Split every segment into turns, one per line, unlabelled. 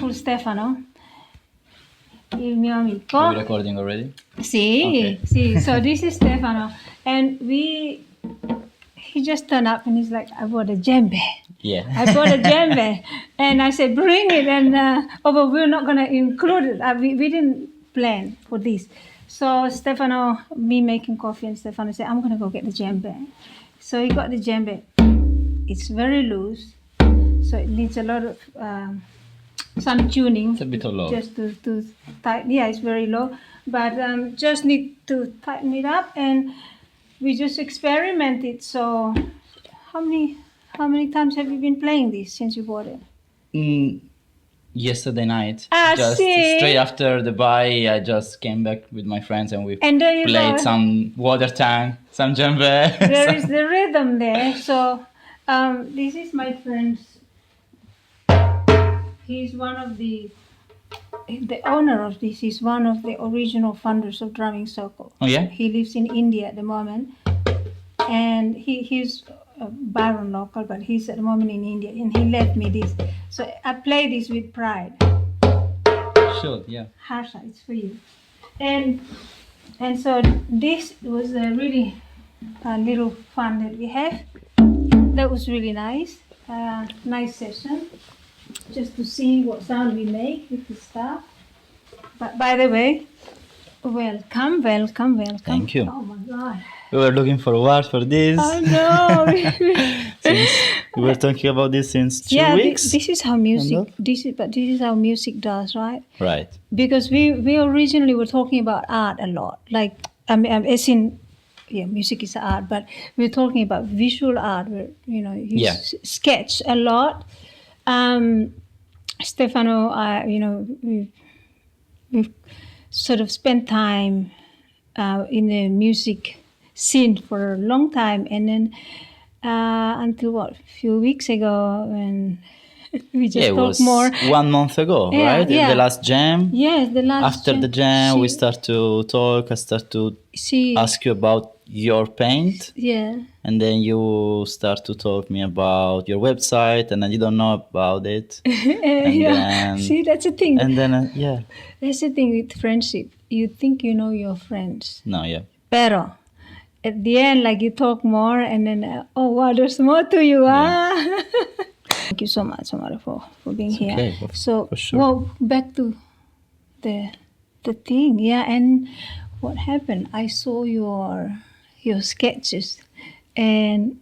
wonderful Stefano, il mio amico.
Are we recording already?
Sì,
Okay.
sì. So this is Stefano, and he just turned up and he's like, I bought a djembe.
Yeah.
I bought a djembe, and I said, bring it, and but we're not gonna include it. We didn't plan for this. So Stefano, me making coffee, and Stefano said, I'm gonna go get the djembe. So he got the djembe. It's very loose, so it needs a lot of some tuning.
It's a bit low.
Just to tighten. Yeah, it's very low, but just need to tighten it up, and we just experimented. So, how many times have you been playing this since you bought it?
Yesterday night,
Just see?
straight after the buy, I just came back with my friends and we
And there you
played
go.
some water tank, some djembe.
There is the rhythm there. So, this is my friend's. He's one of the owner of this. Is one of the original founders of Drumming Circle.
Oh yeah?
He lives in India at the moment, and he's Byron local, but he's at the moment in India, and he left me this. So I play this with pride.
Sure, yeah.
Harsha, it's for you. And so this was a really little fun that we have. That was really nice. Nice session. Just to see what sound we make with the stuff. But by the way, welcome.
Thank you.
Oh my God.
We were looking forward for this.
I know.
Since we were talking about this since 2 weeks.
This is how music. This is how music does, right?
Right.
Because we originally were talking about art a lot. Like as in, music is art, but we're talking about visual art. Where you sketch a lot. Stefano, we've sort of spent time in the music scene for a long time, and then until a few weeks ago when we just talked more.
1 month ago, right?
Yeah.
The last jam.
Yes, the last.
After the jam, we start to talk. I start to ask you about your paint.
Yeah.
And then you start to talk me about your website, and then you don't know about it.
Then, see, that's the thing.
And then,
that's the thing with friendship. You think you know your friends.
No, yeah.
Pero at the end, like you talk more, and then oh wow, there's more to you, Thank you so much, Amara, for being here.
Okay,
so,
for sure.
Well, back to the thing, and what happened? I saw your sketches, and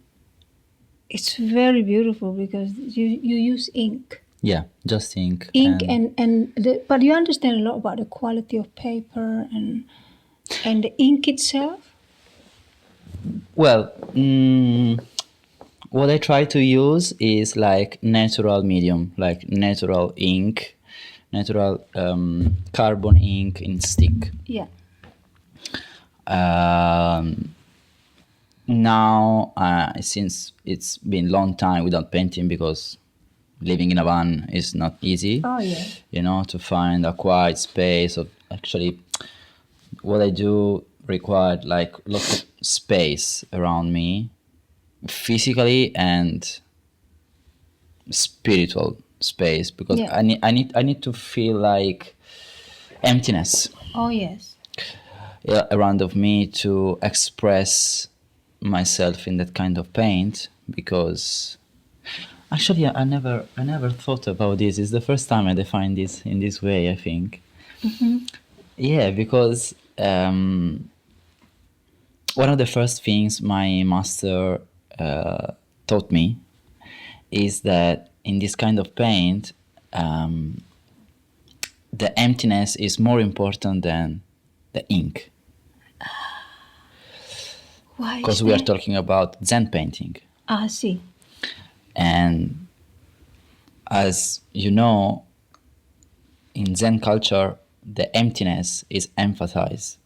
it's very beautiful because you use ink.
Yeah, just ink.
But you understand a lot about the quality of paper and the ink itself.
Well, what I try to use is like natural medium, like natural ink, natural carbon ink in stick.
Yeah.
Now, since it's been a long time without painting because living in a van is not easy.
Oh, yeah.
To find a quiet space. Actually, what I do required like lots of space around me, physically and spiritual space, because I need to feel like emptiness.
Oh, yes.
Around of me to express myself in that kind of paint, because actually I never thought about this. It's the first time I define this in this way, I think.
Mm-hmm.
Yeah, because one of the first things my master taught me is that in this kind of paint the emptiness is more important than the ink.
Why?
Because we are talking about Zen painting.
I see.
And as you know, in Zen culture, the emptiness is emphasized.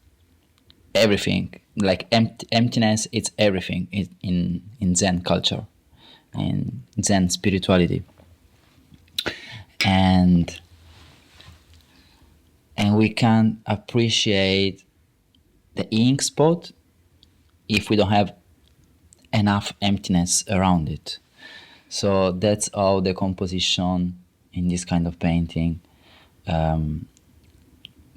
Everything, like emptiness, it's everything in Zen culture, in Zen spirituality. And we can appreciate the ink spot if we don't have enough emptiness around it. So that's how the composition in this kind of painting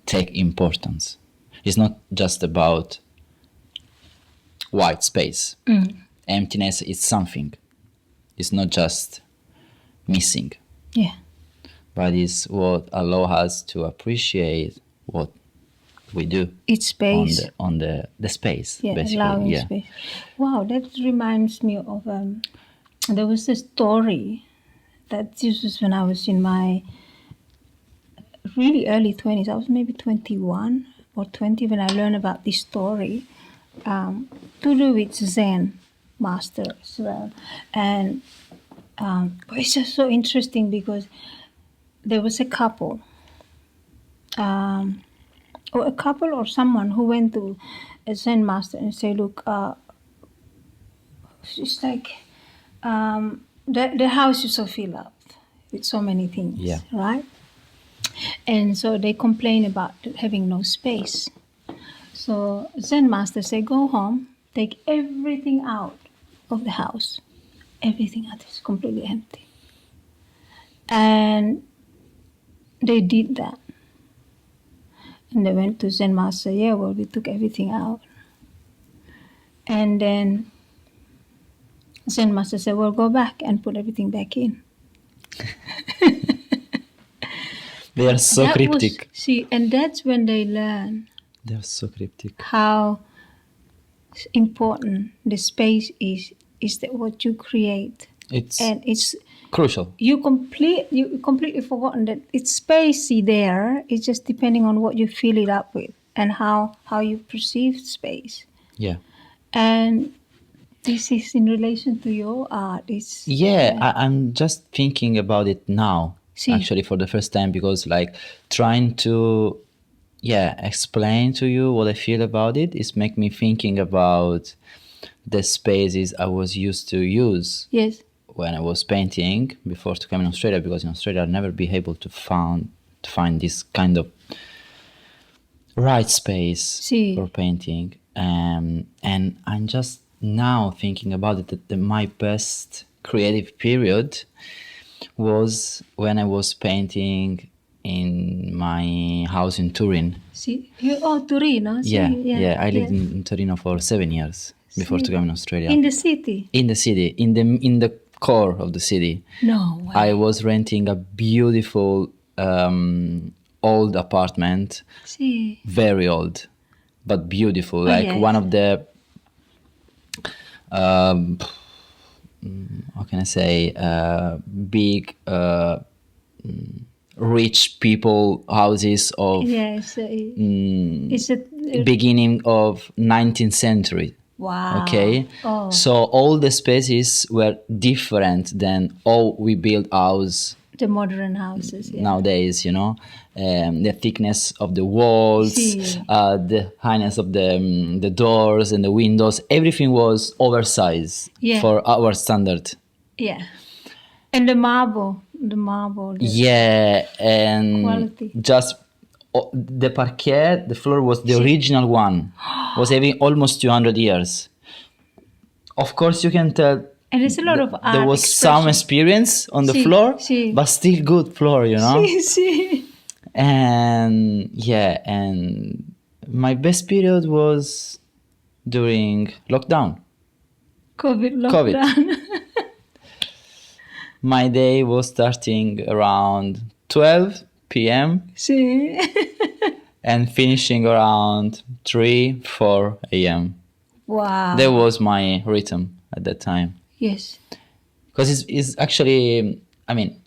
take importance. It's not just about white space. Emptiness is something. It's not just missing,
Yeah.
but it's what allow us to appreciate what we do
It's space.
on the space,
Yeah,
basically.
allowing
Yeah.
space. Wow, that reminds me of there was a story that this was when I was in my really early 20s. I was maybe 21 or 20 when I learned about this story to do with Zen master as well. And but it's just so interesting because there was a couple, or someone who went to a Zen master and say, look, it's like the house is so filled up with so many things,
Yeah.
right? And so they complain about having no space. So Zen master say, go home, take everything out of the house. Everything out is completely empty. And they did that. And they went to Zen master, yeah, well, we took everything out. And then Zen master said, well, go back and put everything back in.
They are so
That was-
cryptic.
see, and that's when they learn
They are so cryptic.
how important the space is that what you create.
It's
And it's
crucial.
you completely forgotten that it's spacey there. It's just depending on what you fill it up with and how you perceive space.
Yeah.
And this is in relation to your art. It's
I'm just thinking about it now,
See.
actually, for the first time, because like trying to explain to you what I feel about it is make me thinking about the spaces I was used to use
yes,
when I was painting before to come in Australia, because in Australia I'd never be able to find this kind of right space
See.
for painting. And I'm just now thinking about it that my best creative period was when I was painting in my house in Turin.
see, Torino. See,
Yeah. I lived in Torino for 7 years before to come in Australia.
in the city.
In the city, in the core of the city.
No way.
I was renting a beautiful old apartment,
See,
very old, but beautiful. Like
yes.
one of the, how can I say, big, rich people houses of
yes, it's a
beginning of 19th century.
wow.
Okay,
Oh.
so all the spaces were different than all we build house
The modern houses. Yeah.
nowadays. The thickness of the walls,
See.
the highness of the doors and the windows, everything was oversized
Yeah.
for our standard.
Yeah. And the marble.
Yeah, and
Quality.
just the parquet, the floor was the original one, was having almost 200 years. Of course, you can tell
And there's a lot of art.
there was some experience on the
See,
floor,
see.
but still good floor,
See.
And and my best period was during lockdown.
COVID lockdown.
My day was starting around 12 p.m.
See.
and finishing around 3-4 a.m.
Wow.
That was my rhythm at that time.
Yes.
Because it's actually,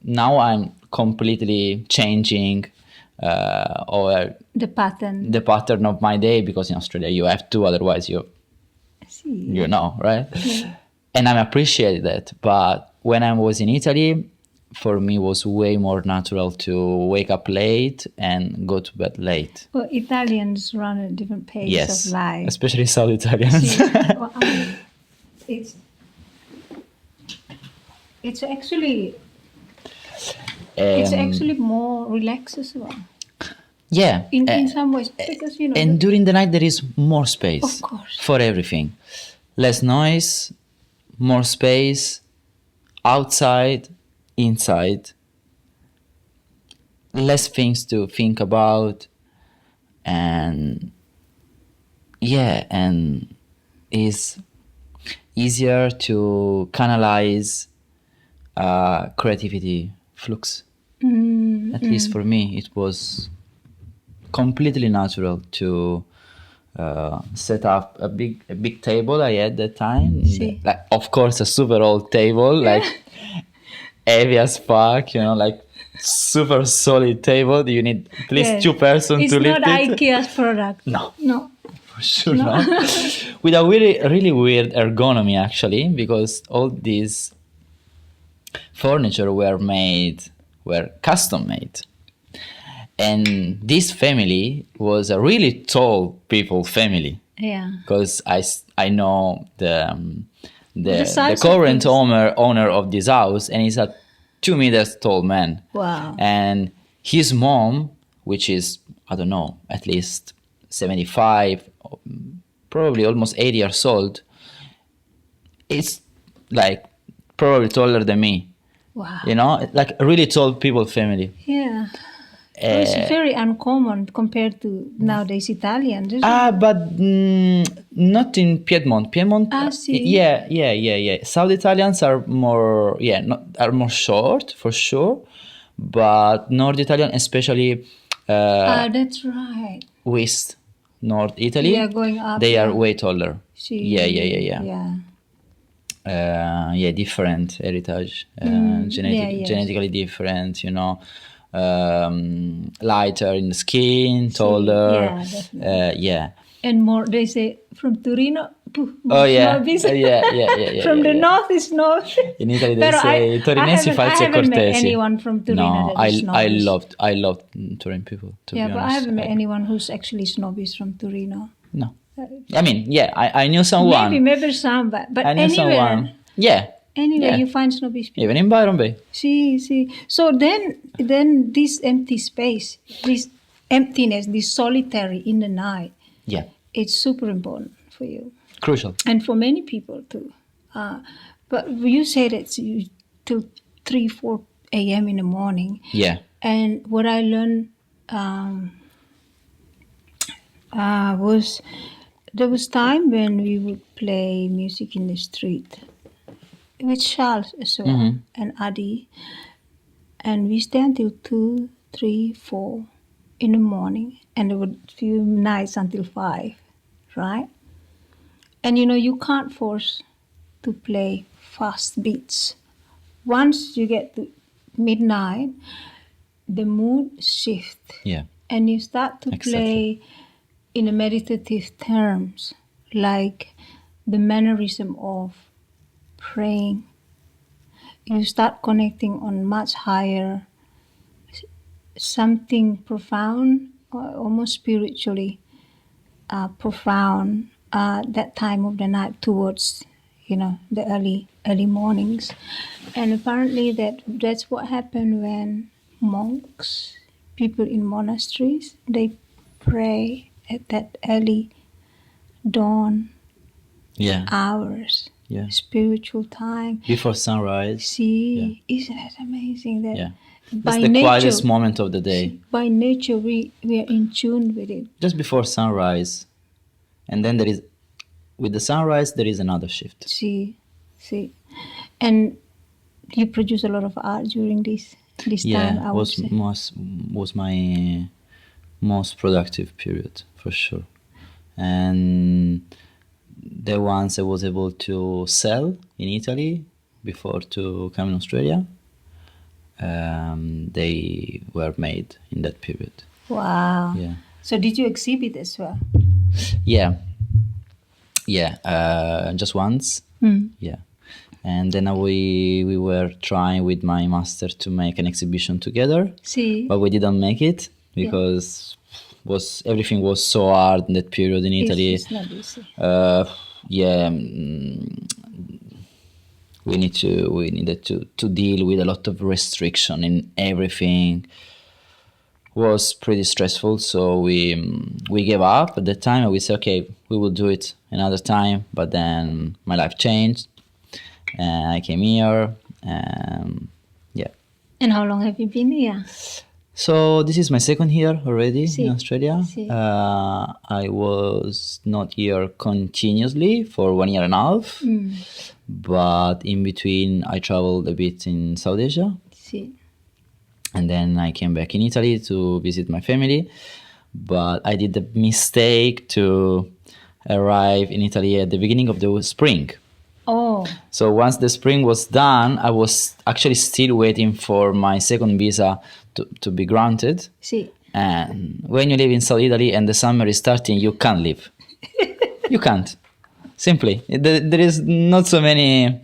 now I'm completely changing over
The pattern.
the pattern of my day, because in Australia you have to, otherwise
See.
right?
Yeah.
And I appreciate that. But when I was in Italy, for me was way more natural to wake up late and go to bed late.
Well, Italians run at a different pace
Yes,
of life.
especially South Italians.
See, well, it's actually more relaxed as well.
Yeah.
In some ways, because
And during the night there is more space.
Of course.
For everything. Less noise, more space, outside, inside. less things to think about, and and is easier to canalize creativity flux. At least for me, it was completely natural to set up a big table I had that time.
See.
Like, of course, a super old table, like heavy as fuck, like super solid table. You need at least 2 persons to lift it.
It's not IKEA's product.
No.
No.
For sure not. With a really, really weird ergonomy, actually, because all these furniture were custom made. And this family was a really tall people family.
Yeah.
Because I know the
size
current
of
owner of this house, and he's a 2 meters tall man.
Wow.
And his mom, which is, I don't know, at least 75, probably almost 80 years old, is like probably taller than me.
Wow.
Like a really tall people family.
Yeah. It's very uncommon compared to nowadays Italians. Isn't it?
But not in Piedmont. Piedmont.
See.
Yeah. South Italians are more, are more short for sure, but North Italian, especially
that's right.
West, North Italy,
going up.
they are way taller.
See.
Yeah. Different heritage, genetically different, lighter in the skin, taller.
Yeah, definitely.
Yeah.
And more, they say, from Torino.
Oh yeah.
Snobbies.
Yeah.
From the north is north.
In Italy they say Torinesi falsi e
I haven't met
cortesi.
anyone from Torino
No,
that is snobbish.
I loved Turin people, to be honest.
But I haven't met anyone who's actually snobbish from Torino.
No. I mean, I knew someone.
Maybe some, but
I knew
anywhere.
someone. Yeah.
Anywhere you find snobbish people.
Even in Byron Bay.
See. So then this empty space, this emptiness, this solitary in the night, it's super important for you.
Crucial.
And for many people too. But you said it's till 3, 4 a.m. in the morning.
Yeah.
And what I learned was there was time when we would play music in the street with Charles as well and Adi, and we stay until 2, 3, 4 in the morning, and there were few nights until 5, right? And you can't force to play fast beats. Once you get to midnight, the mood shifts.
Yeah.
And you start to play in a meditative terms, like the mannerism of praying. You start connecting on much higher, something profound, almost spiritually profound that time of the night towards the early mornings. And apparently that's what happened when monks, people in monasteries, they pray at that early dawn hours.
Yeah.
Spiritual time.
Before sunrise.
See, isn't that amazing? That
That's the quietest moment of the day.
By nature, we are in tune with it.
Just before sunrise. And then with the sunrise, there is another shift.
See. And you produce a lot of art during this time, I would say.
Was my most productive period, for sure. And the ones I was able to sell in Italy before to come in Australia, they were made in that period.
Wow.
Yeah.
So did you exhibit as well?
Yeah. Just once. Yeah. And then we were trying with my master to make an exhibition together.
See.
But we didn't make it because everything was so hard in that period in Italy.
It's not easy.
We needed to deal with a lot of restriction in everything. Was pretty stressful, so we gave up at that time, and we said, okay, we will do it another time. But then my life changed, and I came here, and
And how long have you been here?
So this is my second year already
Sí.
in Australia.
Sí.
I was not here continuously for 1 year and a half, but in between I traveled a bit in South Asia,
Sí.
and then I came back in Italy to visit my family. But I did the mistake to arrive in Italy at the beginning of the spring.
Oh.
So once the spring was done, I was actually still waiting for my second visa to be granted.
Sí.
And when you live in South Italy and the summer is starting, you can't leave. You can't. Simply. There is not so many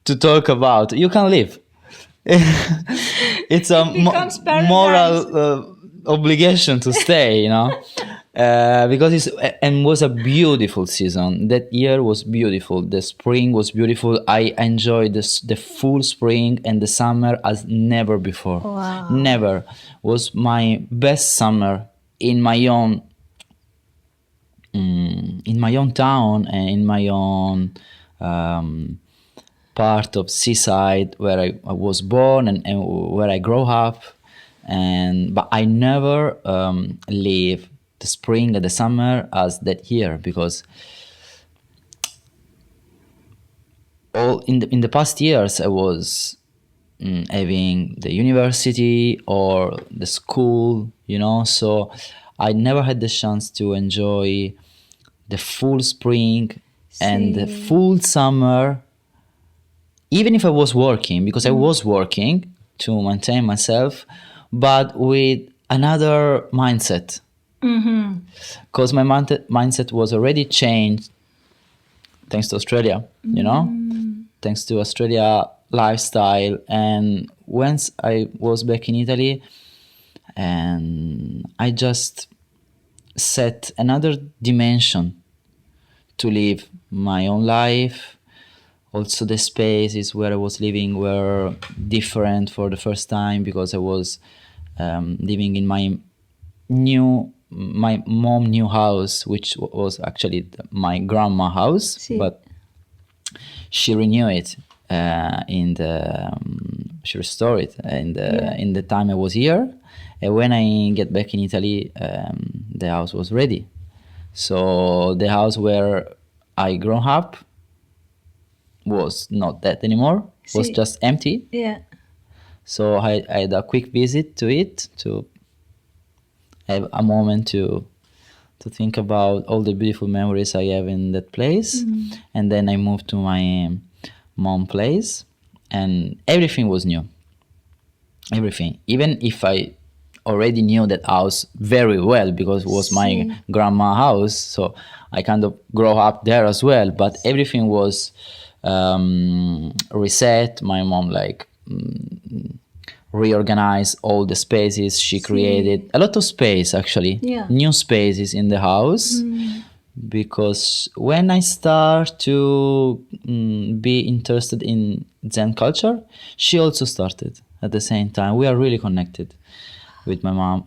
to talk about. You can't leave. It's a
becomes paradise.
moral obligation to stay, you know. Because it was a beautiful season. That year was beautiful. The spring was beautiful. I enjoyed the full spring and the summer as never before.
Wow.
Never was my best summer in my own town and in my own part of seaside where I was born and where I grew up. But I never leave the spring and the summer as that year, because all in the past years I was having the university or the school, you know, so I never had the chance to enjoy the full spring and the full summer, even if I was working, because I was working to maintain myself, but with another mindset. Because my mindset was already changed thanks to Australia, you know, thanks to Australia lifestyle. And once I was back in Italy, and I just set another dimension to live my own life. Also, the spaces where I was living were different for the first time, because I was living in my mom new house, which was actually my grandma house,
Sí.
but she renewed it she restored it in the time I was here. And when I get back in Italy, the house was ready. So the house where I grew up was not that anymore. Was
Sí.
just empty.
Yeah.
So I had a quick visit to it to have a moment to think about all the beautiful memories I have in that place. And then I moved to my mom place, and everything was new. Everything. Even if I already knew that house very well, because it was my grandma house, so I kind of grew up there as well, but everything was reset. My mom reorganized all the spaces. She created a lot of space, actually.
Yeah.
New spaces in the house. Because when I start to be interested in Zen culture, she also started at the same time. We are really connected with my mom.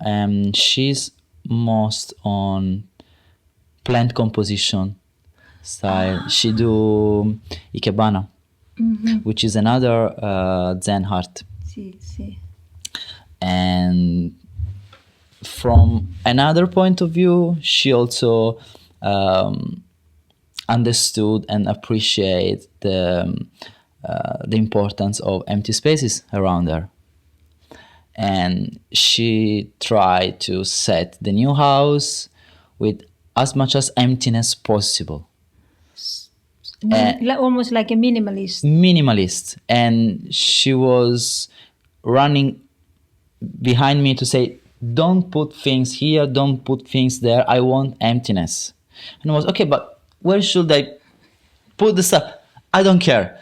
She's most on plant composition style. She do ikebana, which is another Zen art.
Sí, sí.
And from another point of view, she also understood and appreciated the importance of empty spaces around her. And she tried to set the new house with as much as emptiness possible.
Almost like a minimalist.
Minimalist. And she was running behind me to say, don't put things here, don't put things there, I want emptiness. And I was, okay, but where should I put the stuff? I don't care.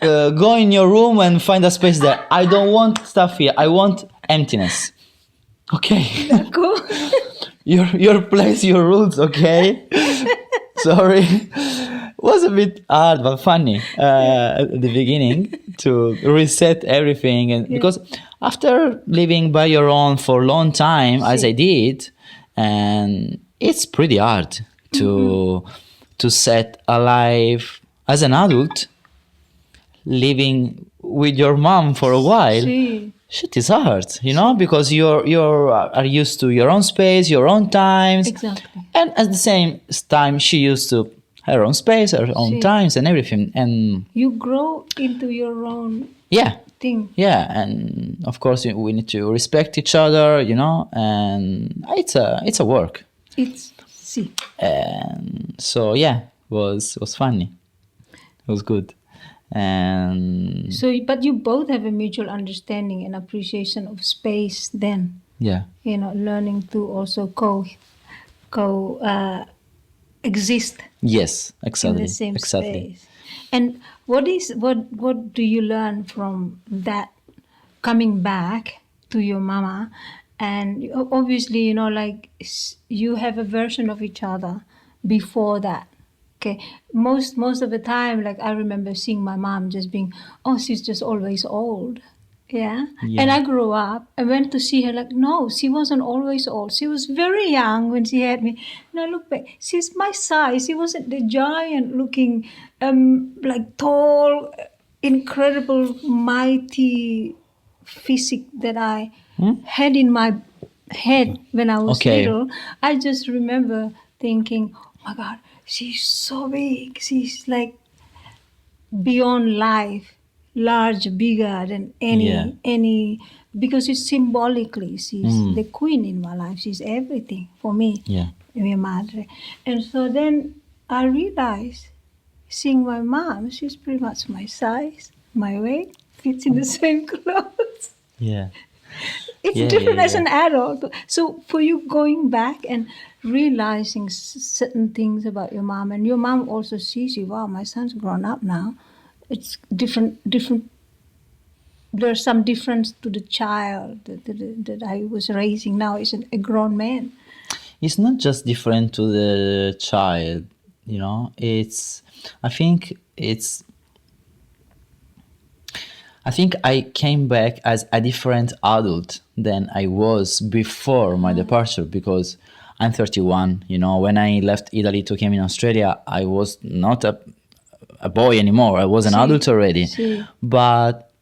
Go in your room and find a space there. I don't want stuff here, I want emptiness. Okay.
Cool.
your place, your rules, okay? Sorry. Was a bit hard but funny at the beginning to reset everything, and because after living by your own for a long time, as I did, and it's pretty hard to set a life as an adult living with your mom for a while.
Sí.
shit is hard, because you're are used to your own space, your own times.
Exactly.
And at the same time, she used to her own space, her own
See.
times and everything. And
You grow into your own
yeah,
thing.
yeah. And of course, we need to respect each other, and it's a work.
It's see.
And so, yeah, was funny. It was good. And
So, but you both have a mutual understanding and appreciation of space. Then,
yeah,
learning to also exist
yes,
in
exactly,
the same
exactly.
space. And what do you learn from that coming back to your mama? And obviously, you have a version of each other before that. Okay, most of the time, like I remember seeing my mom just being, oh, she's just always old. Yeah.
Yeah.
And I grew up. I went to see her like, no, she wasn't always old. She was very young when she had me. And I look back, she's my size. She wasn't the giant looking, like tall, incredible, mighty physique that I had in my head when I was
Okay.
little. I just remember thinking, oh my God, she's so big. She's like beyond life, large, bigger than
Yeah.
any because it's symbolically she's the queen in my life. She's everything for me,
Yeah.
mi madre. And so then I realized, seeing my mom, she's pretty much my size, my weight, fits in the same clothes.
Yeah.
It's
Yeah,
different
yeah,
as an adult. So for you going back and realizing certain things about your mom, and your mom also sees you, wow, my son's grown up now. It's different. There's some difference to the child that I was raising. Now is a grown man.
It's not just different to the child, I think I came back as a different adult than I was before my departure, because I'm 31. When I left Italy to come in Australia, I was not a boy anymore. I was an adult already.
See.
But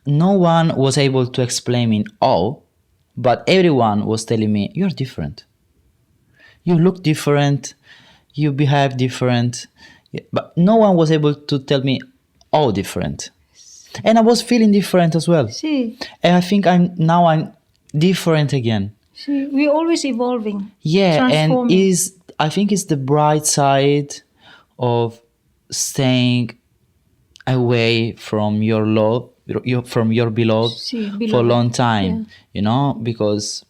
no one was able to explain me all, but everyone was telling me, you're different. You look different. You behave different. But no one was able to tell me all different. And I was feeling different as well.
See,
And I think I'm different again.
see, we're always evolving.
Yeah, and
transforming.
I think it's the bright side of staying away from your love, from your beloved
See,
for a
beloved,
long time, because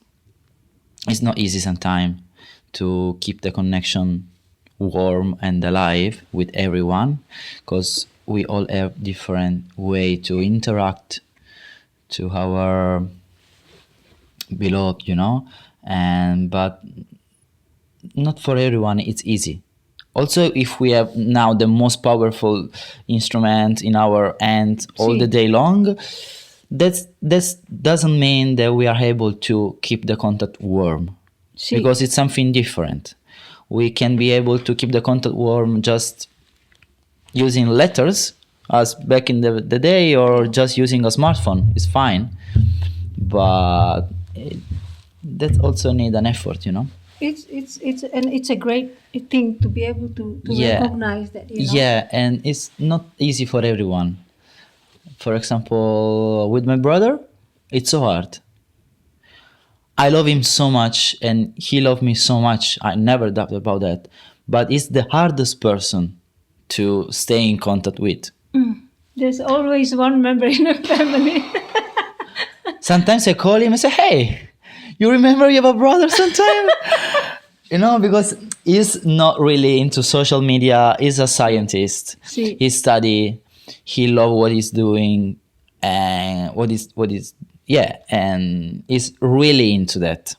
it's not easy sometimes to keep the connection warm and alive with everyone, because we all have different way to interact to our beloved, but not for everyone it's easy. Also, if we have now the most powerful instrument in our hand all the day long, that doesn't mean that we are able to keep the contact warm,
See.
because it's something different. We can be able to keep the contact warm just using letters, as back in the day, or just using a smartphone. It's fine, but that also need an effort,
It's a great thing to be able to recognize that.
Yeah, and it's not easy for everyone. For example, with my brother, it's so hard. I love him so much and he loved me so much. I never doubt about that. But it's the hardest person to stay in contact with.
There's always one member in a family.
Sometimes I call him and say, hey, you remember you have a brother sometime? Because he's not really into social media. He's a scientist.
See.
He study. He love what he's doing, and and he's really into that.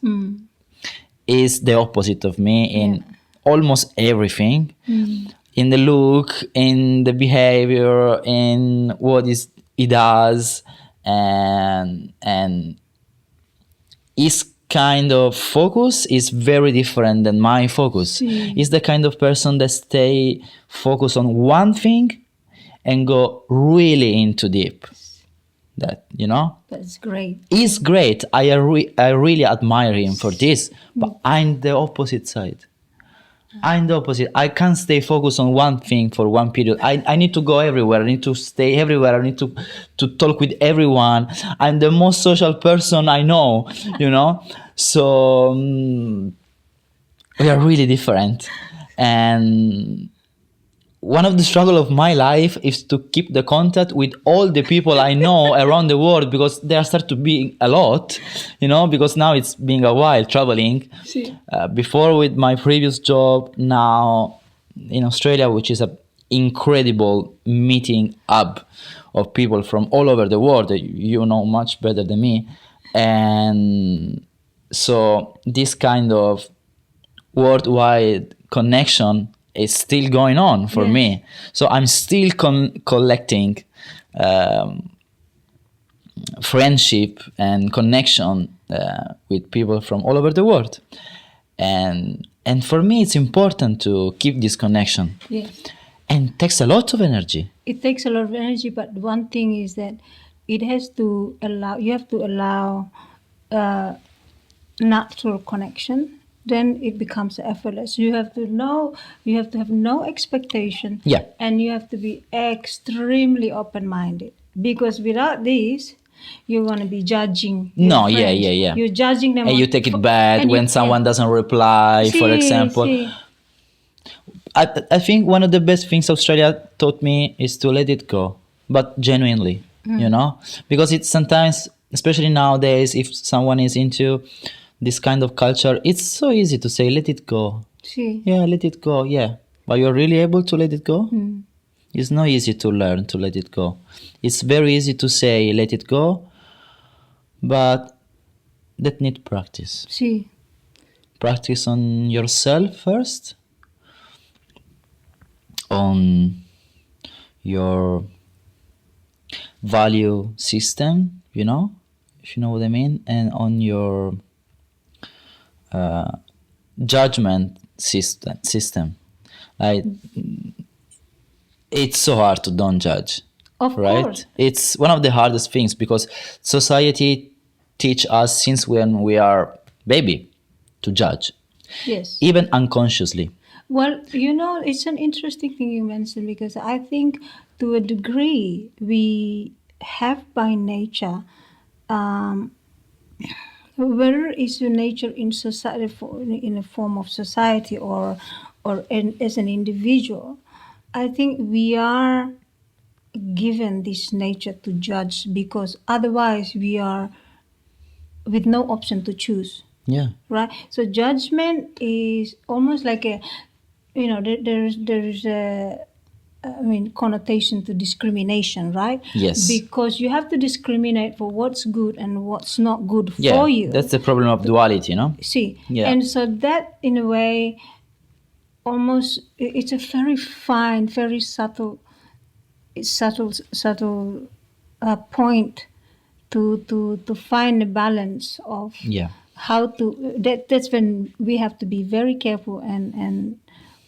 He's the opposite of me in almost everything, in the look, in the behavior, in what he does, and his kind of focus is very different than my focus. He's the kind of person that stay focused on one thing and go really into deep. that, you know.
That's great.
He's great. I really admire him for this, but I'm the opposite side. I'm the opposite. I can't stay focused on one thing for one period. I need to go everywhere. I need to stay everywhere. I need to talk with everyone. I'm the most social person I know, you know. So we are really different. And one of the struggle of my life is to keep the contact with all the people I know around the world, because there start to be a lot, you know, because now it's been a while traveling.
See.
Before with my previous job, now in Australia, which is an incredible meeting hub of people from all over the world. You know much better than me. And so this kind of worldwide connection is still going on for me. So I'm still collecting friendship and connection with people from all over the world. And for me, it's important to keep this connection.
Yes.
And it takes a lot of energy.
It takes a lot of energy, but one thing is that it has to allow, you have to allow natural connection. Then it becomes effortless. You have to know, you have to have no expectation.
Yeah.
And you have to be extremely open-minded. Because without this, you're going to be judging your
No,
friends.
yeah.
You're judging them.
And you take it bad
and
when someone doesn't reply, for example. I think one of the best things Australia taught me is to let it go, but genuinely, you know? Because it's sometimes, especially nowadays, if someone is into this kind of culture, it's so easy to say, let it go. Yeah, let it go, yeah. But you're really able to let it go? It's not easy to learn to let it go. It's very easy to say, let it go, but that needs practice. Practice on yourself first, on your value system, you know, if you know what I mean, and on your judgment system. Like, it's so hard to don't judge.
Of
right?
course.
It's one of the hardest things, because society teach us since when we are baby to judge.
Yes.
Even unconsciously.
Well, you know, it's an interesting thing you mentioned, because I think to a degree we have by nature, whether it's your nature in society, in a form of society or as an individual, I think we are given this nature to judge, because otherwise we are with no option to choose.
Yeah.
Right? So judgment is almost like a, you know, there's a, connotation to discrimination, right?
Yes.
Because you have to discriminate for what's good and what's not good
Yeah,
for you.
that's the problem of duality, no? Yeah.
And so that, in a way, almost, it's a very fine, very subtle point to find a balance of how to. That's when we have to be very careful and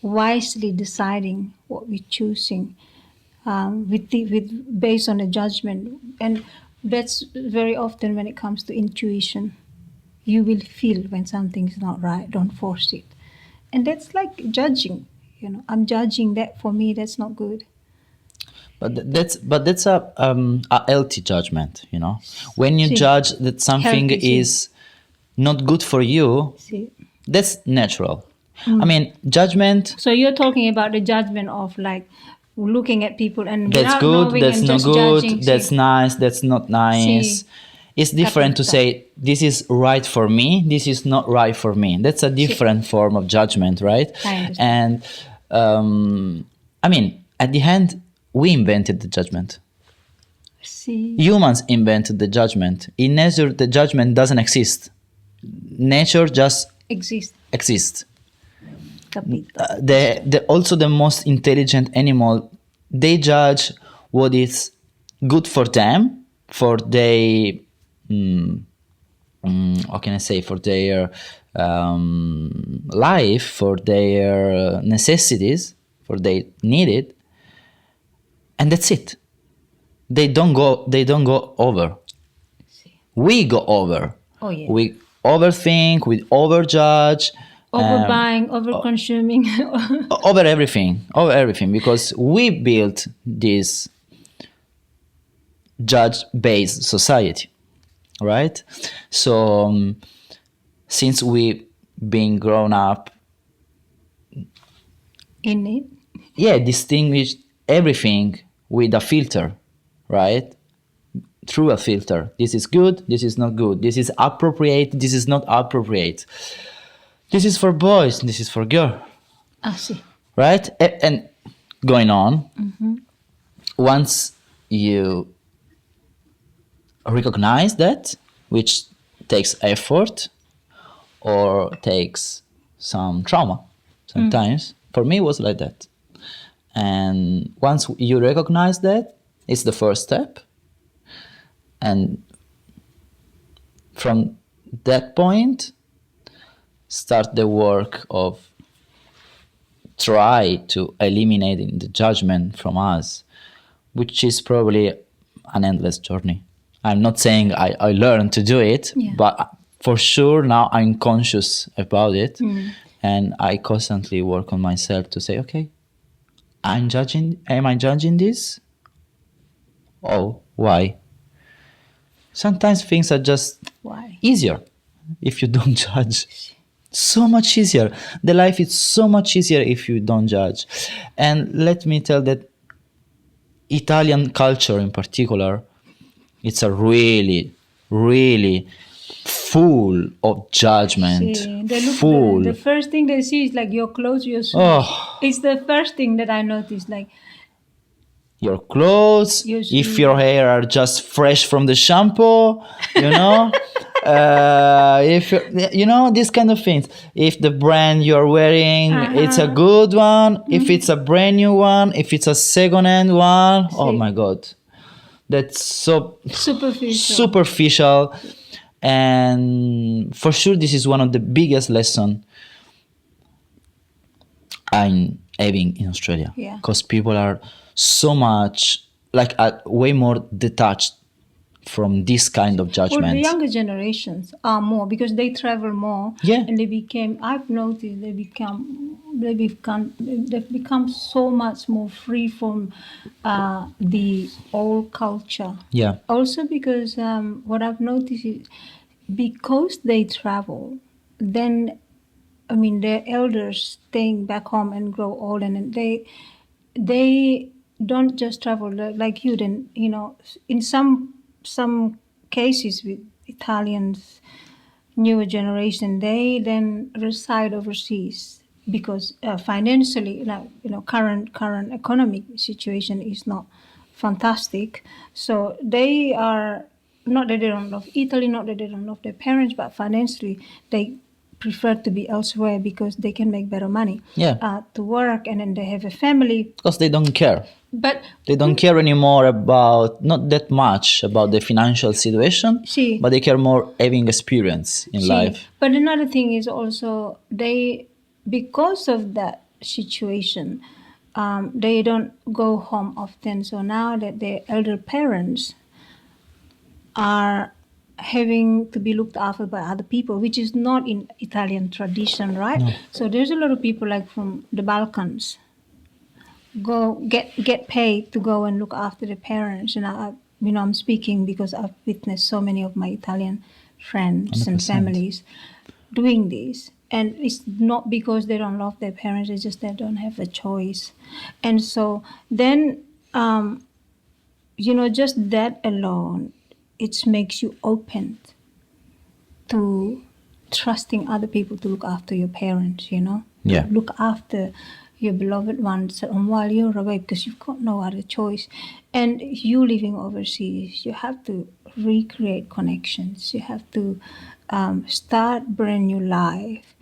wisely deciding what we're choosing, with based on a judgment. And that's very often when it comes to intuition. You will feel when something's not right. Don't force it. And that's like judging. You know, I'm judging that. For me, that's not good.
But that's a healthy judgment, you know. When you judge that something is not good for you, that's natural. I mean, judgment.
So you're talking about the judgment of like looking at people and
that's good, that's not good,
judging,
that's nice, that's not nice. It's different to say this is right for me, this is not right for me. That's a different form of judgment, right? And I mean, at the end, we invented the judgment. Humans invented the judgment. In nature, the judgment doesn't exist. Nature just exists. Also the most intelligent animal, they judge what is good for them, for their how can I say, for their life, for their necessities, for they need it, and that's it. they don't go over. We go over.
Oh yeah.
We overthink, we overjudge,
Overbuying, over-consuming.
over everything, because we built this judge-based society, right? So since we been grown up,
In it.
distinguish everything with a filter, right? Through a filter. This is good, this is not good. This is appropriate, this is not appropriate. This is for boys, this is for girl.
I see.
Right? And going on, once you recognize that, which takes effort or takes some trauma sometimes, for me it was like that. And once you recognize that, it's the first step. And from that point, start the work of try to eliminating the judgment from us, which is probably an endless journey. I'm not saying I learned to do it, but for sure now I'm conscious about it, and I constantly work on myself to say, okay, am I judging this? Oh, why? Sometimes things are just easier if you don't judge. So much easier. The life is so much easier if you don't judge. And let me tell that Italian culture in particular, it's a really, really full of judgment.
The first thing they see is like your clothes, your shoes. Oh. It's the first thing that I noticed, like
your clothes, if your hair are just fresh from the shampoo, you know. If you know these kind of things, if the brand you're wearing it's a good one, if it's a brand new one, if it's a second-hand one, oh my god, that's so superficial. And for sure this is one of the biggest lessons I'm having in Australia, because people are so much like way more detached from this kind of judgment.
Well, the younger generations are more because they travel more, and I've noticed they've become so much more free from the old culture.
Yeah.
Also because what I've noticed is because they travel, then I mean their elders staying back home and grow old, and they don't just travel like you. Then you know in some cases with Italians, newer generation, they then reside overseas because financially, current economic situation is not fantastic. So they are not that they don't love Italy, not that they don't love their parents, but financially they prefer to be elsewhere because they can make better money to work, and then they have a family.
Because they don't care.
But
they don't care anymore about, not that much about the financial situation, but they care more having experience in life.
But another thing is also because of that situation, they don't go home often. So now that their elder parents are having to be looked after by other people, which is not in Italian tradition, right? No. So there's a lot of people like from the Balkans go get paid to go and look after the parents. And I'm speaking because I've witnessed so many of my Italian friends 100%. And families doing this. And it's not because they don't love their parents, it's just they don't have a choice. And so then, just that alone, it makes you open to trusting other people to look after your parents, look after your beloved ones while you're away, because you've got no other choice. And you living overseas, you have to recreate connections. You have to start brand new life.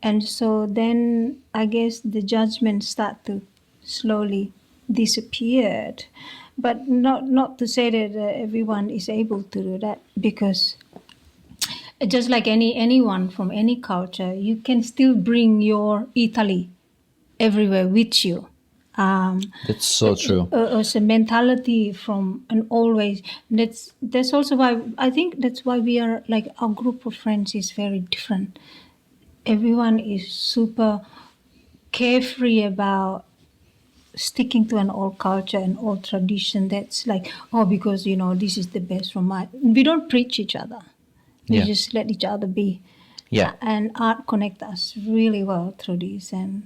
And so then I guess the judgments start to slowly disappear. But not to say that everyone is able to do that, because just like anyone from any culture, you can still bring your Italy everywhere with you.
That's so true.
It's a mentality from and always. That's also why I think that's why we are like our group of friends is very different. Everyone is super carefree about sticking to an old culture and old tradition. That's like, oh, because this is the best from my. We don't preach each other. We
Yeah.
just let each other be.
Yeah.
And art connect us really well through this, and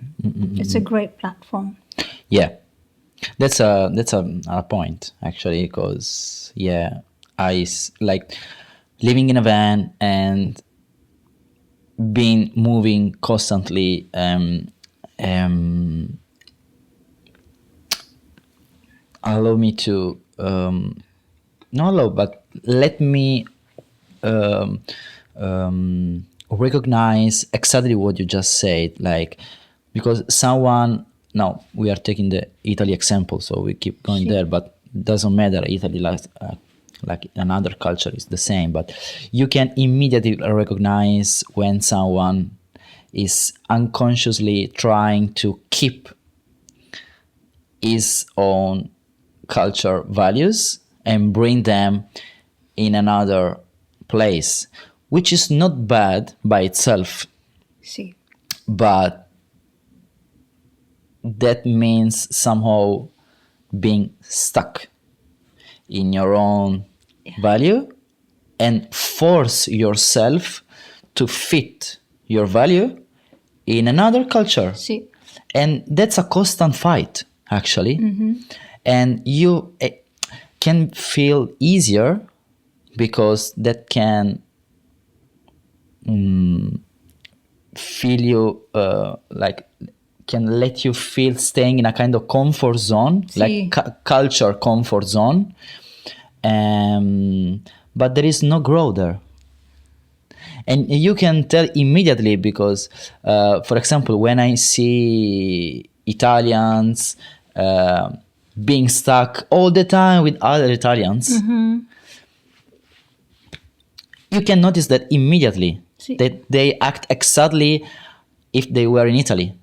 it's a great platform.
Yeah, that's a point actually, because like living in a van and being moving constantly. Allow me to not allow, but let me recognize exactly what you just said, like, because someone, now we are taking the Italy example, so we keep going
Sure.
there, but doesn't matter. Italy, like another culture, is the same, but you can immediately recognize when someone is unconsciously trying to keep his own culture values and bring them in another place, which is not bad by itself,
See,
but that means somehow being stuck in your own value and force yourself to fit your value in another culture.
see,
And that's a constant fight, actually. And you can feel easier because that can feel you like can let you feel staying in a kind of comfort zone,
See.
like culture comfort zone. But there is no growth there. And you can tell immediately because, for example, when I see Italians being stuck all the time with other Italians, you can notice that immediately,
See.
that they act exactly if they were in Italy.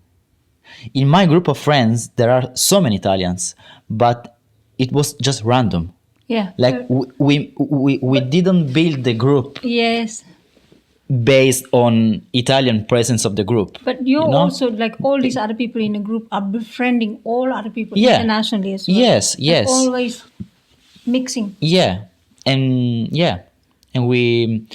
In my group of friends, there are so many Italians, but it was just random.
yeah.
Like we didn't build the group
Yes,
based on Italian presence of the group.
but you're
you know?
also like all these other people in the group are befriending all other people
Yeah.
internationally as well.
Yes,
And
yes.
always mixing.
Yeah, and we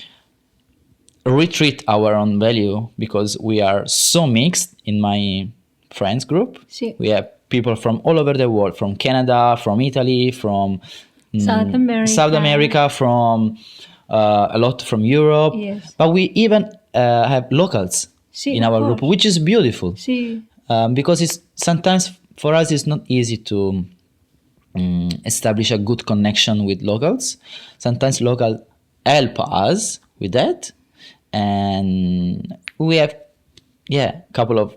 retreat our own value because we are so mixed in my friends group.
See.
We have people from all over the world, from Canada, from Italy, from
South America.
from a lot from Europe.
Yes.
But we even have locals
See,
in
of
our group,
course.
which is beautiful.
See,
Because it's sometimes for us it's not easy to establish a good connection with locals. Sometimes locals help us with that, and we have a couple of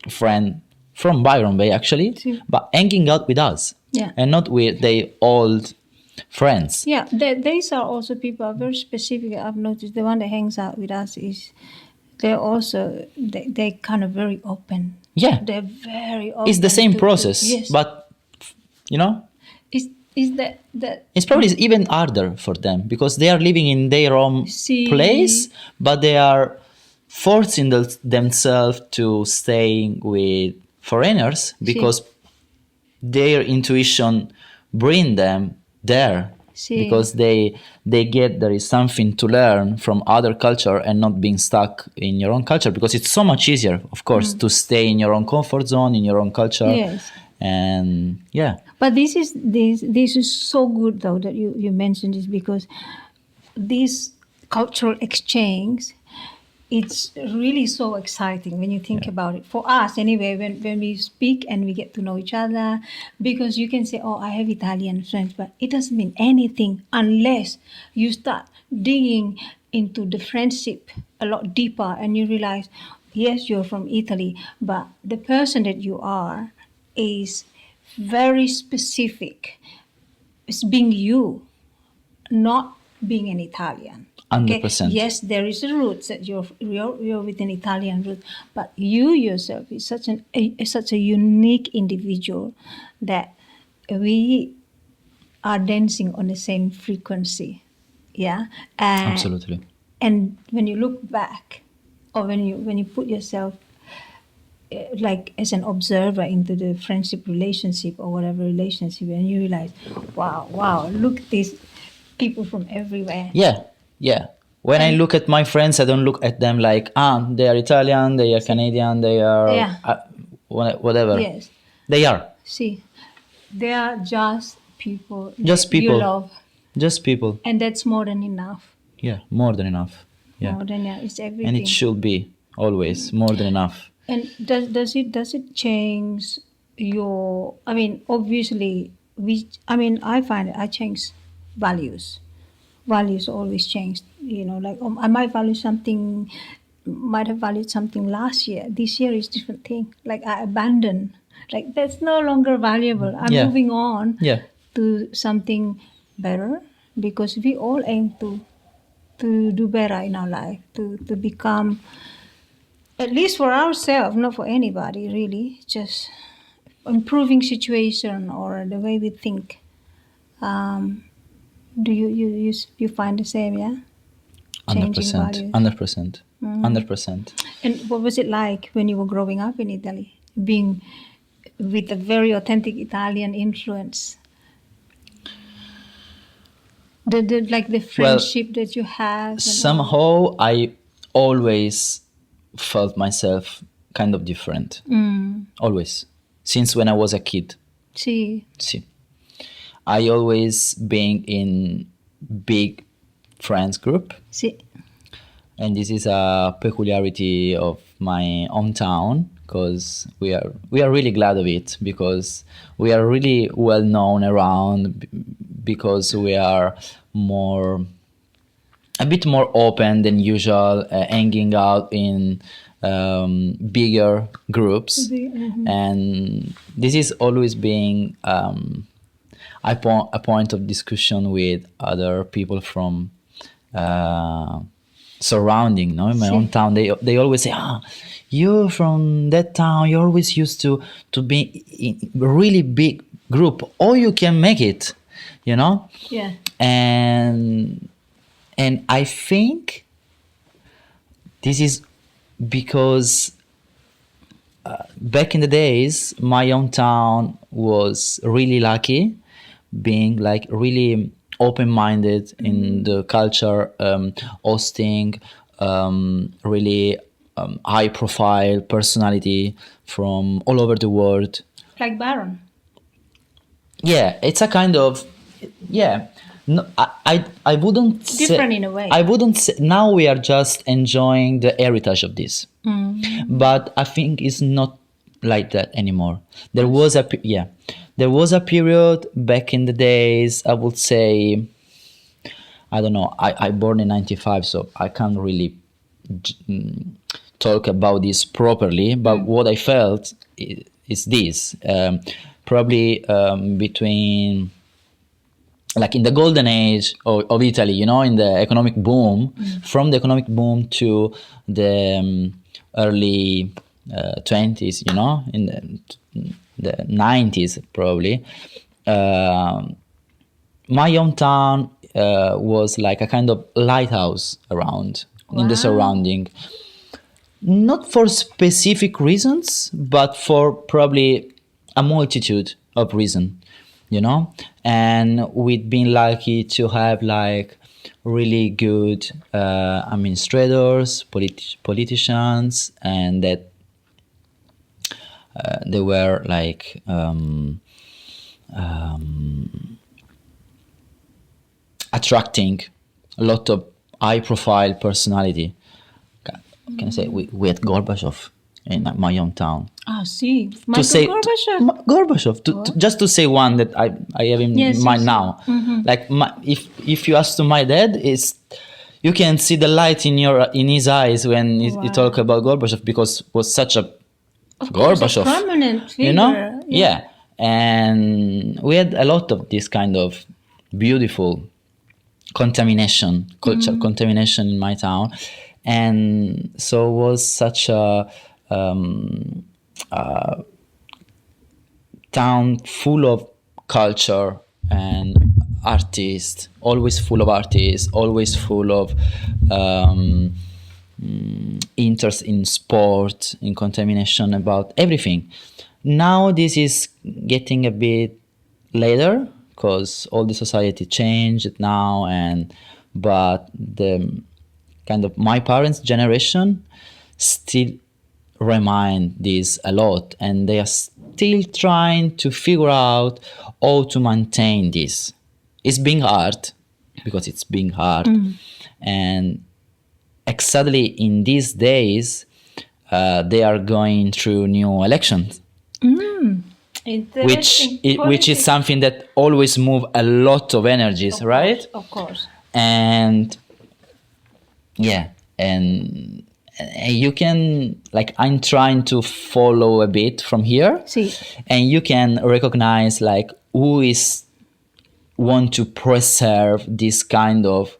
friends from Byron Bay actually,
See.
but hanging out with us,
Yeah.
and not with the old friends.
yeah, these are also people are very specific. I've noticed the one that hangs out with us is they're also they're kind of very open.
Yeah.
They're very open.
It's the same
to-
process,
yes.
but you know,
is that
it's probably even harder for them because they are living in their own
See.
place, but they are forcing themselves to stay with foreigners because their intuition bring them there.
See.
Because they get there is something to learn from other culture and not being stuck in your own culture, because it's so much easier, of course, to stay in your own comfort zone, in your own culture.
Yes.
And yeah.
But this is so good though that you mentioned this, because this cultural exchange, it's really so exciting when you think about it. For us anyway, when we speak and we get to know each other, because you can say, oh, I have Italian friends, but it doesn't mean anything unless you start digging into the friendship a lot deeper and you realize, yes, you're from Italy, but the person that you are is very specific. It's being you, not being an Italian. Okay?
100%.
Yes, there is a roots that you're with an Italian root, but you yourself is such a unique individual that we are dancing on the same frequency. Yeah.
Absolutely.
And when you look back, or when you put yourself like as an observer into the friendship relationship or whatever relationship, and you realize, wow, look at these people from everywhere.
Yeah, yeah. When I look at my friends, I don't look at them like, they are Italian, they are Canadian, they are
Yeah.
whatever.
Yes.
They are
See, they are just people.
just
that you
people.
love,
Just people.
and that's more than enough.
Yeah, more than enough. Yeah.
More than enough. It's everything.
And it should be always more than enough.
And does it change your? I mean, obviously, I find I change values. Values always change. You know, like I might have valued something last year. This year is different thing. Like I abandon. Like that's no longer valuable. I'm
Yeah.
moving on
Yeah.
to something better, because we all aim to do better in our life, to become, at least for ourselves, not for anybody really, just improving situation or the way we think. Do you find the same? Yeah, changing
100%.
values.
100%. 100%.
And what was it like when you were growing up in Italy, being with a very authentic Italian influence? The friendship that you have. and
Somehow I always felt myself kind of different. Always. Since when I was a kid.
See.
I always being in big friends group.
See.
And this is a peculiarity of my hometown, because we are really glad of it, because we are really well known around, because we are a bit more open than usual, hanging out in bigger groups. And this is always being a point of discussion with other people from surrounding, no, in my own town. They always say, you from that town, you always used to be in a really big group, or you can make it, you know.
Yeah.
And I think this is because back in the days, my hometown was really lucky, being like really open-minded in the culture, hosting really high-profile personality from all over the world.
Like Byron.
Yeah, it's a kind of, yeah. No, I wouldn't say,
Different in a way.
I wouldn't say, now we are just enjoying the heritage of this. But I think it's not like that anymore. There was a period back in the days, I would say, I don't know, I born in 95, so I can't really talk about this properly, but what I felt is this, probably between, like in the golden age of Italy, you know, in the economic boom, from the economic boom to the early 20s, you know, in the 90s probably, my hometown was like a kind of lighthouse around in the surrounding. Not for specific reasons, but for probably a multitude of reasons, you know. And we've been lucky to have like really good administrators, politicians, and that they were like attracting a lot of high-profile personality. Can I say we had Gorbachev in my hometown?
See, Michael Gorbachev.
Gorbachev, just to say one that I have in mind now. Like if you ask to my dad, you can see the light in his eyes when he talk about Gorbachev, because it was such a Gorbachev,
a prominent figure,
you know, and we had a lot of this kind of beautiful contamination, culture contamination in my town, and so it was such a town full of culture and artists, always full of artists, always full of interest in sport, in contamination, about everything. Now this is getting a bit later because all the society changed now, and but the kind of my parents' generation still remind this a lot, and they are still trying to figure out how to maintain this. It's being hard because it's being hard, and exactly in these days they are going through new elections, which is something that always move a lot of energies, right?
Of course.
And yeah, and you can, like, I'm trying to follow a bit from here, and you can recognize like who is want to preserve this kind of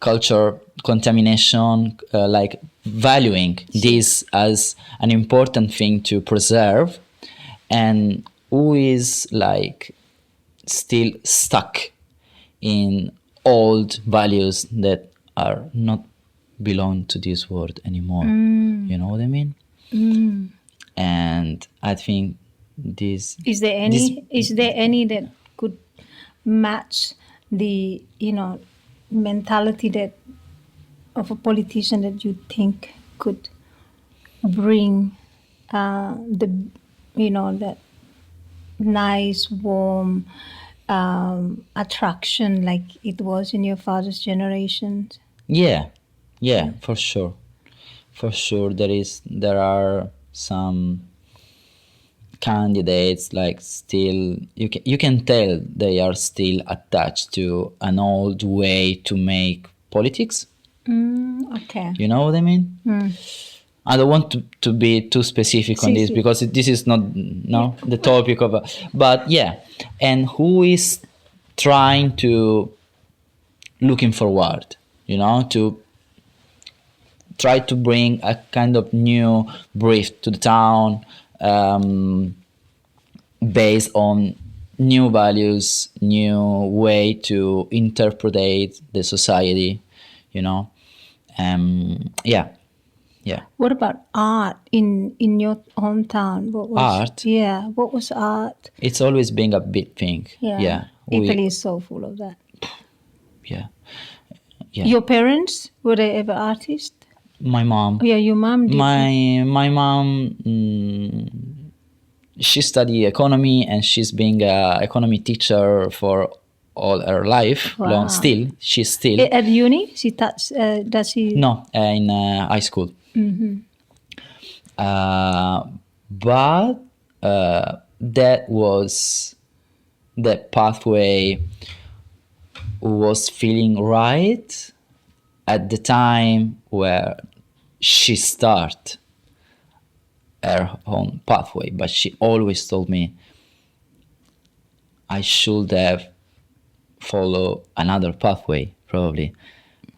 culture contamination, like valuing this as an important thing to preserve, and who is like still stuck in old values that are not belong to this world anymore. You know what I mean? And I think this
is there any that could match the mentality that of a politician that you think could bring that nice warm attraction like it was in your father's generation?
Yeah, for sure. There are some candidates like still you can tell they are still attached to an old way to make politics.
Okay.
You know what I mean? I don't want to be too specific on this because this is not the topic of but yeah, and who is trying to looking forward, to try to bring a kind of new breath to the town, based on new values, new way to interpret the society, yeah.
What about art in your hometown?
Art?
Yeah, what was art?
It's always been a big thing. Yeah.
Italy is so full of that.
Yeah.
Your parents, were they ever artists?
My mom.
Yeah, your mom did.
My mom, she studied economy, and she's been an economy teacher for all her life.
Wow.
She's still
at uni. Does she?
No, in high school. But that pathway was feeling right at the time where she started her own pathway, but she always told me I should have followed another pathway, probably,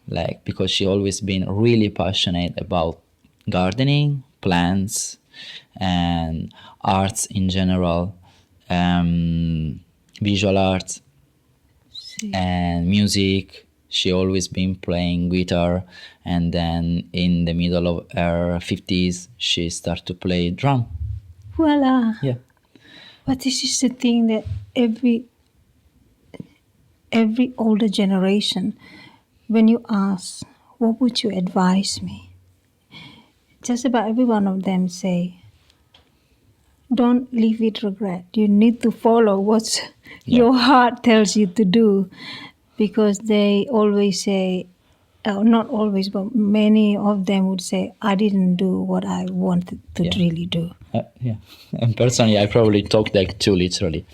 like, because she always been really passionate about gardening, plants, and arts in general, visual arts and music. She always been playing guitar, and then in the middle of her 50s, she started to play drum.
Voila!
Yeah.
But this is the thing that every older generation, when you ask, what would you advise me? Just about every one of them say, don't live with regret. You need to follow what your heart tells you to do, because they always say, not always, but many of them would say, I didn't do what I wanted to really do.
Yeah. And personally, I probably talk like too literally,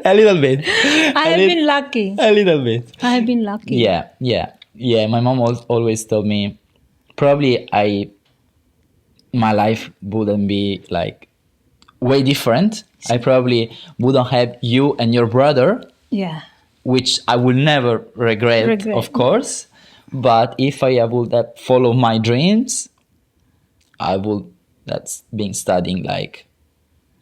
A little bit.
I have been lucky.
A little bit.
I have been lucky.
Yeah. My mom always told me, probably my life wouldn't be like way different. I probably wouldn't have you and your brother,
Yeah.
which I will never regret, of course. But if I would have followed my dreams, I would that's been studying like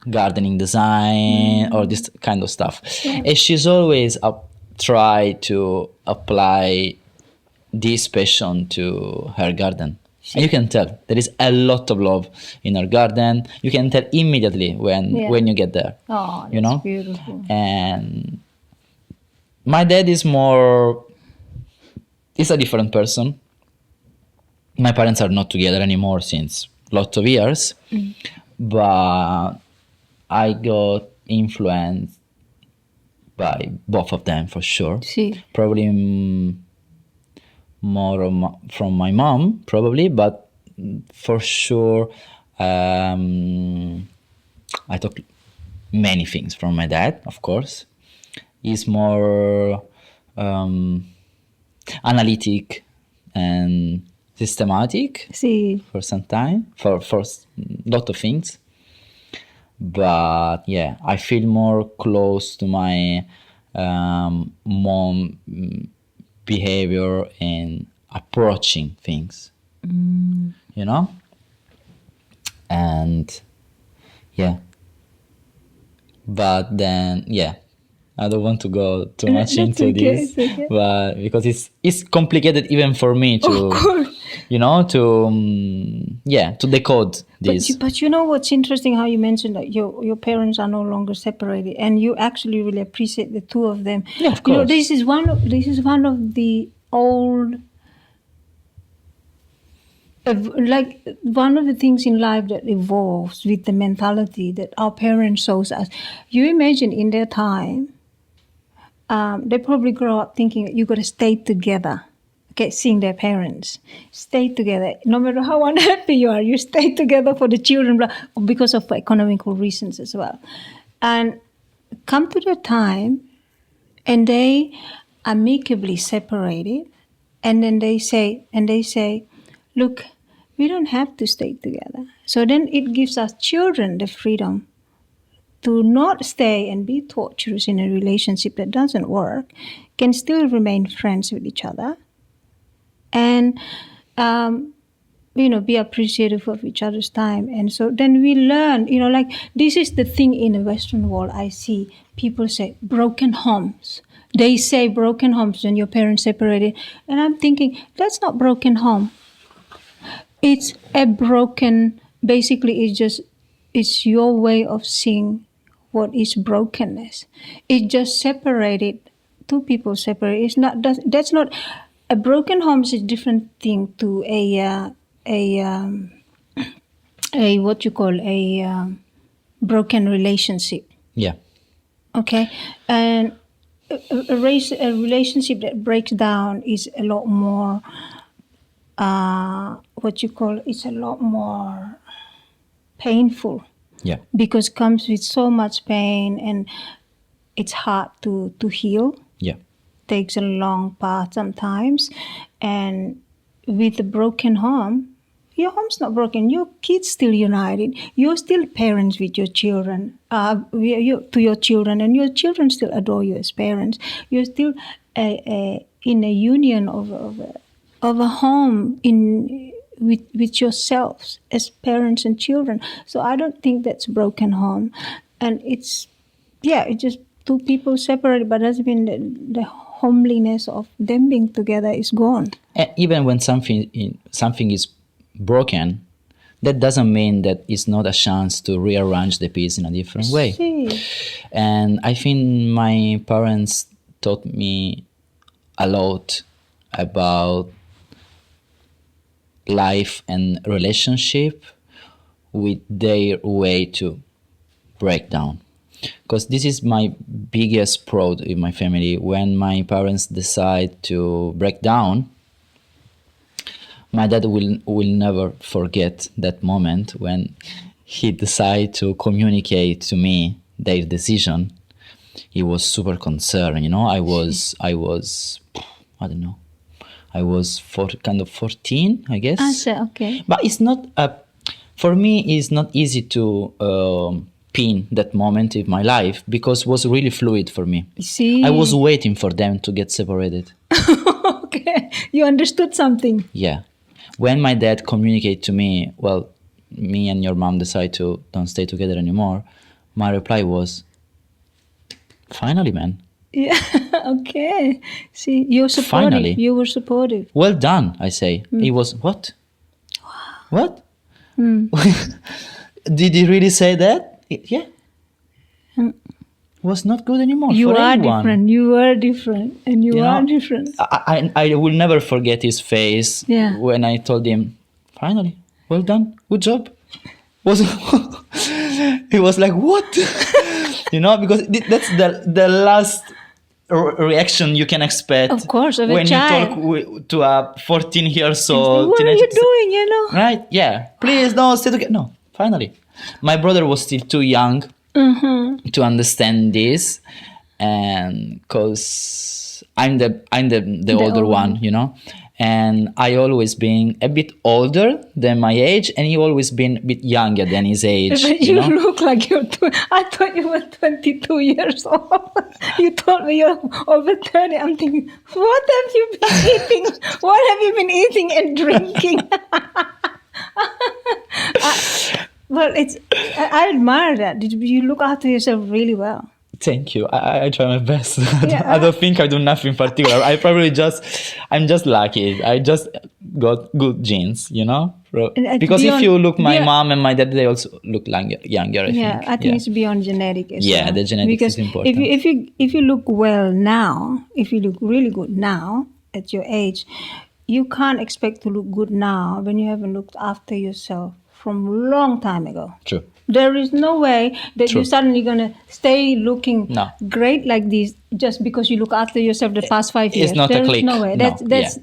gardening design or this kind of stuff.
Yeah.
And she's always try to apply this passion to her garden. And you can tell there is a lot of love in her garden. You can tell immediately when you get there.
Oh, that's
you know,
beautiful.
And my dad is a different person. My parents are not together anymore since lots of years, but I got influenced by both of them for sure.
See.
Probably more from my mom, probably, but for sure I took many things from my dad, of course. He's more analytic and systematic for some time, for lot of things. But yeah, I feel more close to my mom behavior in approaching things, you know? And yeah. But then, yeah, I don't want to go too much into this, but because it's complicated even for me to, you know, to decode this.
But you know what's interesting? How you mentioned that your parents are no longer separated, and you actually really appreciate the two of them.
Yeah, of course.
You know, this is one of the old. Like one of the things in life that evolves with the mentality that our parents shows us. You imagine in their time, they probably grow up thinking that you got to stay together. Okay, seeing their parents stay together, no matter how unhappy you are, you stay together for the children because of economical reasons as well. And come to the time, and they amicably separated, and then they say, look, we don't have to stay together. So then it gives us children the freedom to not stay and be torturous in a relationship that doesn't work, can still remain friends with each other, and be appreciative of each other's time. And so then we learn, like this is the thing in the Western world. I see people say broken homes. They say broken homes when your parents separated, and I'm thinking that's not broken home. It's a broken. Basically, it's your way of seeing what is brokenness. It just separated. Two people separated. It's not. That's not. A broken home is a different thing to a what you call a broken relationship.
Yeah.
Okay, and a relationship that breaks down is a lot more. It's a lot more painful.
Yeah.
Because it comes with so much pain, and it's hard to heal.
Yeah.
Takes a long path sometimes. And with a broken home, your home's not broken. Your kids still united. You're still parents with your children, to your children, and your children still adore you as parents. You're still in a union of a home with yourselves as parents and children. So I don't think that's a broken home. And it's just two people separated, but doesn't mean the homeliness of them being together is gone.
Even when something is broken, that doesn't mean that it's not a chance to rearrange the piece in a different way. And I think my parents taught me a lot about life and relationship with their way to break down. Because this is my biggest pride in my family. When my parents decide to break down, my dad will never forget that moment when he decided to communicate to me their decision. He was super concerned, I was I don't know. I was 14, I guess.
Okay.
But it's not for me. It's not easy to pin that moment in my life because it was really fluid for me.
See?
I was waiting for them to get separated.
Okay. You understood something.
Yeah. When my dad communicated to me, well, me and your mom decide to don't stay together anymore, my reply was, finally, man.
Yeah. Okay. See, you're supportive.
Finally.
You were supportive.
Well done, I say. He was, what? What? Did he really say that? Yeah. Was not good anymore
You
for
are
anyone.
different. You are different. And you
You
are
know,
different.
I will never forget his face
Yeah.
when I told him, finally, well done, good job. Was he was like, what? You know, because that's the last reaction you can expect.
Of course, of a
when
child.
you talk to a 14 years old
What are
teenager.
you doing, you know?
Right? Yeah. Please don't stay together. No, finally. My brother was still too young to understand this, and because I'm the older one, you know, and I always been a bit older than my age, and he always been a bit younger than his age.
But
you
you
know?
look like you're I thought you were 22 years old. You told me you're over 30. I'm thinking, what have you been eating? What have you been eating and drinking? Well, I admire that. You look after yourself really well.
Thank you. I try my best.
Yeah.
I don't think I do nothing particular. I'm just lucky. I just got good genes, you know? Because if you look my mom and my dad, they also look younger, I think.
I think it's beyond genetic as well.
Yeah, the genetics
because
is important.
If you look well now, if you look really good now at your age, you can't expect to look good now when you haven't looked after yourself from a long time ago.
True.
There is no way that
True.
you're suddenly going to stay looking
No.
great like this just because you look after yourself the past 5 years.
It's not
There
a
is
click.
no way.
No,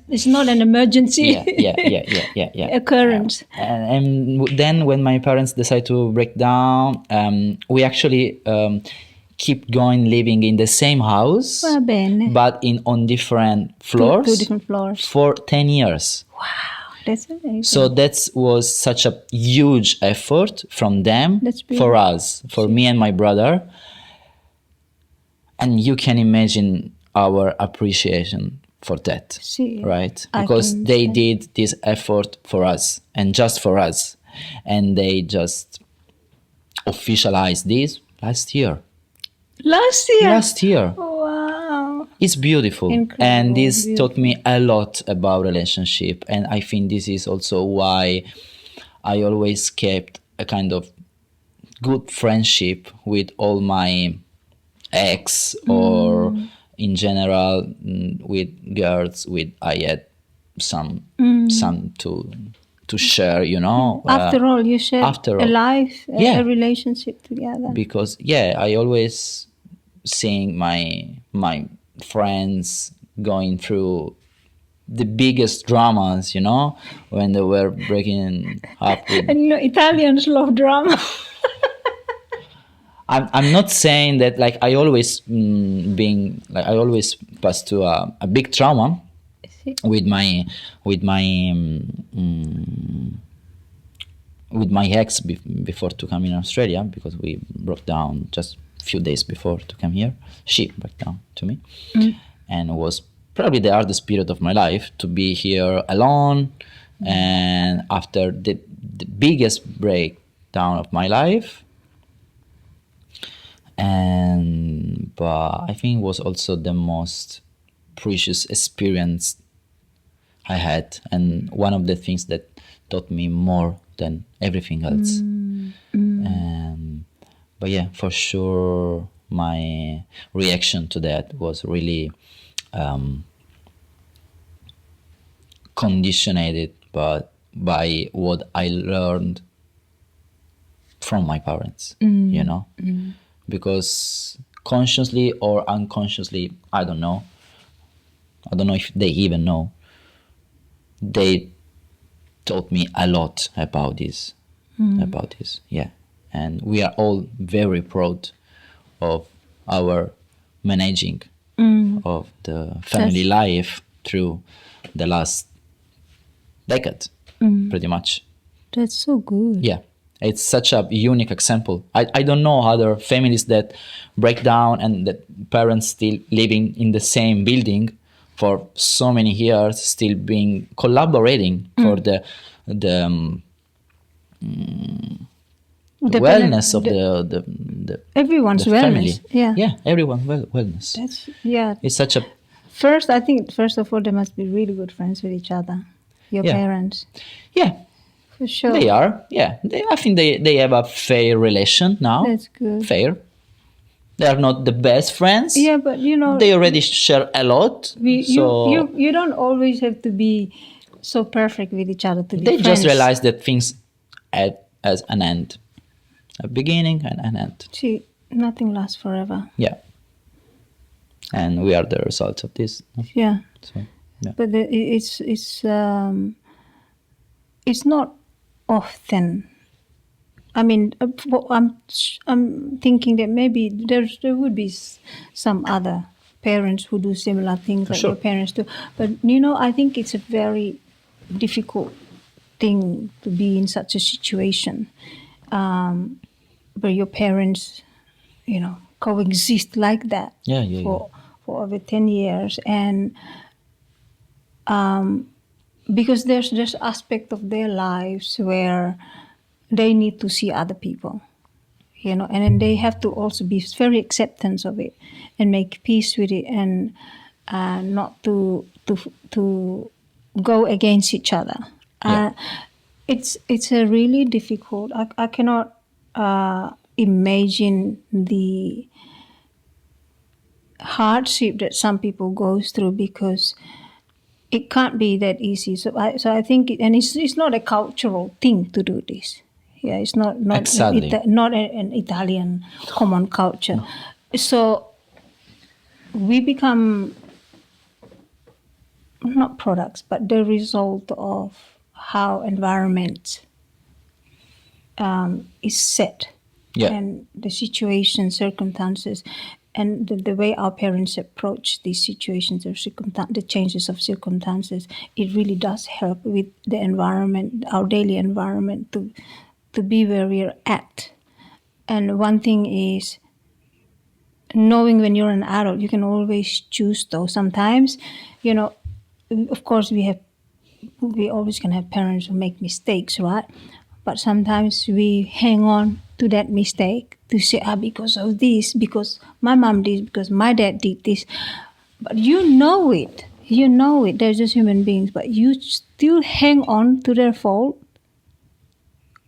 It's not an emergency
Yeah.
occurrence.
And then when my parents decide to break down, we actually keep going living in the same house,
Va bene.
but on different floors.
Two different floors.
For 10 years.
Wow, that's amazing.
So that was such a huge effort from them
That's
for us, for me and my brother. And you can imagine our appreciation for that, right? Because they did this effort for us and just for us. And they just officialized this last year. Last year.
Wow.
It's beautiful.
Incredible,
And this taught me a lot about relationship. And I think this is also why I always kept a kind of good friendship with all my ex or in general with girls I had some to share, you know.
After all, you shared a life, a relationship together.
Because I always seeing my friends going through the biggest dramas, you know, when they were breaking up with...
And you know, Italians love drama.
I'm not saying that like I always I always passed to a big trauma with my ex before to come in Australia, because we broke down just a few days before to come here. She broke down to me, and it was probably the hardest period of my life to be here alone. And after the biggest breakdown of my life, but I think it was also the most precious experience I had, and one of the things that taught me more than everything else. But yeah, for sure, my reaction to that was really conditioned by what I learned from my parents, you know, because consciously or unconsciously, I don't know if they even know, they taught me a lot about this, yeah. And we are all very proud of our managing of the family life through the last decade, pretty much.
That's so good.
Yeah, It's such a unique example. I don't know other families that break down and that parents still living in the same building for so many years, still being collaborating for the wellness of the
everyone's
the
wellness.
family.
Yeah.
Everyone wellness.
That's yeah.
It's such a
I think first of all they must be really good friends with each other. Your
Yeah.
parents.
yeah.
For sure.
They are, yeah. I think they have a fair relation now.
That's good.
Fair. They are not the best friends.
Yeah, but you know
They already share a lot. So
you don't always have to be so perfect with each other to be
they
friends.
just realize that things have as an end, a beginning and an end.
See, nothing lasts forever.
Yeah. And we are the result of this.
Yeah.
So yeah.
But it's not often. I mean, I'm thinking that maybe there would be some other parents who do similar things like
sure.
your parents do. But you know, I think it's a very difficult thing to be in such a situation where your parents, you know, coexist like that for over 10 years and. Because there's aspect of their lives where they need to see other people, you know, and then they have to also be very acceptance of it and make peace with it and not to go against each other. It's a really difficult. I cannot imagine the hardship that some people goes through because. It can't be that easy. So I think, it's not a cultural thing to do this. Yeah, it's not
Exactly.
not an Italian common culture. No. So we become not products, but the result of how environment is set, and the situation, circumstances. And the way our parents approach these situations or the changes of circumstances, it really does help with the environment, our daily environment, to be where we're at. And one thing is knowing when you're an adult, you can always choose though. Sometimes, you know, of course we always can have parents who make mistakes, right? But sometimes we hang on to that mistake to say, because of this, because my mom did, because my dad did this. But you know it. They're just human beings, but you still hang on to their fault.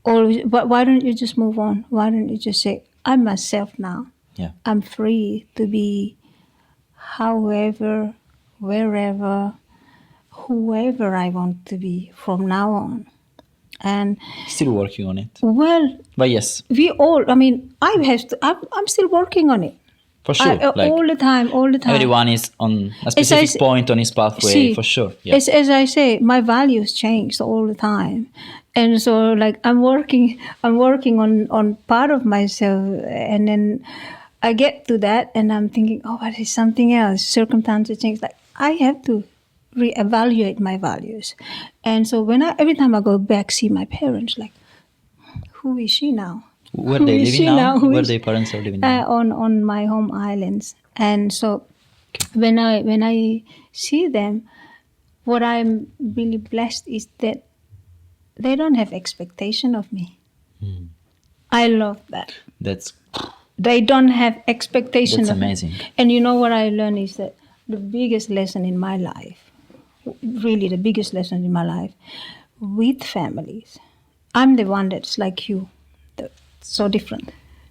But why don't you just move on? Why don't you just say, I'm myself now.
Yeah.
I'm free to be however, wherever, whoever I want to be from now on. And
still working on it.
Well,
but yes,
we all. I mean, I'm still working on it.
For sure,
all the time.
Everyone is on a specific point on his pathway. For sure. Yeah.
As I say, my values change all the time, and so like I'm working on part of myself, and then I get to that, and I'm thinking, but it's something else. Circumstances change. Like I have to reevaluate my values. And so every time I go back, see my parents, like, who is she now?
Where they living now? Where their parents are living now?
On my home islands. And so when I see them, what I'm really blessed is that they don't have expectation of me. I love that. They don't have expectation of me. That's
amazing.
And you know what I learned is that the biggest lesson in my life, really the biggest lesson in my life, with families, I'm the one that's like you, so different.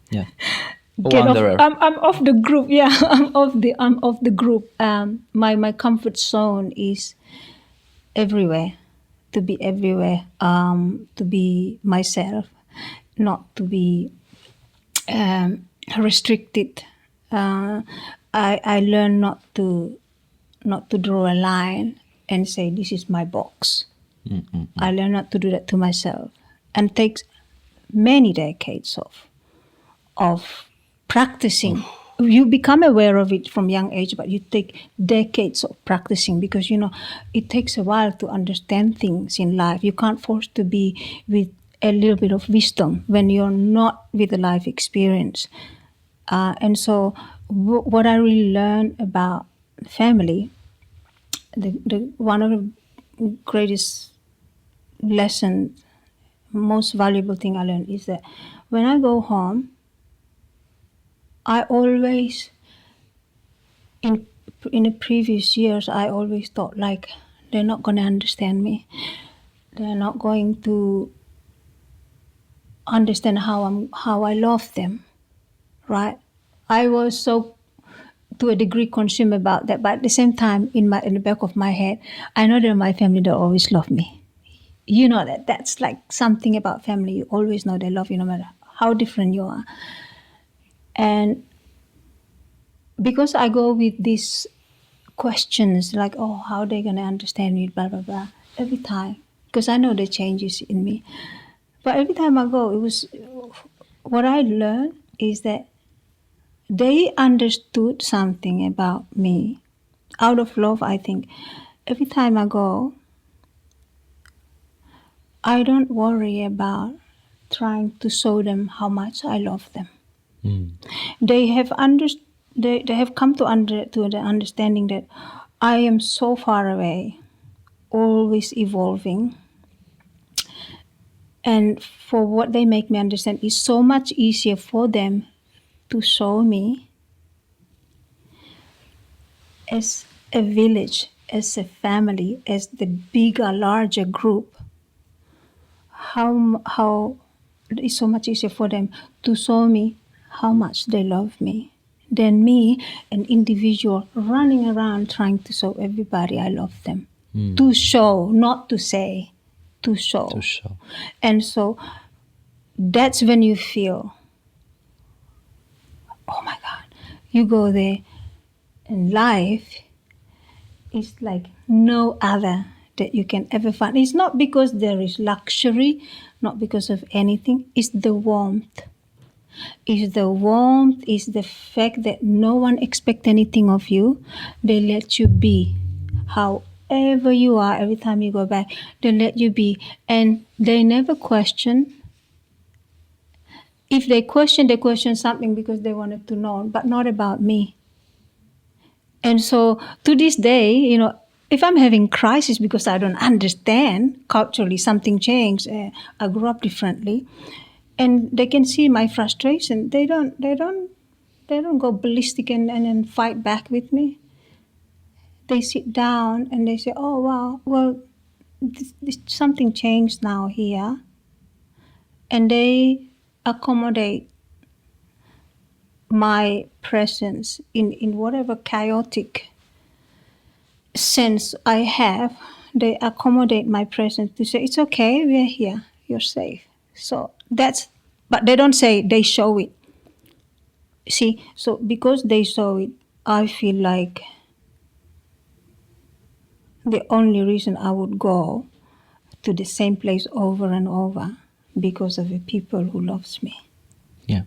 Yeah.
I'm off the group. Yeah, I'm off the group. My comfort zone is everywhere, to be everywhere, to be myself, not to be restricted. I learned not to draw a line and say this is my box. I learned not to do that to myself, and it takes many decades of practicing. You become aware of it from young age, but you take decades of practicing because it takes a while to understand things in life. You can't force to be with a little bit of wisdom when you're not with the life experience. And so, what I really learned about family, the one of the greatest lessons, most valuable thing I learned is that when I go home, I always, in the previous years, I always thought like they're not going to understand me. They're not going to understand how I love them, right? I was so, to a degree, consumed about that, but at the same time, in the back of my head, I know that my family, they'll always love me. You know that that's like something about family. You always know they love you no matter how different you are. And because I go with these questions like, oh, how are they going to understand me, blah, blah, blah, every time, because I know the changes in me. But every time I go, what I learned is that they understood something about me. Out of love, I think. Every time I go, I don't worry about trying to show them how much I love them. They have they have come to the understanding that I am so far away, always evolving. And for what they make me understand, it's so much easier for them to show me as a village, as a family, as the bigger, larger group, how it's so much easier for them to show me how much they love me than me, an individual running around trying to show everybody I love them. To show, not to say, to show.
To show.
And so that's when you feel, oh my God, you go there and life is like no other that you can ever find. It's not because there is luxury, not because of anything. It's the warmth. It's the warmth, it's the fact that no one expects anything of you. They let you be however you are. Every time you go back, they let you be. And they never question. If they question something because they wanted to know, but not about me. And so to this day, if I'm having crisis because I don't understand culturally, something changed, I grew up differently, and they can see my frustration. They don't go ballistic and fight back with me. They sit down and they say, "Oh wow, well, this something changed now here," and they accommodate my presence in whatever chaotic sense I have. They accommodate my presence to say, it's okay, we're here, you're safe. So but they don't say, they show it. See, so because they show it, I feel like the only reason I would go to the same place over and over because of the people who loves me.
Yeah.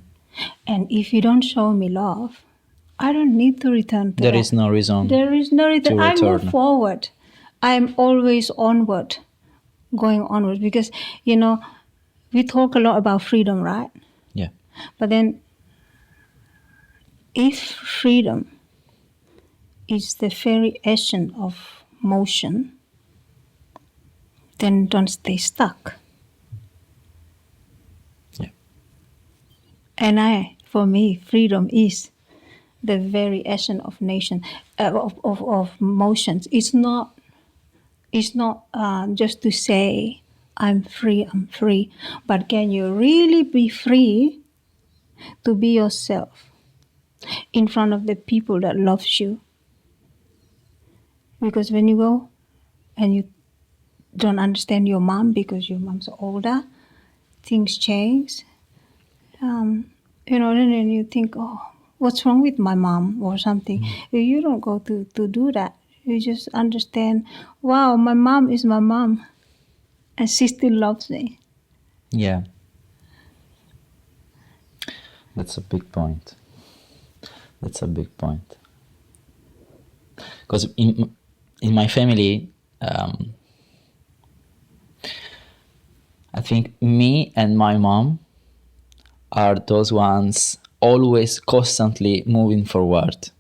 And if you don't show me love, I don't need to return to
There
that.
is no reason.
There is no return.
to
I move
return.
forward. I'm always onward, going onward, because we talk a lot about freedom, right?
Yeah.
But then, if freedom is the very essence of motion, then don't stay stuck.
Yeah.
And for me, freedom is the very essence of nation, of motions. It's not just to say I'm free, but can you really be free to be yourself in front of the people that loves you? Because when you go and you don't understand your mom because your mom's older, things change. Then you think, oh, what's wrong with my mom or something? You don't go to do that. You just understand, wow, my mom is my mom and she still loves me.
Yeah. That's a big point. Because in my family, I think me and my mom are those ones always constantly moving forward.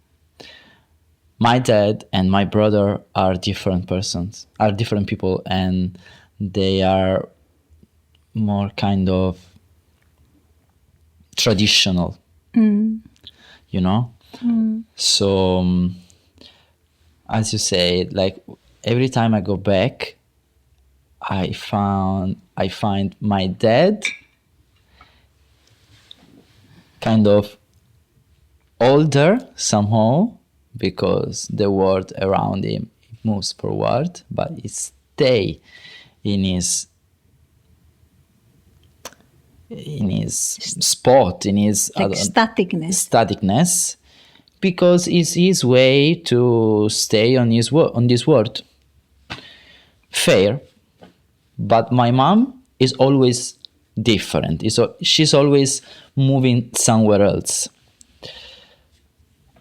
My dad and my brother are different persons, are different people, and they are more kind of traditional, you know? So, as you say, like every time I go back, I find my dad kind of older somehow, because the world around him moves forward, but he stay in his spot, in his
like
staticness, because it's his way to stay on this world. Fair, but my mom is always different. She's always moving somewhere else,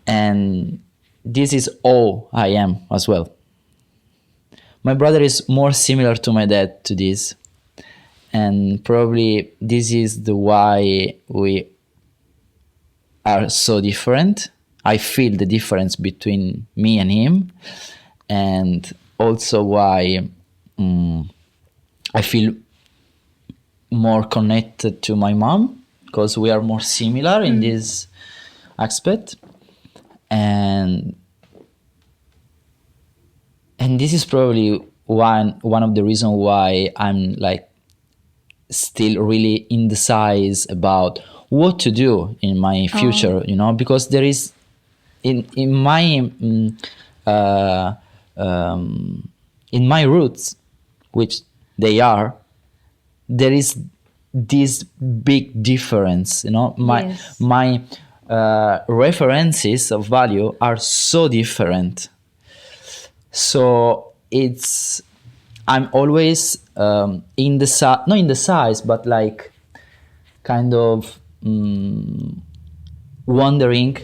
and this is all I am as well. My brother is more similar to my dad to this, and probably this is the why we are so different. I feel the difference between me and him, and also why I feel more connected to my mom, because we are more similar in this aspect. And this is probably one of the reasons why I'm like still really indecisive about what to do in my future, you know, because there is in my roots, which they are, there is this big difference, you know. My references of value are so different. So I'm always not in the size, but like kind of wondering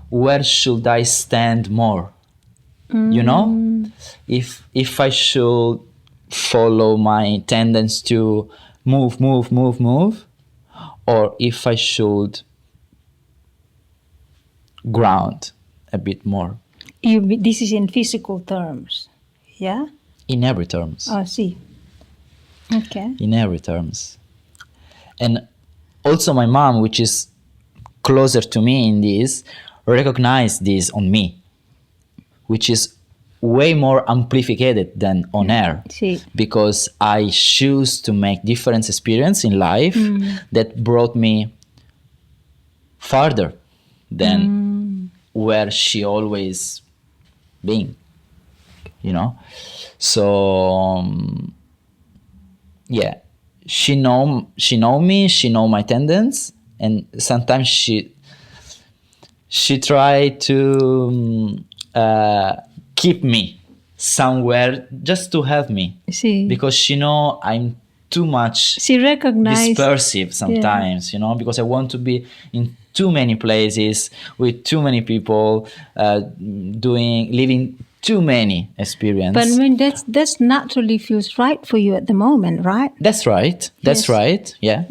where should I stand more, you know, if I should follow my tendency to move, or if I should ground a bit more.
This is in physical terms, yeah?
In every terms.
Oh, see. Okay.
In every terms. And also my mom, which is closer to me in this, recognized this on me, which is way more amplified than on her.
See.
Because I choose to make different experience in life that brought me farther than where she always been, you know. So yeah, she know me, she know my tendencies, and sometimes she try to keep me somewhere just to help me.
See.
Because she know I'm too much
she recognized
dispersive sometimes, you know, because I want to be in too many places with too many people, living too many experiences.
But I mean, that's naturally feels right for you at the moment, right?
That's right. That's right. Yeah.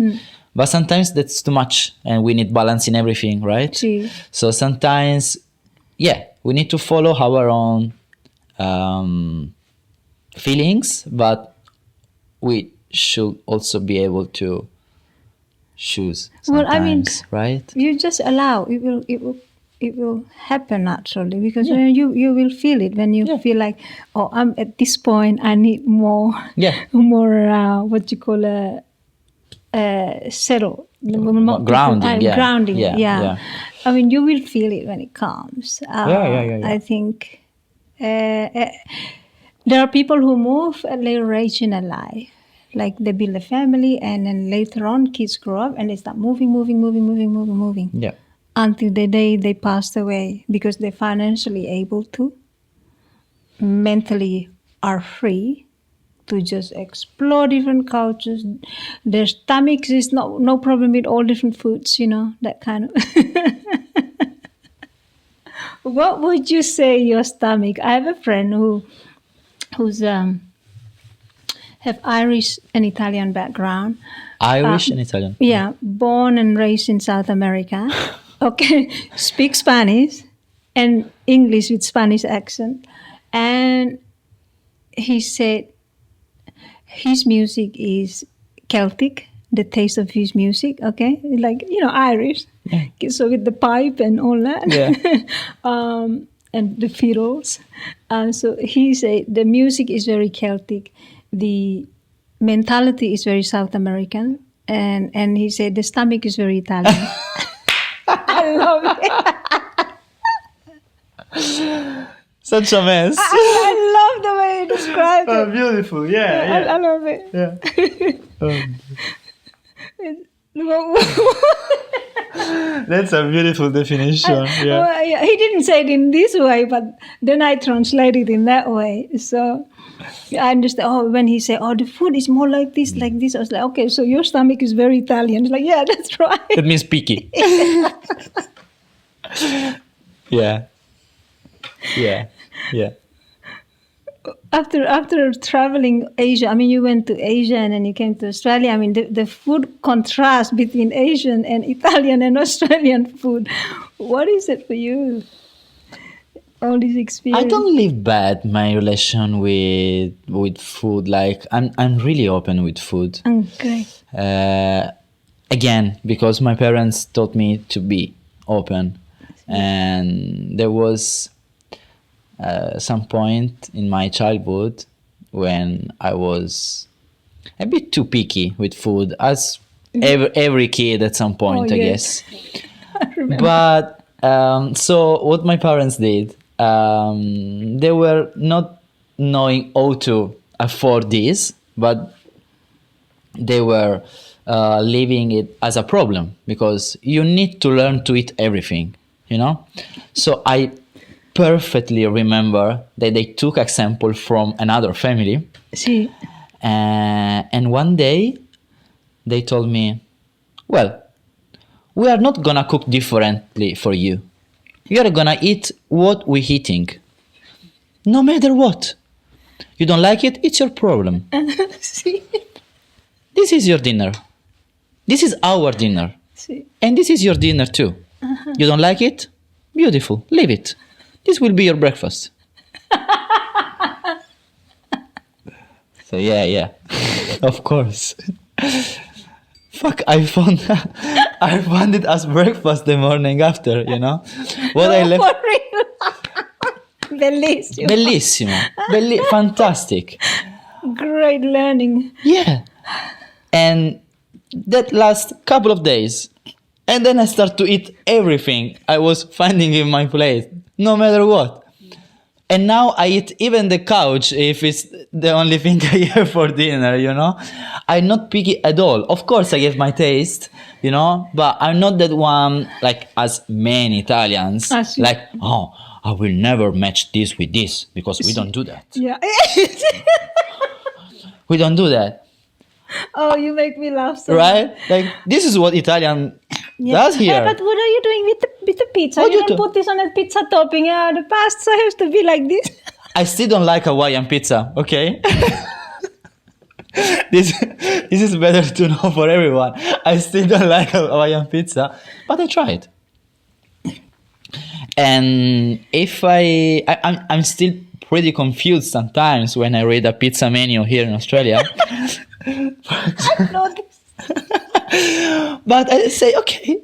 But sometimes that's too much, and we need balance in everything, right?
See.
So sometimes, yeah, we need to follow our own feelings, but we should also be able to choose sometimes,
well, I mean,
right?
You just allow it will happen naturally, because you will feel it when you feel like, oh, I'm at this point, I need more what you call settle,
grounding.
Grounding.
Yeah.
I mean, you will feel it when it comes. I think there are people who move at later age in their life. Like they build a family, and then later on kids grow up and they start moving.
Yeah.
Until the day they passed away, because they're financially able to, mentally are free to just explore different cultures. Their stomachs is no problem with all different foods, you know, that kind of. What would you say your stomach? I have a friend who's have Irish and Italian background.
Irish and Italian.
Yeah, born and raised in South America. Okay, speak Spanish and English with Spanish accent. And he said his music is Celtic, the taste of his music, okay? Like, Irish.
Yeah.
So with the pipe and all that.
Yeah.
And the fiddles. So he said the music is very Celtic. The mentality is very South American. And he said the stomach is very Italian. I love it.
Such a mess.
I love the way he described it.
Beautiful. Yeah.
I love it.
Yeah. That's a beautiful definition. Yeah.
Well, yeah, he didn't say it in this way, but then I translated in that way. So I understand. Oh, when he said, "Oh, the food is more like this," I was like, "Okay, so your stomach is very Italian." He's like, "Yeah, that's right."
That means picky. Yeah. Yeah. Yeah.
After traveling Asia, I mean, you went to Asia and then you came to Australia. I mean, the food contrast between Asian and Italian and Australian food. What is it for you? All these experiences.
I don't live bad my relation with food. Like I'm really open with food.
Okay.
Again, because my parents taught me to be open, and there was some point in my childhood when I was a bit too picky with food, as every kid at some point, I guess.
I remember.
But so what my parents did, they were not knowing how to afford this, but they were leaving it as a problem, because you need to learn to eat everything, So I perfectly remember that they took example from another family.
Sí.
And one day they told me, well, we are not gonna cook differently for you. You are gonna eat what we're eating, no matter what. You don't like it, it's your problem.
Sí.
This is your dinner. This is our dinner.
Sí.
And this is your dinner too. You don't like it? Beautiful, leave it. This will be your breakfast. So yeah, of course. Fuck, I found it as breakfast the morning after, What I left.
For real. Bellissimo.
Bellissimo. Fantastic.
Great learning.
Yeah. And that last couple of days. And then I start to eat everything I was finding in my plate, no matter what. And now I eat even the couch if it's the only thing I have for dinner, I'm not picky at all. Of course, I have my taste, but I'm not that one, like as many Italians, like, oh, I will never match this with this, because we don't do that.
Yeah.
We don't do that.
Oh, you make me laugh so
right? Like, this is what Italian does here.
Hey, but what are you doing with the pizza?
What
You
you
don't
do?
put this on a pizza topping. The pasta has to be like this.
I still don't like Hawaiian pizza, okay? This is better to know for everyone. I still don't like Hawaiian pizza, but I tried. And if I'm still pretty confused sometimes when I read a pizza menu here in Australia.
I know this.
But I say, okay,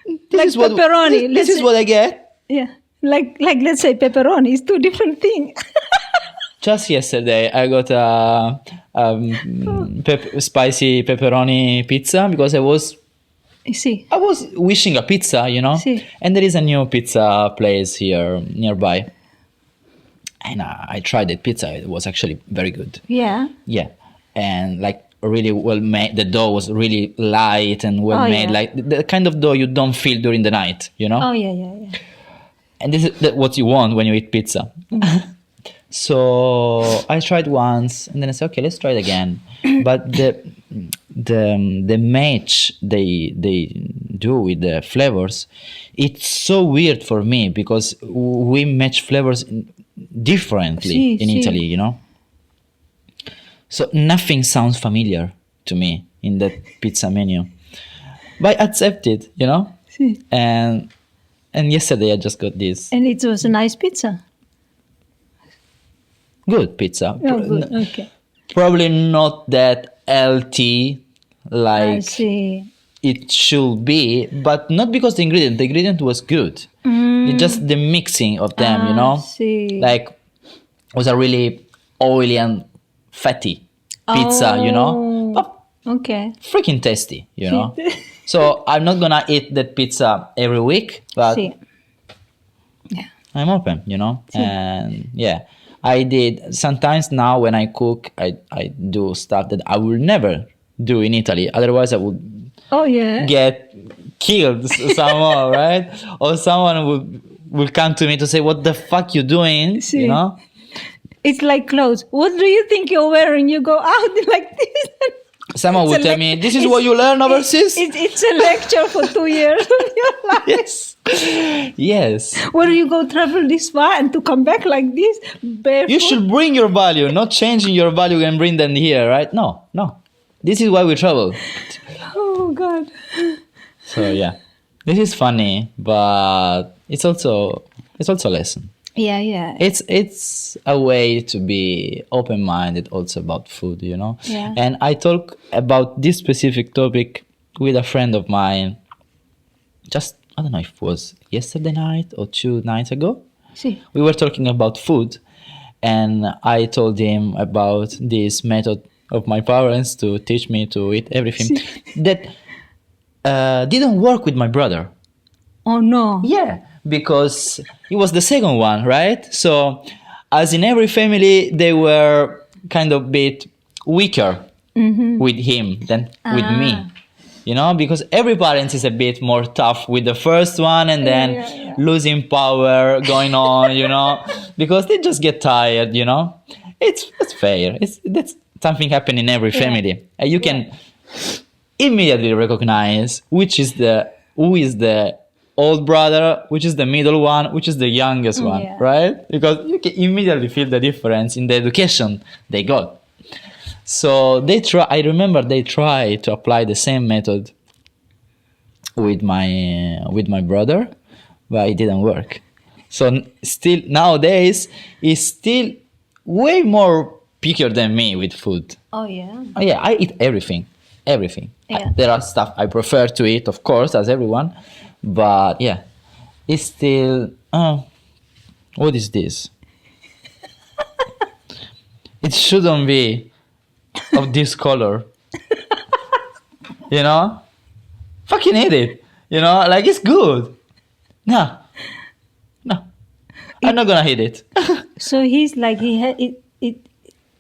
this
Like
is what
pepperoni,
This is what I get.
Yeah. Like let's say pepperoni is two different things.
Just yesterday, I got a spicy pepperoni pizza because I was wishing a pizza,
Si.
And there is a new pizza place here nearby. And I tried that pizza. It was actually very good.
Yeah.
Yeah. And like really well made. The dough was really light and well made.
Yeah.
Like the kind of dough you don't feel during the night,
Oh, yeah.
And this is what you want when you eat pizza. So I tried once, and then I said, okay, let's try it again. But the match they do with the flavors, it's so weird for me because we match flavors differently in Italy, So nothing sounds familiar to me in that pizza menu. But I accept it, you know?
See.
And yesterday I just got this
And it was a nice pizza.
good pizza.
Oh, good. Okay.
Probably not that healthy
I
like
see.
it should be, but not because the ingredient was good. It's just the mixing of them, you know?
See.
Like, was a really oily and fatty pizza, you know? But
Okay.
freaking tasty, you know? So I'm not gonna eat that pizza every week, but
See. Yeah.
I'm open, you know? And yeah, I did. Sometimes now when I cook, I do stuff that I will never do in Italy. Otherwise, I would
Oh yeah.
get killed somehow, right? Or someone will come to me to say, "What the fuck you doing?"
See.
You know?
It's like clothes. What do you think you're wearing? You go out like this.
Someone
It's
would
a
tell
lec-
me, "This is
it's-
what you learn overseas."
It's a lecture for 2 years of your life.
Yes, yes.
Where you go travel this far and to come back like this barefoot?
You should bring your value, not changing your value and bring them here, right? No, no. This is why we travel.
Oh God.
So yeah, this is funny, but it's also a lesson.
Yeah, yeah.
It's a way to be open-minded also about food, you know.
Yeah.
And I talk about this specific topic with a friend of mine. Just I don't know if it was yesterday night or 2 nights ago.
See.
We were talking about food, and I told him about this method of my parents to teach me to eat everything that didn't work with my brother.
Oh no.
Yeah, because he was the second one, right? So, as in every family, they were kind of bit weaker with him than with me. You know, because every parent is a bit more tough with the first one and then losing power going on, you know, because they just get tired, you know. It's fair. That's something happening in every family. And you can immediately recognize who is the old brother, which is the middle one, which is the youngest one, right? Because you can immediately feel the difference in the education they got. So I remember they tried to apply the same method with my brother, but it didn't work. So still nowadays he's still way more pickier than me with food.
Oh yeah.
Oh yeah, I eat everything.
Yeah.
There are stuff I prefer to eat, of course, as everyone, but yeah, it's still. What is this? It shouldn't be of this color. You know, fucking eat it. You know, like it's good. No, I'm not gonna eat it.
So he's like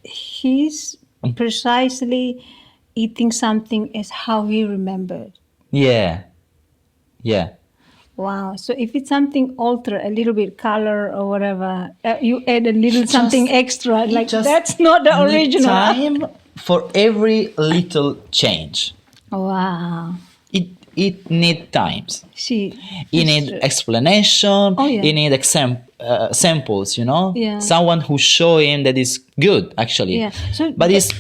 he's precisely eating something as how he remembered.
Yeah.
Wow. So if it's something alter a little bit color or whatever, you add a little something extra. Like that's not the
Need
original.
time for every little change.
Wow.
It need times.
See.
You need explanation.
Oh, yeah.
You need samples. You know,
Yeah.
someone who show him that is good actually.
Yeah. So,
but it's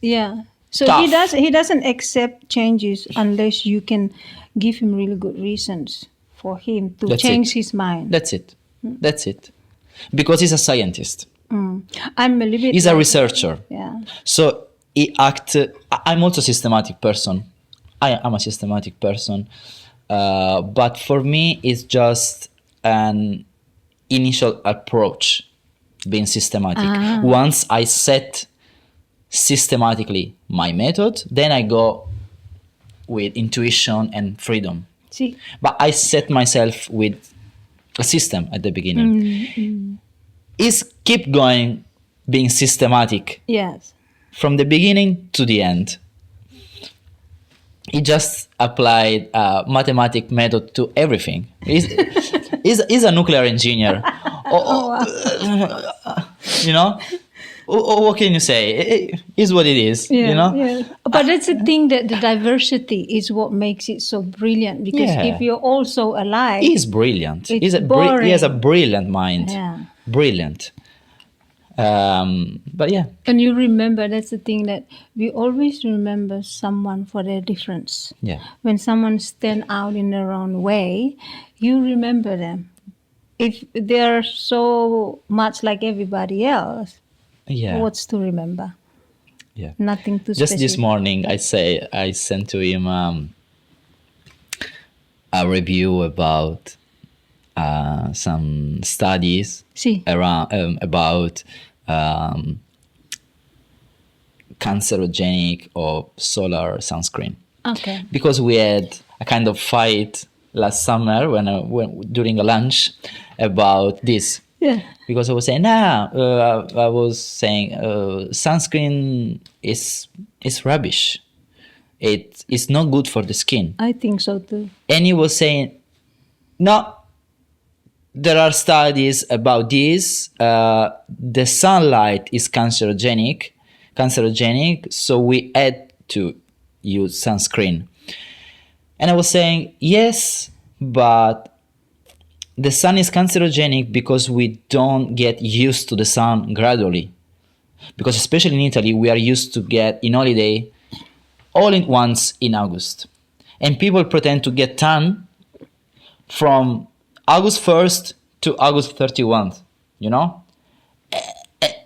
yeah. So
tough.
he doesn't accept changes unless you can give him really good reasons for him to change his mind.
That's it. That's it. Because he's a scientist.
I'm a little bit.
He's a researcher.
Yeah.
So I'm also a systematic person. I am a systematic person. But for me, it's just an initial approach, being systematic. Once I set systematically my method, then I go with intuition and freedom.
See.
But I set myself with a system at the beginning. Is keep going being systematic
Yes.
from the beginning to the end. He just applied a mathematic method to everything. He's a nuclear engineer. You know? What can you say? It is what it is, you know?
Yeah. But that's the thing, that the diversity is what makes it so brilliant. Because if you're also alike,
He's brilliant.
It's
He has a
boring.
brilliant mind.
Yeah.
Brilliant. But yeah,
And you remember, that's the thing, that we always remember someone for their difference.
yeah,
When someone stand out in their own way, you remember them. If they're so much like everybody else,
yeah,
what's to remember?
yeah.
Nothing too
Just this
specific.
morning, I sent to him a review about some studies
See,
around about um, cancerogenic or solar sunscreen,
okay.
because we had a kind of fight last summer when during a lunch about this.
Yeah.
Because I was saying, I was saying sunscreen is rubbish. It is not good for the skin.
I think so too.
And he was saying, no, there are studies about this. The sunlight is cancerogenic, so we had to use sunscreen. And I was saying, yes, but the sun is cancerogenic because we don't get used to the sun gradually. Because especially in Italy, we are used to get in holiday all at once in August. And people pretend to get tan from August 1st to August 31st, you know?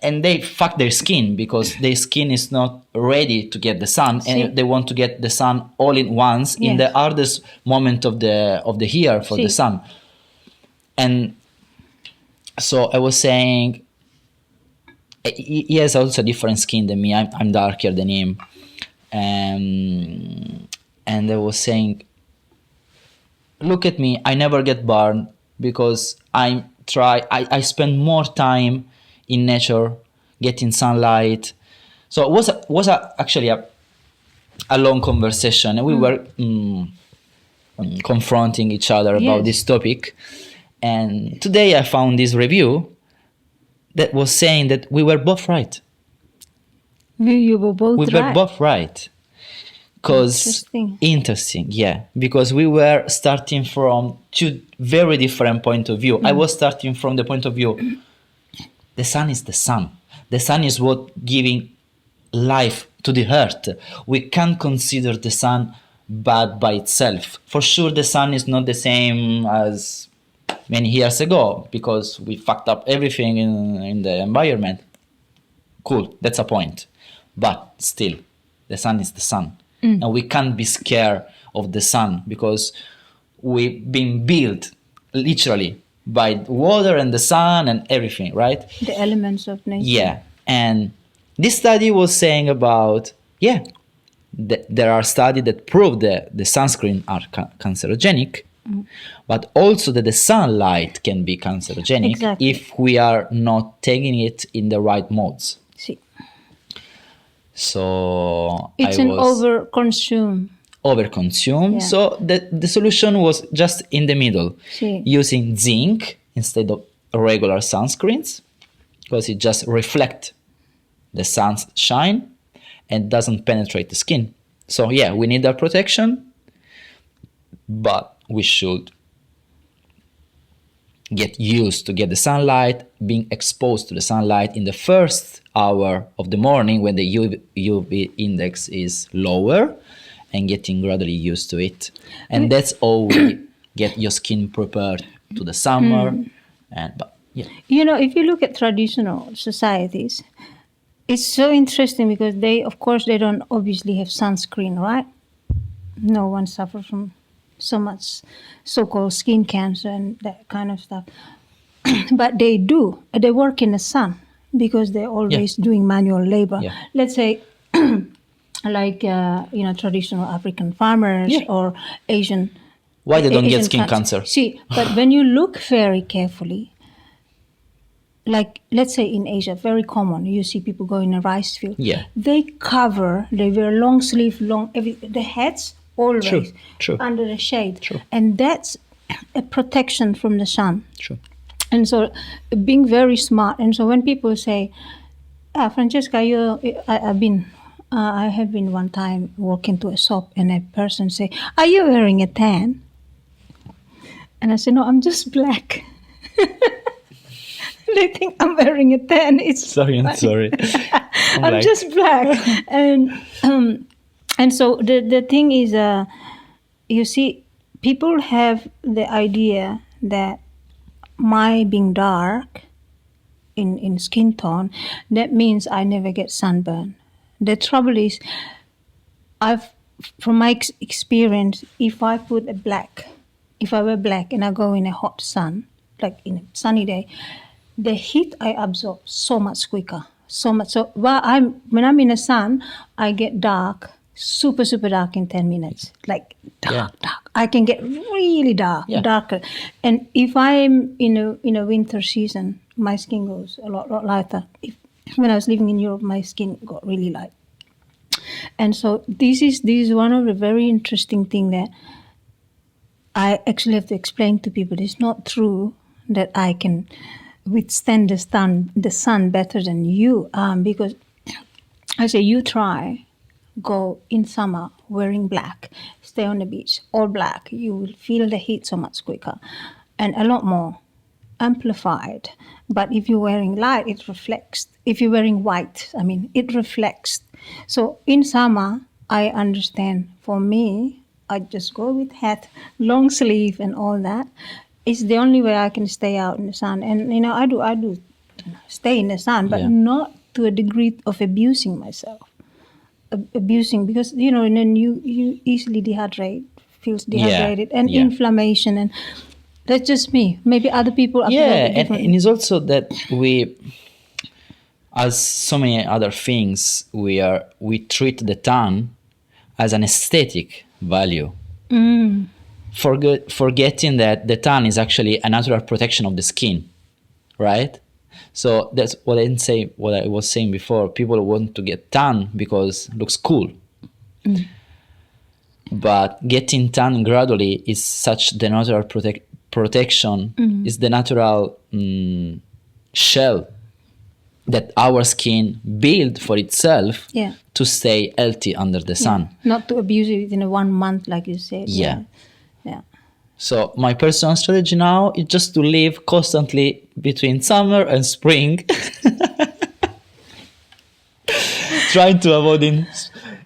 And they fuck their skin because their skin is not ready to get the sun, and they want to get the sun all at once in the hardest moment of the year for the sun. And so I was saying, he has also different skin than me. I'm darker than him. And I was saying, look at me, I never get burned because I spend more time in nature, getting sunlight. So it was actually a long conversation, and we were confronting each other about this topic. And today I found this review that was saying that we were both right.
You were both right.
We were both right. Interesting, yeah. Because we were starting from two very different point of view. I was starting from the point of view, the sun is the sun. The sun is what giving life to the earth. We can't consider the sun bad by itself. For sure, the sun is not the same as many years ago because we fucked up everything in the environment. Cool, that's a point. But still, the sun is the sun. And we can't be scared of the sun because we've been built literally by water and the sun and everything, right?
The elements of nature.
Yeah. And this study was saying about, there are studies that prove that the sunscreen are cancerogenic, but also that the sunlight can be cancerogenic if we are not taking it in the right modes.
See.
So
it's overconsume.
Yeah. So the solution was just in the middle, using zinc instead of regular sunscreens, because it just reflects the sun's shine and doesn't penetrate the skin. So yeah, we need that protection, but we should get used to get the sunlight, being exposed to the sunlight in the first hour of the morning when the UV index is lower, and getting gradually used to it. And that's how we get your skin prepared to the summer.
You know, if you look at traditional societies, it's so interesting because they don't obviously have sunscreen, right? No one suffers from so much so-called skin cancer and that kind of stuff. But they do. They work in the sun because they're always doing manual labor. Yeah. Let's say like, traditional African farmers or Asian.
Why they don't get skin cancer?
See, but when you look very carefully, like let's say in Asia, very common, you see people go in a rice field.
Yeah.
They wear long sleeve, the hats always under the shade. True. And that's a protection from the sun.
True.
And so being very smart. And so when people say, Francesca, I have been one time walking to a shop and a person say, are you wearing a tan? And I say, no, I'm just black. They think I'm wearing a tan. It's
Sorry, I'm
funny.
sorry.
I'm
like-
just black. And so the thing is, you see, people have the idea that my being dark in skin tone, that means I never get sunburn. The trouble is, from my experience, if I wear black and I go in a hot sun, like in a sunny day, the heat I absorb so much quicker, so much. So when I'm in the sun, I get dark, super dark in 10 minutes, like dark. I can get really darker. And if I'm in a winter season, my skin goes a lot lighter. When I was living in Europe, my skin got really light. And so this is one of the very interesting thing that I actually have to explain to people. It's not true that I can withstand the sun better than you, because I say you try, go in summer wearing black, stay on the beach all black, you will feel the heat so much quicker and a lot more amplified. But if you're wearing light, it reflects. If you're wearing white, it reflects. So in summer, I understand. For me, I just go with hat, long sleeve, and all that. It's the only way I can stay out in the sun. And I do stay in the sun, but not to a degree of abusing myself. Abusing, because and then you easily feels dehydrated and inflammation, and that's just me. Maybe other people are different.
And it's also that we, as so many other things, we treat the tan as an aesthetic value, forgetting that the tan is actually a natural protection of the skin, right? So that's what I was saying before. People want to get tan because it looks cool. But getting tan gradually is such the natural protection, is the natural shell that our skin build for itself to stay healthy under the sun.
Not to abuse it within 1 month, like you said. Yeah.
So my personal strategy now is just to live constantly between summer and spring, trying to avoid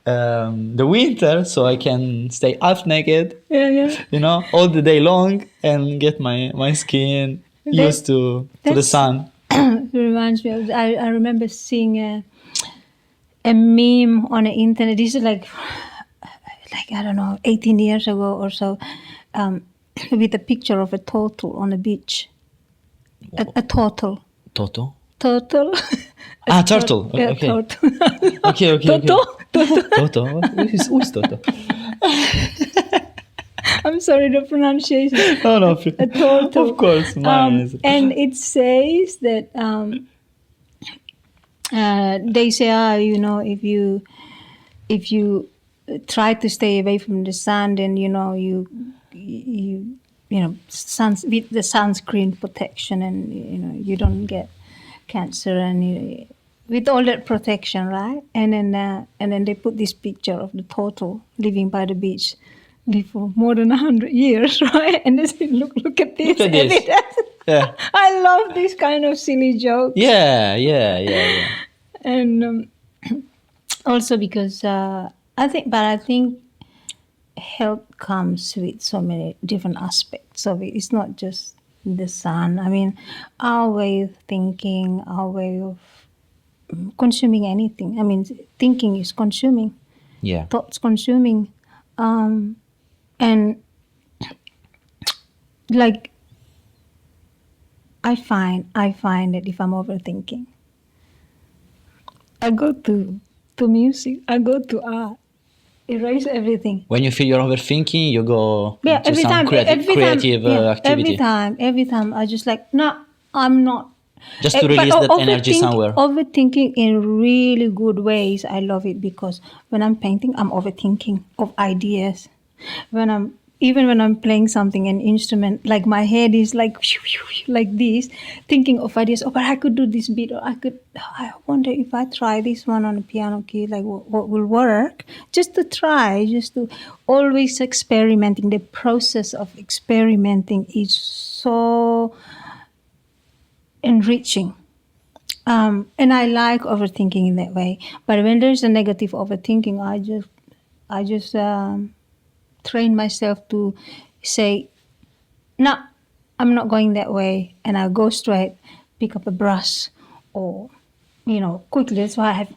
the winter so I can stay half naked, all the day long and get my skin used to the sun.
It reminds me of, I remember seeing a meme on the internet. This is like I don't know, 18 years ago or so, with a picture of a turtle on a beach. A turtle.
Toto?
Turtle.
Turtle.
Yeah,
Okay.
turtle.
Okay.
Toto?
Toto? Who is Toto?
I'm sorry, the pronunciation.
No.
A turtle.
Of course, mine is.
And it says that they say, if you try to stay away from the sun, then you with the sunscreen protection, and you don't get cancer, and with all that protection, right? And then they put this picture of the turtle living by the beach, live for more than 100 years, right? And they say, look at this.
Look at this. Yeah.
I love this kind of silly jokes.
Yeah.
And also because I think health comes with so many different aspects of it. It's not just the sun. Our way of thinking, our way of consuming anything. Thinking is consuming.
Yeah.
Thoughts consuming. And like I find that if I'm overthinking, I go to music, I go to art, erase everything.
When you feel you're overthinking, you go to
every
some
time,
creative activity.
Every time, I just like, no, I'm not.
Just to release that energy somewhere.
Overthinking in really good ways, I love it, because when I'm painting, I'm overthinking of ideas. Even when I'm playing something, an instrument, like my head is like this, thinking of ideas. But I could do this beat, or I wonder if I try this one on a piano key, like what will work? Just to try, just to always experimenting. The process of experimenting is so enriching. And I like overthinking in that way. But when there's a negative overthinking, I just train myself to say, no, I'm not going that way, and I'll go straight, pick up a brush, or quickly. That's why I have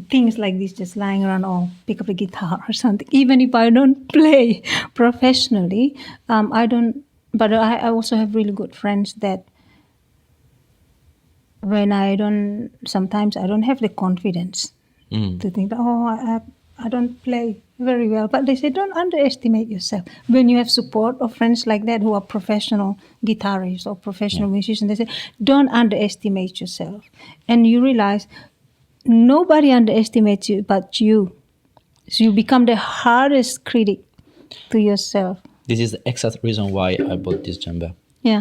things like this just lying around, or pick up a guitar or something. Even if I don't play professionally, I don't. But I also have really good friends that when sometimes I don't have the confidence to think, I don't play very well. But they say, don't underestimate yourself. When you have support of friends like that who are professional guitarists or professional musicians, they say, don't underestimate yourself. And you realize nobody underestimates you but you. So you become the hardest critic to yourself.
This is the exact reason why I bought this djembe.
Yeah.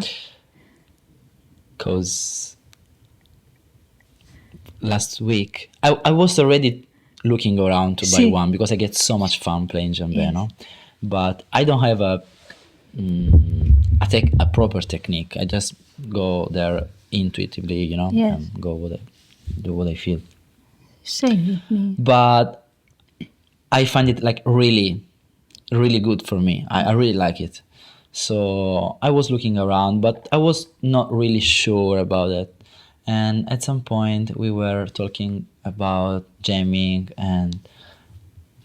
Because last week I was already looking around to buy one because I get so much fun playing djembe, but I don't have a proper technique. I just go there intuitively, and do what I feel.
Same with me.
But I find it like really, really good for me. I really like it. So I was looking around, but I was not really sure about it. And at some point we were talking about jamming and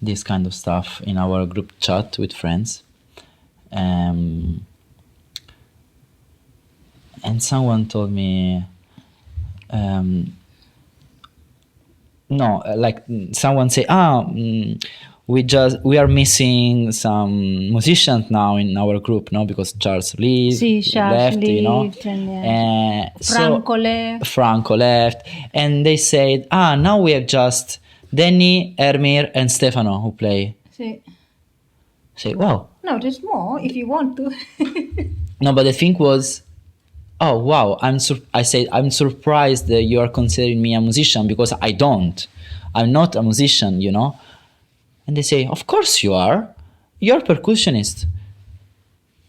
this kind of stuff in our group chat with friends. And someone told me, someone say, we are missing some musicians now in our group, because Charles left,
and
Franco left, and they said, now we have just Danny, Ermir, and Stefano who play. Say, wow.
No, there's more if you want to.
No, but the thing was, oh wow, I said I'm surprised that you are considering me a musician because I'm not a musician, And they say, of course you are. You're a percussionist.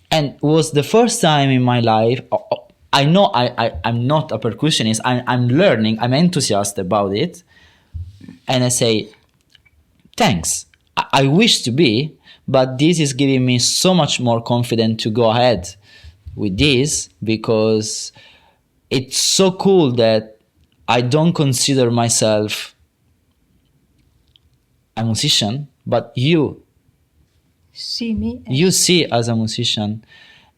And it was the first time in my life, I know I'm not a percussionist. I'm learning. I'm enthusiastic about it. And I say, thanks. I wish to be, but this is giving me so much more confidence to go ahead with this because it's so cool that I don't consider myself a musician, but you see as a musician.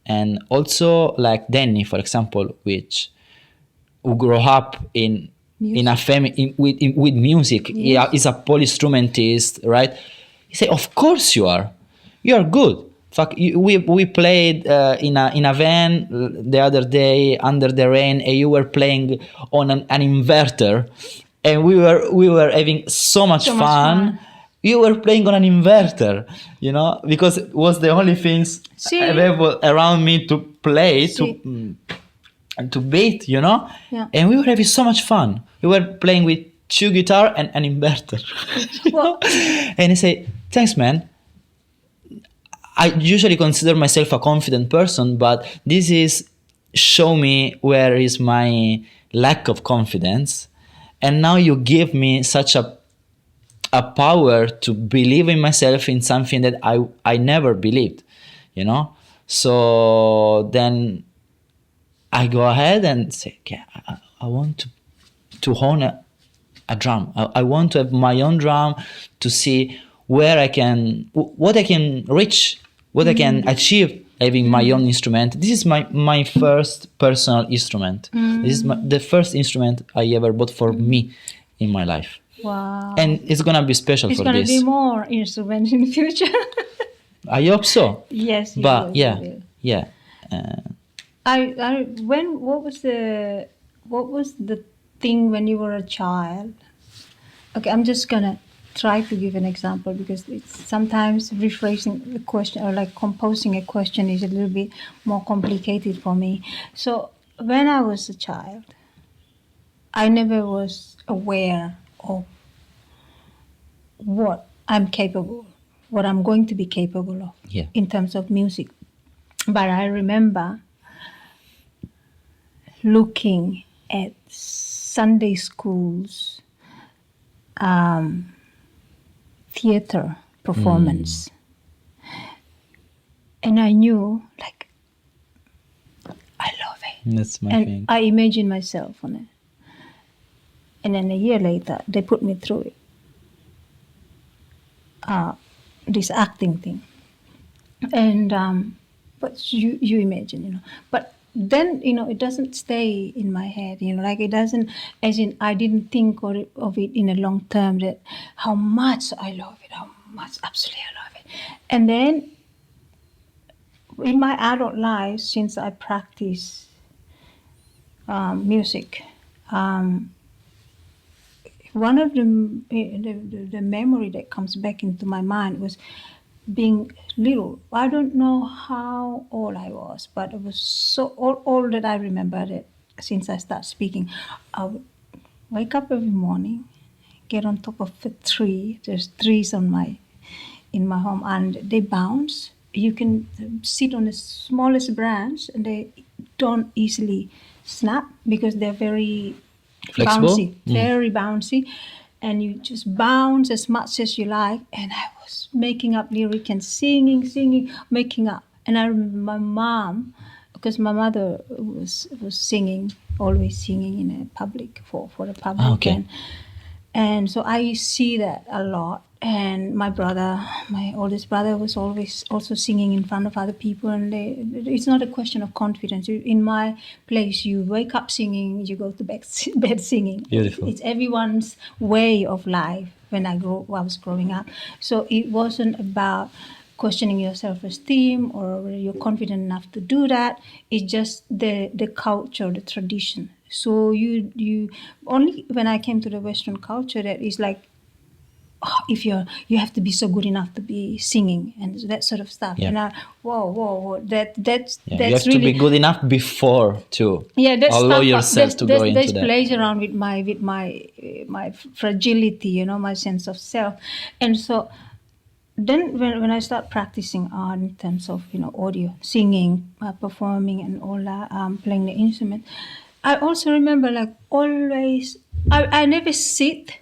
And also like Danny, for example, who grew up in a family with music.
Yes.
He's a polyinstrumentist, right? He say, of course you are good. Fuck, we played in a van the other day under the rain, and you were playing on an inverter, and we were having so much fun. You were playing on an inverter, because it was the only things available around me to play, to beat,
Yeah.
And we were having so much fun. We were playing with 2 guitars and an inverter. And I say, thanks, man. I usually consider myself a confident person, but this is show me where is my lack of confidence. And now you give me such a power to believe in myself in something that I never believed, So then I go ahead and say, okay, I want to own a drum. I want to have my own drum to see where what I can reach, what I can achieve having my own instrument. This is my first personal instrument. This is the first instrument I ever bought for me in my life.
Wow.
And it's going to be special for this.
It's going to be more instruments in the future.
I hope so.
Yes, you
but
will,
yeah,
you will.
Yeah.
What was the thing when you were a child? Okay, I'm just going to try to give an example because it's sometimes rephrasing the question or like composing a question is a little bit more complicated for me. So when I was a child, I never was aware of what I'm capable, what I'm going to be capable of in terms of music. But I remember looking at Sunday schools, theater performance. And I knew, like, I love it.
That's my
And
thing.
I imagined myself on it. And then a year later, they put me through it. This acting thing. And, but you imagine, But then, it doesn't stay in my head, like it doesn't, as in, I didn't think of it in a long term that how much I love it, how much absolutely I love it. And then in my adult life, since I practice music, one of the memory that comes back into my mind was being little. I don't know how old I was, but it was so all that I remember that since I started speaking. I would wake up every morning, get on top of a tree. There's trees in my home, and they bounce. You can sit on the smallest branch, and they don't easily snap because they're very
Flexible?
bouncy, very bouncy, and you just bounce as much as you like. And I was making up lyric and singing, making up. And I remember my mom, because my mother was singing, always singing in a public for the public.
Okay.
And so I see that a lot. And my brother, my oldest brother, was always also singing in front of other people. And it's not a question of confidence. In my place, you wake up singing, you go to bed singing.
Beautiful.
It's everyone's way of life when I was growing up. So it wasn't about questioning your self-esteem or whether you're confident enough to do that. It's just the culture, the tradition. So you only when I came to the Western culture that is like, if you have to be so good enough to be singing and that sort of stuff.
Yeah.
And whoa, that's
You have
really
to be good enough before to
that's
allow
stuff,
yourself to go into that.
plays around with my fragility, my sense of self. And so then when I start practicing art in terms of audio, singing, performing, and all that, playing the instrument, I also remember like always I never sit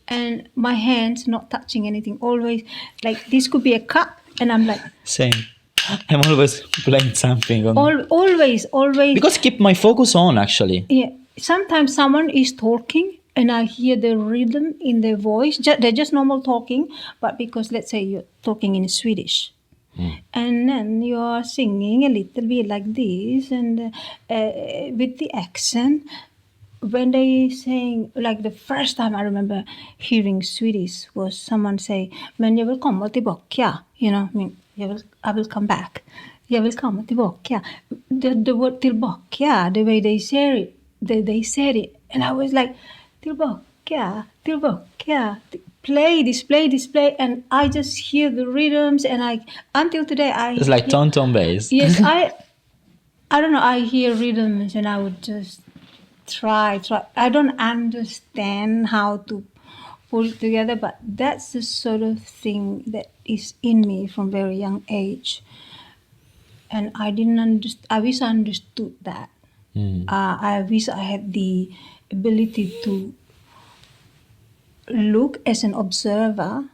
and my hands not touching anything. Always like this could be a cup, and I'm like
Same. I'm always playing something on.
always
Because keep my focus on, actually.
Yeah. Sometimes someone is talking and I hear the rhythm in their voice. They're just normal talking, but because let's say you're talking in Swedish. And then you're singing a little bit like this, and with the accent. When they saying, like the first time I remember hearing Swedish was someone say, "Men jag vill komma tillbaka," I will come back. Jag vill komma tillbaka. The word tillbaka, the way they say it, they said it, and I was like, tillbaka, play this, and I just hear the rhythms, and until today
It's like tone bass.
Yes, I don't know. I hear rhythms, and I would just try. I don't understand how to pull it together, but that's the sort of thing that is in me from very young age. And I didn't understand. I wish I understood that. I wish I had the ability to look as an observer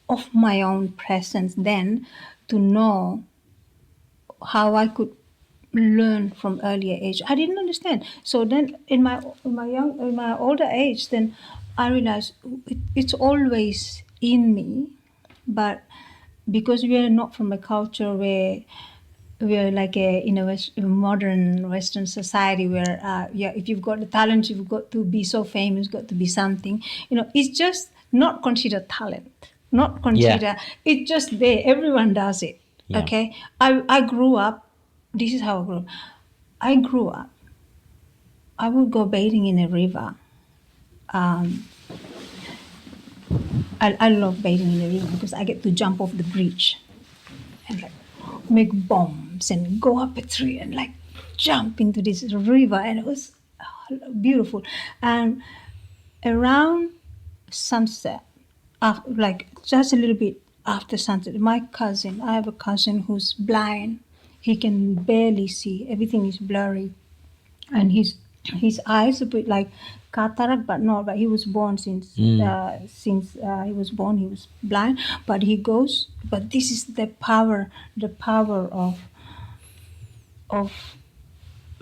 of my own presence, then to know how I could learn from earlier age. I didn't understand. So then in my older age, then I realized it's always in me, but because we are not from a culture where we are like in a modern Western society where if you've got the talent, you've got to be so famous, got to be something. It's just not considered talent. Not considered. It's just there. Everyone does it.
Yeah.
Okay. I grew up. This is how I grew up. I grew up. I would go bathing in a river. I love bathing in the river because I get to jump off the bridge and like make bombs and go up a tree and like jump into this river, and it was beautiful. And around sunset, like just a little bit after sunset, I have a cousin who's blind. He can barely see. Everything is blurry. and his eyes a bit like cataract, but no, but he was born since he was born he was blind. But he goes, but this is the power of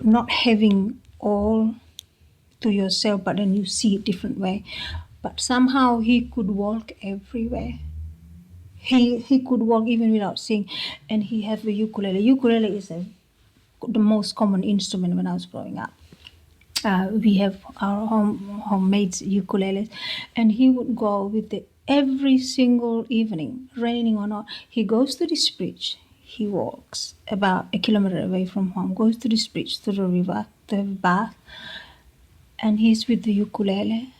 not having all to yourself, but then you see it different way. But somehow he could walk everywhere. He could walk even without seeing, and he have a ukulele. Ukulele is the most common instrument when I was growing up. We have our homemade ukuleles, and he would go with it every single evening, raining or not. He goes to this bridge. He walks about a kilometer away from home, goes to this bridge, to the river, to have a bath, and he's with the ukulele,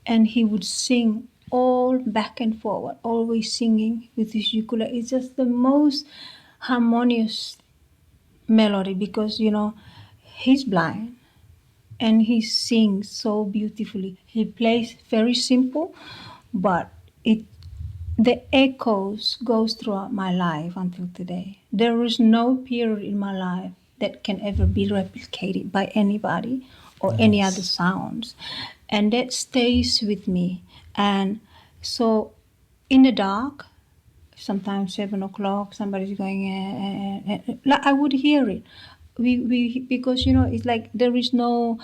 and he would sing all back and forward, always singing with his ukulele. It's just the most harmonious melody because, he's blind and he sings so beautifully. He plays very simple, but the echoes goes throughout my life until today. There is no period in my life that can ever be replicated by anybody or any other sounds, and that stays with me. And so, in the dark, sometimes 7 o'clock, somebody's going, like I would hear it. We because it's like there is no,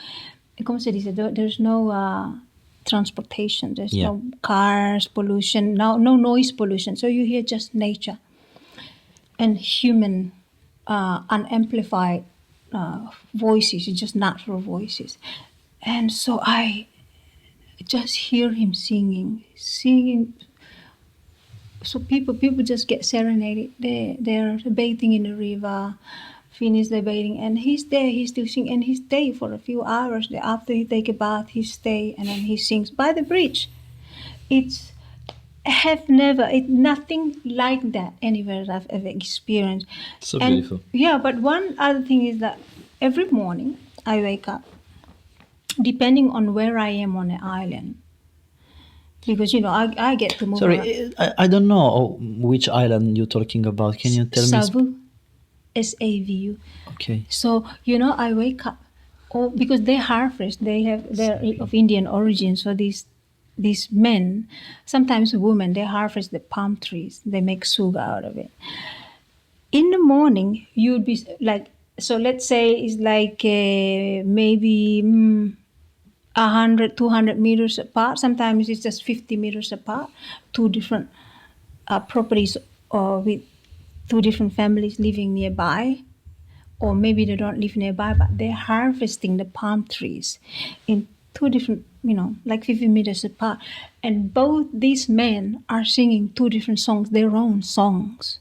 como se dice, there's no transportation, there's no cars pollution, no noise pollution, so you hear just nature and human unamplified voices, just natural voices. And so I just hear him singing. So people just get serenaded. They're bathing in the river, finish their bathing, and he's there. He's still singing, and he stay for a few hours. After he take a bath, he stay, and then he sings by the bridge. It's nothing like that anywhere I've ever experienced.
So beautiful.
Yeah, but one other thing is that every morning I wake up, depending on where I am on the island. Because I get to move around.
Sorry, I don't know which island you're talking about. Can you tell me?
Savu, Savu.
Okay.
So I wake up, because they harvest. They're of Indian origin. So these men, sometimes women, they harvest the palm trees. They make sugar out of it. In the morning, you'd be like, so let's say it's like maybe 100, 200 meters apart. Sometimes it's just 50 meters apart. Two different properties with two different families living nearby. Or maybe they don't live nearby, but they're harvesting the palm trees in two different, like 50 meters apart. And both these men are singing two different songs, their own songs,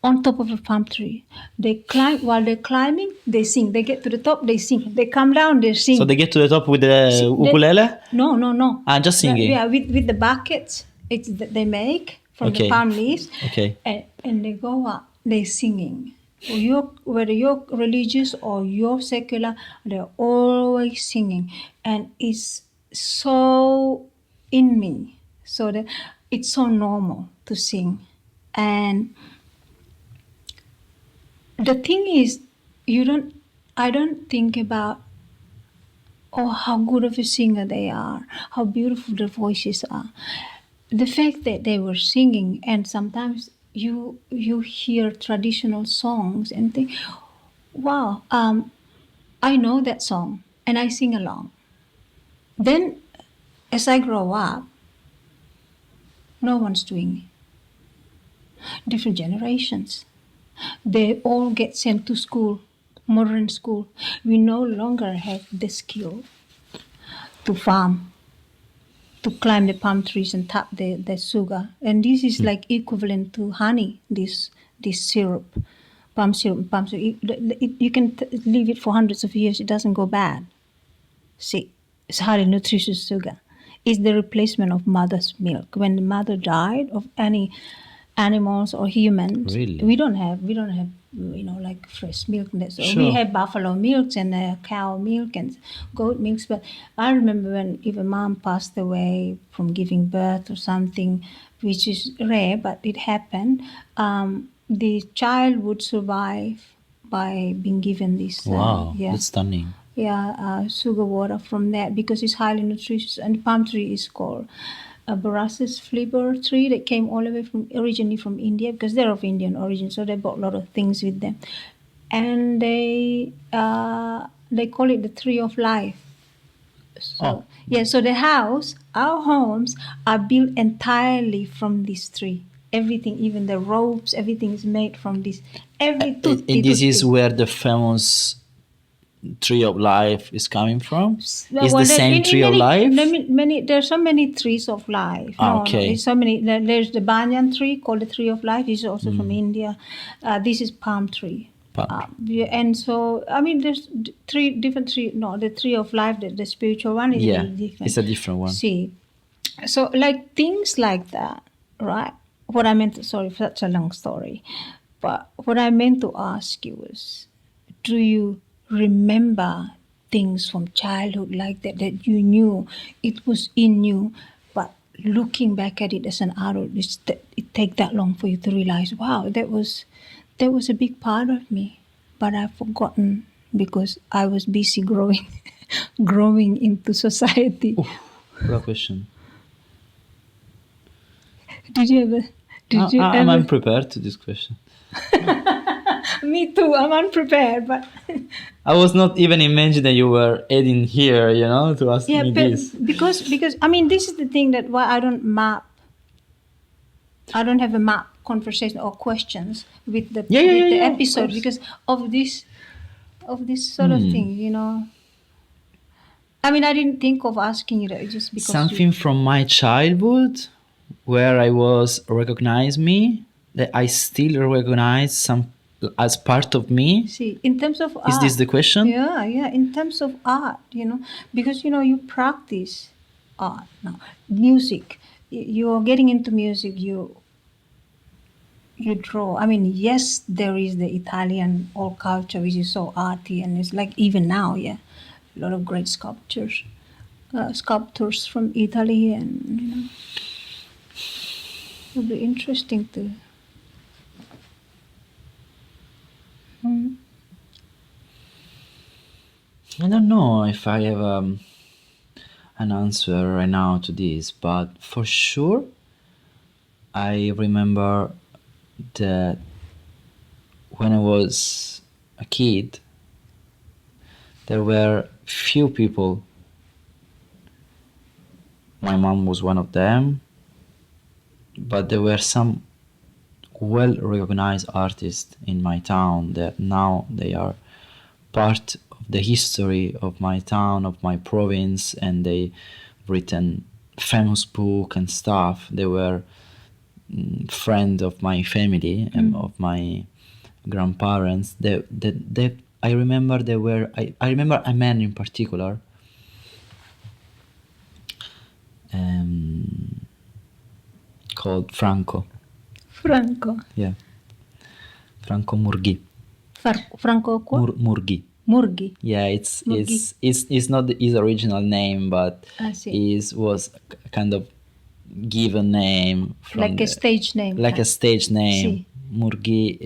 on top of a palm tree. They climb. While they're climbing, they sing. They get to the top, they sing. They come down, they sing.
So they get to the top with the ukulele?
No.
Just singing?
Yeah, with the buckets that they make from the palm leaves.
Okay.
And they go up, they're singing. Whether you're religious or you're secular, they're always singing. And it's so in me. So that it's so normal to sing. And the thing is, I don't think about, how good of a singer they are, how beautiful their voices are. The fact that they were singing, and sometimes you hear traditional songs and think, wow, I know that song and I sing along. Then as I grow up, no one's doing it. Different generations. They all get sent to school, modern school. We no longer have the skill to farm, to climb the palm trees and tap the sugar. And this is like equivalent to honey, this syrup, palm syrup. You can leave it for hundreds of years, it doesn't go bad. See, it's highly nutritious sugar. It's the replacement of mother's milk. When the mother died of any animals or humans,
really?
we don't have like fresh milk. So
Sure.
We have buffalo milks and cow milk and goat milks. But I remember when even mom passed away from giving birth or something, which is rare, but it happened. The child would survive by being given this.
Wow, that's stunning.
sugar water from that because it's highly nutritious. And palm tree is called a Borassus fliber tree that came all the way from originally from India because they're of Indian origin, so they brought a lot of things with them, and they call it the tree of life. So so the house, our homes are built entirely from this tree. Everything, even the ropes, everything is made from this.
And this is where the famous tree of life is coming from? Is the same tree of life?
There's so many trees of life. There's so many. There's the banyan tree called the tree of life. This is also from India. This is palm tree. And so, I mean, there's three different tree. No, the tree of life, the spiritual one is really different.
It's a different one.
See, so like things like that, right? What I meant. Sorry, such a long story, but what I meant to ask you was, do you remember things from childhood like that you knew it was in you, but looking back at it as an adult, it take that long for you to realize, wow, that was a big part of me, but I've forgotten because I was busy growing into society.
Good question.
Did you ever?
I'm unprepared to this question.
Me too. I'm unprepared, but
I was not even imagining that you were adding here, to ask me this.
Because I mean, this is the thing that why I don't map. I don't have a map conversation or questions with the episode because of this sort of thing, I mean, I didn't think of asking you that just because
something from my childhood where I was recognize me that I still recognize some as part of me.
See, in terms of art,
is this the question?
Yeah. In terms of art, because you practice art now, music. You're getting into music. You draw. I mean, yes, there is the Italian old culture which is so arty, and it's like even now, a lot of great sculptors from Italy, and it'll be interesting to.
I don't know if I have an answer right now to this, but for sure, I remember that when I was a kid, there were few people. My mom was one of them, but there were some well-recognized artists in my town that now they are part of the history of my town, of my province, and they written famous book and stuff. They were friend of my family and of my grandparents. I remember there were I remember a man in particular called Franco. Yeah. Franco Murghi.
Franco
Murghi.
Murghi.
Yeah, it's not his original name, but it was kind of given name from
like a stage name.
Like a stage name. Murghi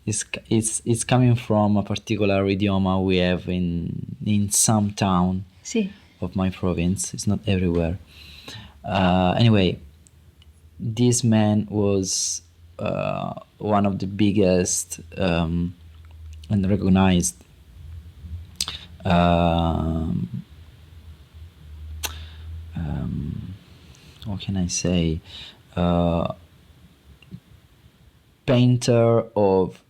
it's coming from a particular idioma we have in some town of my province. It's not everywhere. Anyway, this man was one of the biggest and recognized what can I say, painter of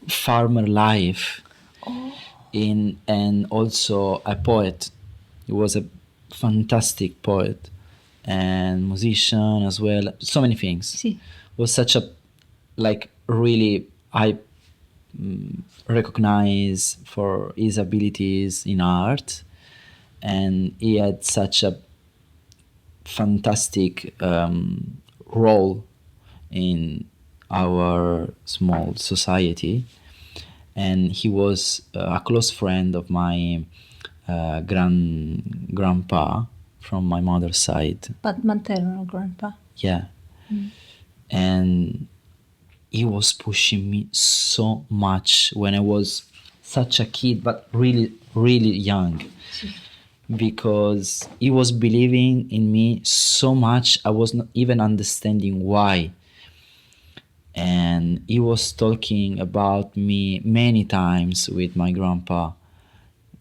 farmer life and also a poet. He was a fantastic poet and musician as well, so many things. Was such a really I recognize for his abilities in art, and he had such a fantastic role in our small society, and he was a close friend of my grandpa from my mother's side.
But maternal grandpa.
Yeah. And he was pushing me so much when I was such a kid, but really, really young, because he was believing in me so much I was not even understanding why. And he was talking about me many times with my grandpa.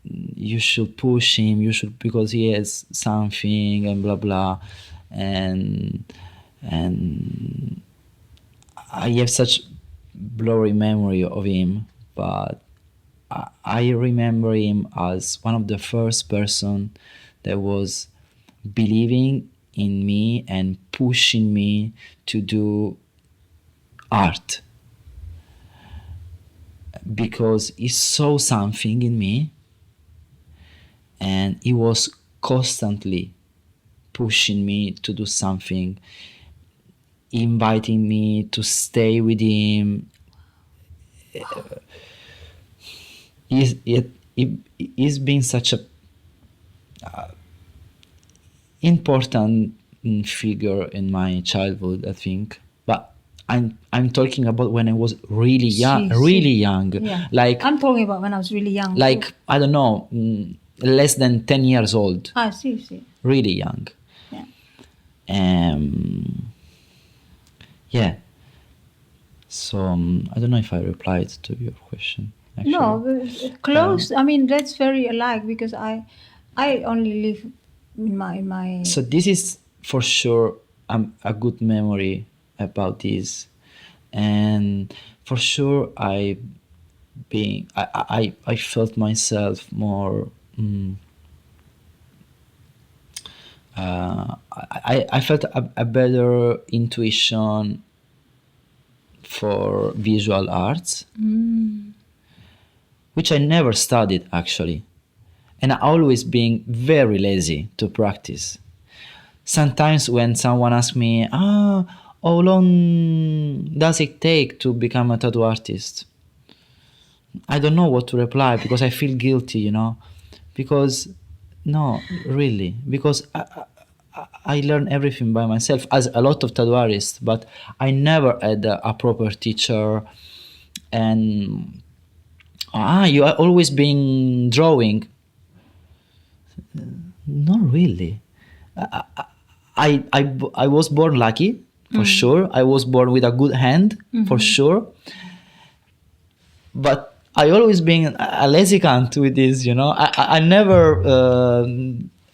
You should push him, you should, because he has something and blah blah. And I have such blurry memory of him, but I remember him as one of the first person that was believing in me and pushing me to do art, because he saw something in me and he was constantly pushing me to do something, inviting me to stay with him. He's been such a important figure in my childhood, I think. But I'm talking about when I was really young, really young.
Yeah.
Like
I'm talking about when I was really young.
like I don't know, less than 10 years old.
Ah, see.
Really young.
Yeah.
Yeah. So I don't know if I replied to your question. Actually.
No, close. I mean, that's very alike, because I only live in my.
So this is for sure a good memory about this, and for sure I felt myself more. I felt a better intuition for visual arts, which I never studied actually, and I always being very lazy to practice. Sometimes when someone asks me, how long does it take to become a tattoo artist? I don't know what to reply, because I feel guilty, because no, really, because I learn everything by myself, as a lot of tattoo artists, but I never had a proper teacher. And you are always been drawing. Not really. I was born lucky, for sure. I was born with a good hand, for sure. But I always been a lazy cunt with this, I never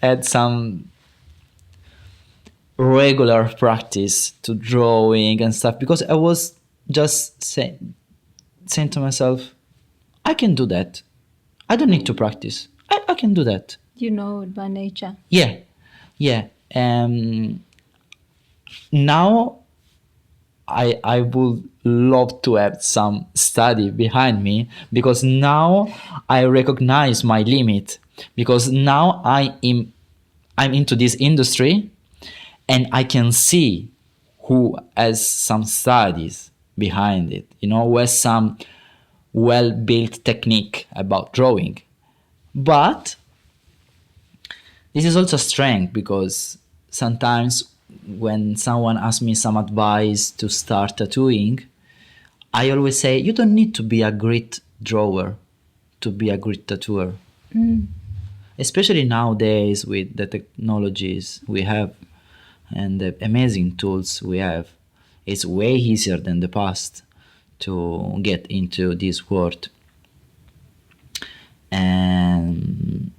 had some regular practice to drawing and stuff, because I was just saying to myself, I can do that. I don't need to practice. I can do that.
You know it by nature.
Yeah. Now I would love to have some study behind me, because now I recognize my limit, because now I'm into this industry and I can see who has some studies behind it, who has some well-built technique about drawing. But this is also strength, because sometimes when someone asks me some advice to start tattooing, I always say, you don't need to be a great drawer to be a great tattooer. Especially nowadays with the technologies we have and the amazing tools we have. It's way easier than the past to get into this world. And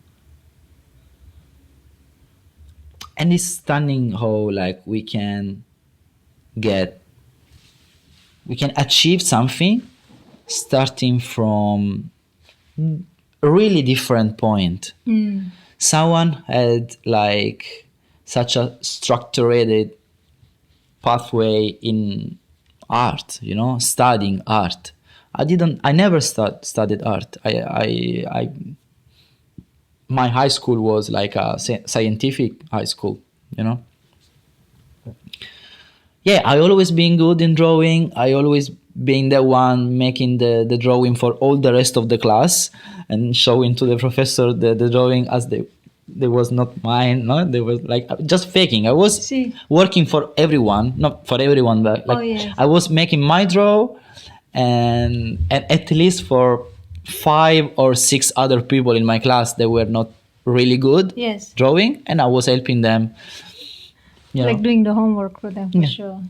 it's stunning how we can achieve something starting from a really different point. Someone had such a structured pathway in art, studying art. I never studied art. My high school was like a scientific high school, Yeah, I always been good in drawing. I always been the one making the drawing for all the rest of the class and showing to the professor the drawing as they was not mine. No, they was like just faking. I was
See.
working for everyone, not for everyone, but like
yes.
I was making my draw, and at least for 5 or 6 other people in my class that were not really good
Yes.
drawing, and I was helping them. You
Like
know.
doing the homework for them, for
Yeah.
sure.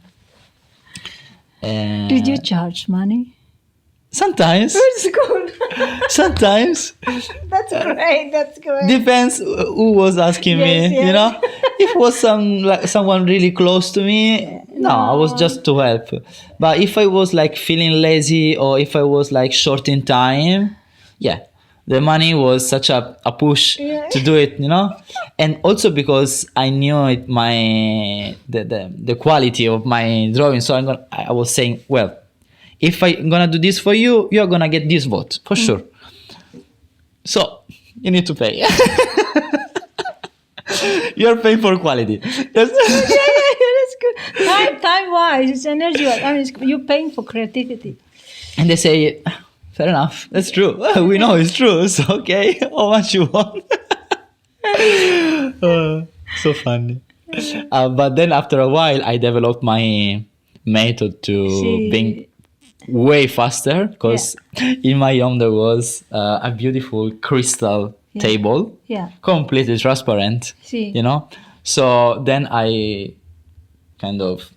And
Did you charge money?
sometimes,
That's good.
sometimes
That's great. That's great.
depends who was asking
Yes,
me.
yes.
You know, if it was someone really close to me, no, I was
No.
just to help. But if I was like feeling lazy or if I was like short in time, yeah, the money was such a push
Yeah.
to do it. You know, and also because I knew it the quality of my drawing, so I was saying, well, if I'm gonna do this for you, you're gonna get this vote for sure. So you need to pay. You're paying for quality. That's
That's good. Time wise, it's energy wise. I mean, you're paying for creativity.
And they say, fair enough, that's true. We know it's true. So okay, how much you want? So funny. But then after a while, I developed my method to
See.
being way faster because in my home there was a beautiful crystal table,
Yeah.
completely transparent.
See.
You know, so then I kind of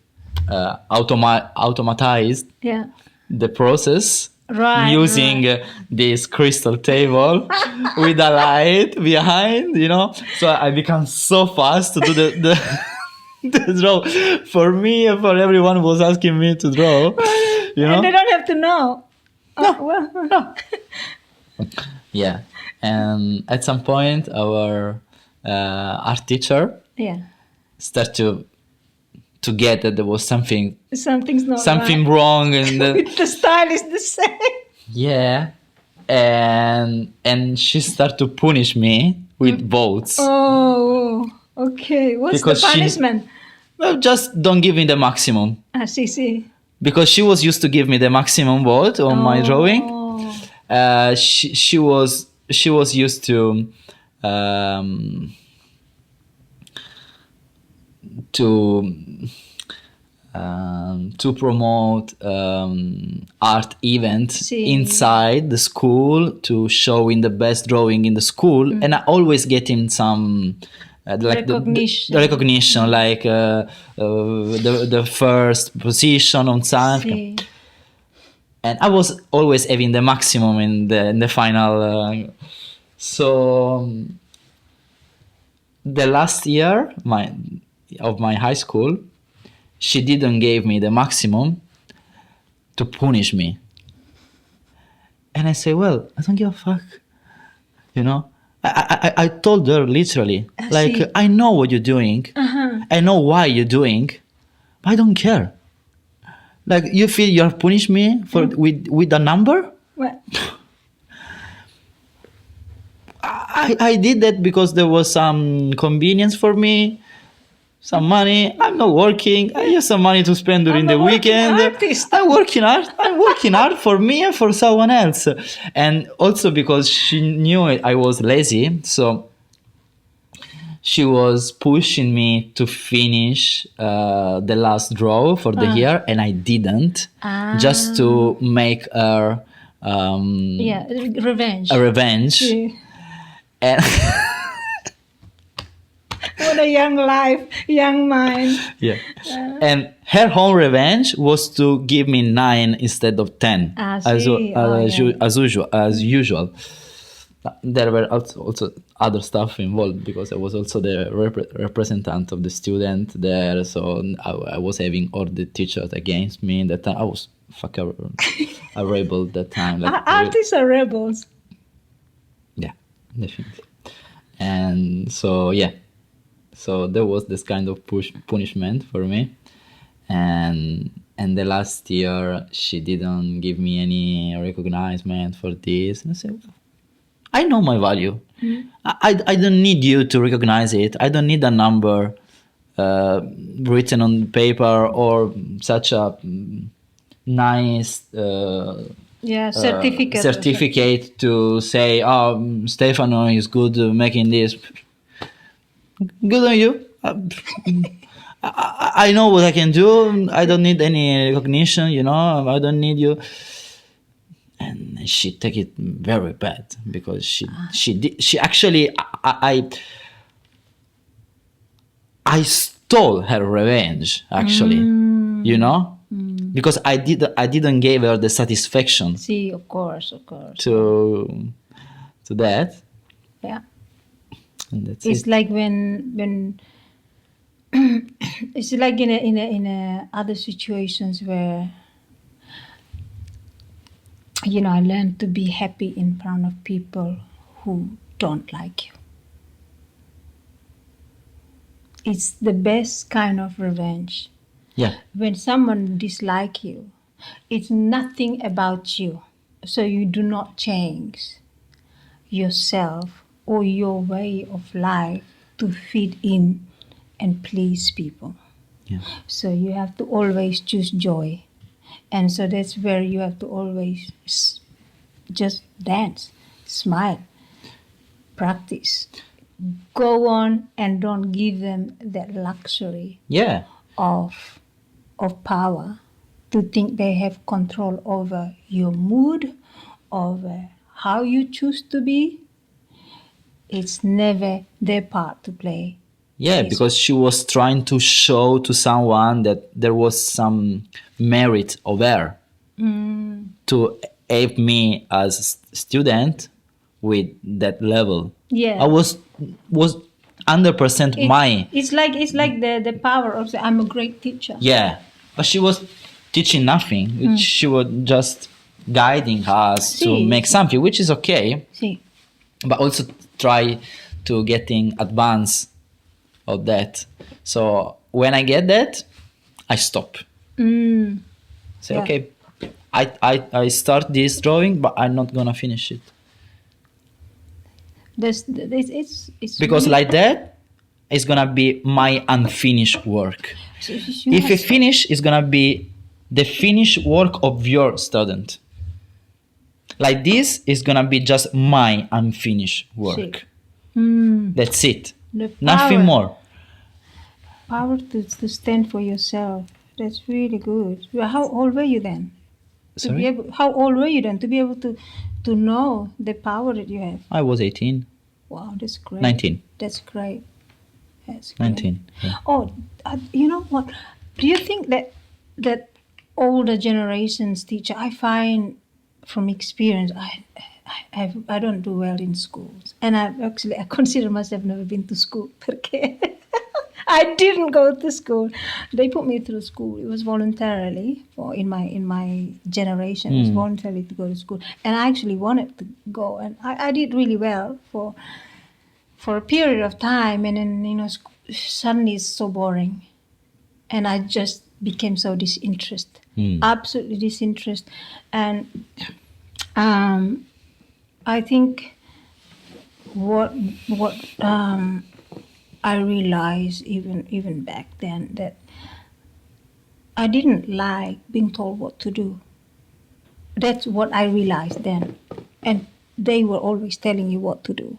automatized
Yeah.
the process
Right.
using this crystal table with a light behind, you know. So I become so fast to do the the draw. For me and for everyone who was asking me to draw, you know.
And they don't have to know.
No. Yeah, and at some point our art teacher
Yeah.
started to get that there was something
Something's not
something
right.
wrong and
The style is the same.
yeah, and she started to punish me with votes.
Oh, okay. What's
Because
the
she-
punishment?
Well, just don't give me the maximum
See.
because she was used to give me the maximum vote on my drawing.
Oh.
She was used to um, to promote art events
See.
inside the school to showing the best drawing in the school, and I always get in some like
Recognition.
the recognition, like the first position on something.
See.
And I was always having the maximum in the final. So the last year of my high school, she didn't give me the maximum to punish me. And I say, well, I don't give a fuck. You know, I told her literally, like,
see.
I know what you're doing. I know why you're doing. But I don't care. Like, you feel you're punishing me for with a number?
Well,
I did that because there was some convenience for me, some money. I'm not working. I have some money to spend during
I'm
the
a working
weekend.
artist.
I'm working hard. I'm working hard for me and for someone else. And also because she knew I was lazy, so she was pushing me to finish the last draw for the year, and I didn't, just to make her
revenge.
a revenge.
Yeah.
And
What a young life, young mind.
yeah, and her whole revenge was to give me 9 instead of 10, as usual. There were also other stuff involved because I was also the representative of the student there, so I was having all the teachers against me. That time I was a rebel that time. Like,
Artists are rebels.
yeah, definitely. And so so there was this kind of punishment for me, and the last year she didn't give me any recognition for this, and I said, well, I know my value. I don't need you to recognize it. I don't need a number written on paper or such a nice
certificate.
certificate to say, oh, Stefano is good making this. good on you. I know what I can do. I don't need any recognition, you know. I don't need you. And she take it very bad because she actually I stole her revenge actually, you know, because I didn't give her the satisfaction
See, of course.
to that,
Yeah.
and that's
It's
it.
like when it's like in a other situations where I learned to be happy in front of people who don't like you. It's the best kind of revenge.
Yeah,
When someone dislike you, it's nothing about you. So you do not change yourself or your way of life to fit in and please people.
yeah,
So you have to always choose joy. And so that's where you have to always just dance, smile, practice. Go on and don't give them that luxury
yeah,
of power to think they have control over your mood, over how you choose to be. It's never their part to play.
yeah.
It's-
Because she was trying to show to someone that there was some merit of her to help me as student with that level.
Yeah.
I was 100% my.
It's like the power of I'm a great teacher.
Yeah, but she was teaching nothing. She was just guiding us to
See.
make something, which is okay,
See,
but also try to getting advance of that. So when I get that, I stop. Say,
Yeah.
okay, I start this drawing, but I'm not gonna finish it
it's
because
really-
like that, it's gonna be my unfinished work.
you
If
have
you finish, it's gonna be the finished work of your student. Like this is gonna be just my unfinished work. That's it.
the
Nothing
power-
more.
Power to stand for yourself. That's really good. Well, how old were you then?
Sorry?
How old were you then to be able to know the power that you have?
I was 18,
Wow, that's great.
19,
That's great. That's great.
19. Yeah.
Oh, you know what? Do you think that older generations teacher? I find from experience, I don't do well in schools, and I consider myself never been to school. Okay. I didn't go to school. They put me through school. It was voluntarily, or in my generation, it was voluntarily to go to school, and I actually wanted to go, and I did really well for a period of time, and then suddenly it's so boring, and I just became so disinterested, absolutely disinterested, and I think what I realized even back then that I didn't like being told what to do. That's what I realized then, and they were always telling you what to do.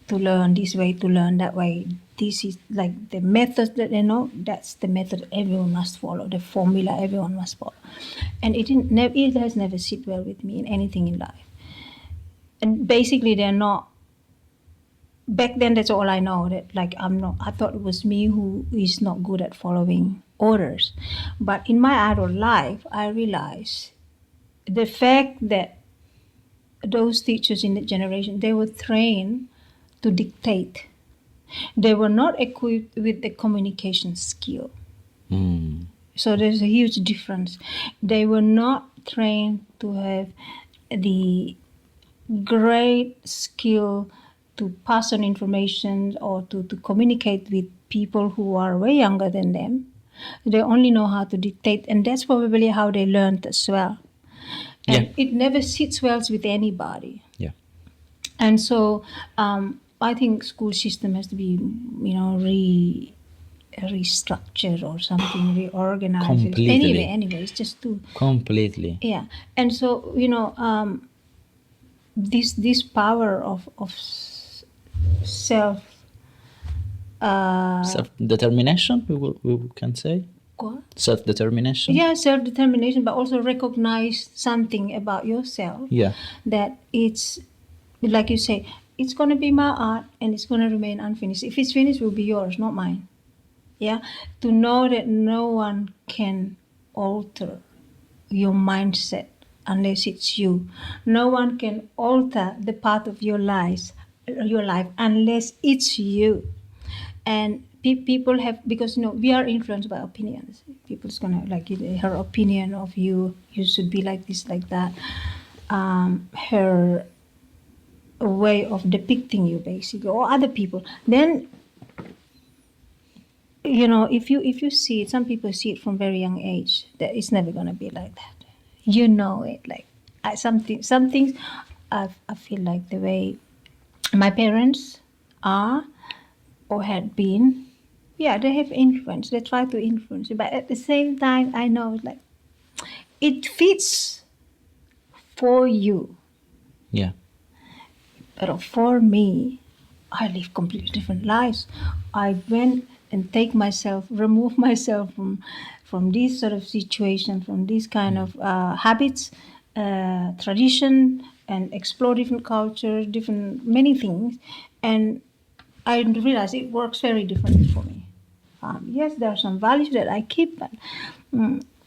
To learn this way, to learn that way. This is like the method that that's the method everyone must follow, the formula everyone must follow. And it has never sit well with me in anything in life. And basically they're not, back then that's all I know, that like I thought it was me who is not good at following orders. But in my adult life, I realized the fact that those teachers in that generation, they were trained to dictate. They were not equipped with the communication skill. So there's a huge difference. They were not trained to have the great skill to pass on information or to communicate with people who are way younger than them. They only know how to dictate, and that's probably how they learned as well. And it never sits well with anybody.
Yeah.
And so I think school system has to be, restructured or something, reorganized.
Completely.
Anyway, it's just too.
Completely.
Yeah, and so this power of self
Self-determination, we can say.
What?
Self-determination.
Yeah, self-determination, but also recognize something about yourself.
Yeah.
That it's, like you say, it's going to be my art and it's going to remain unfinished. If it's finished, it will be yours, not mine. Yeah. To know that no one can alter your mindset unless it's you. No one can alter the path of your life unless it's you. And people have, because we are influenced by opinions. People's gonna like her opinion of you should be like this, like that. Her way of depicting you, basically, or other people. Then if you see it, some people see it from very young age, that it's never gonna be like that. It. Like some things I feel like the way my parents are or had been, yeah, they have influence. They try to influence you, but at the same time, I know like it fits for you.
Yeah.
But for me, I live completely different lives. I went and remove myself from this sort of situation, from this kind of habits, tradition, and explore different cultures, different many things, and I realize it works very differently for me. Yes, there are some values that I keep, but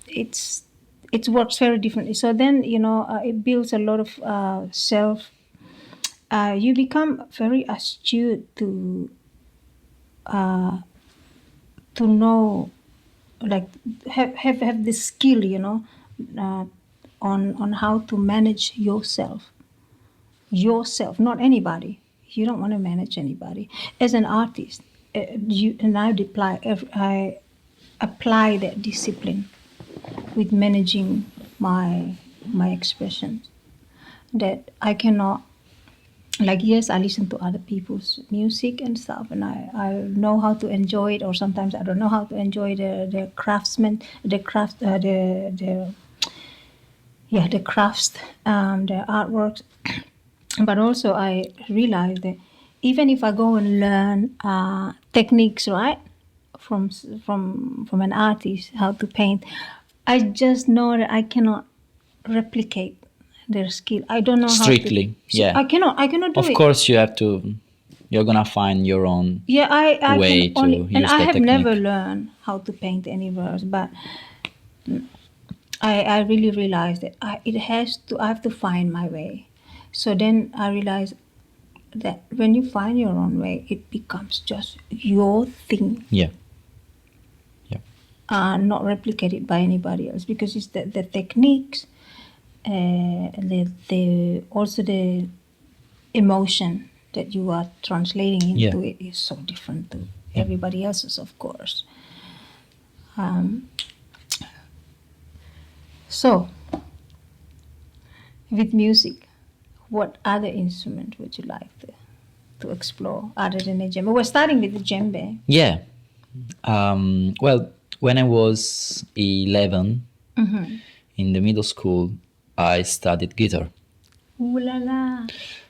it works very differently. So then it builds a lot of self. You become very astute to know, like have the skill, on how to manage yourself. Yourself, not anybody. You don't want to manage anybody. As an artist, I apply that discipline with managing my expressions. That I cannot, like, yes, I listen to other people's music and stuff, and I know how to enjoy it, or sometimes I don't know how to enjoy the craftsmen, the craft, the crafts, the artworks. But also I realize that even if I go and learn techniques, right, from an artist, how to paint, I just know that I cannot replicate their skill. I don't know
Strictly,
how to.
yeah.
I cannot do it.
Of course, you're gonna find your own
I
way
can
to
only,
use
and I
the
have
technique.
never learned how to paint any verse, but I really realized that I have to find my way. So then I realized that when you find your own way, it becomes just your thing,
Yeah.
not replicated by anybody else, because it's the techniques, also the emotion that you are translating into it is so different to everybody else's, of course. So, with music, what other instrument would you like to explore other than the djembe? We're starting with the djembe.
Yeah. Well, when I was 11, in the middle school, I studied guitar.
Ooh la la.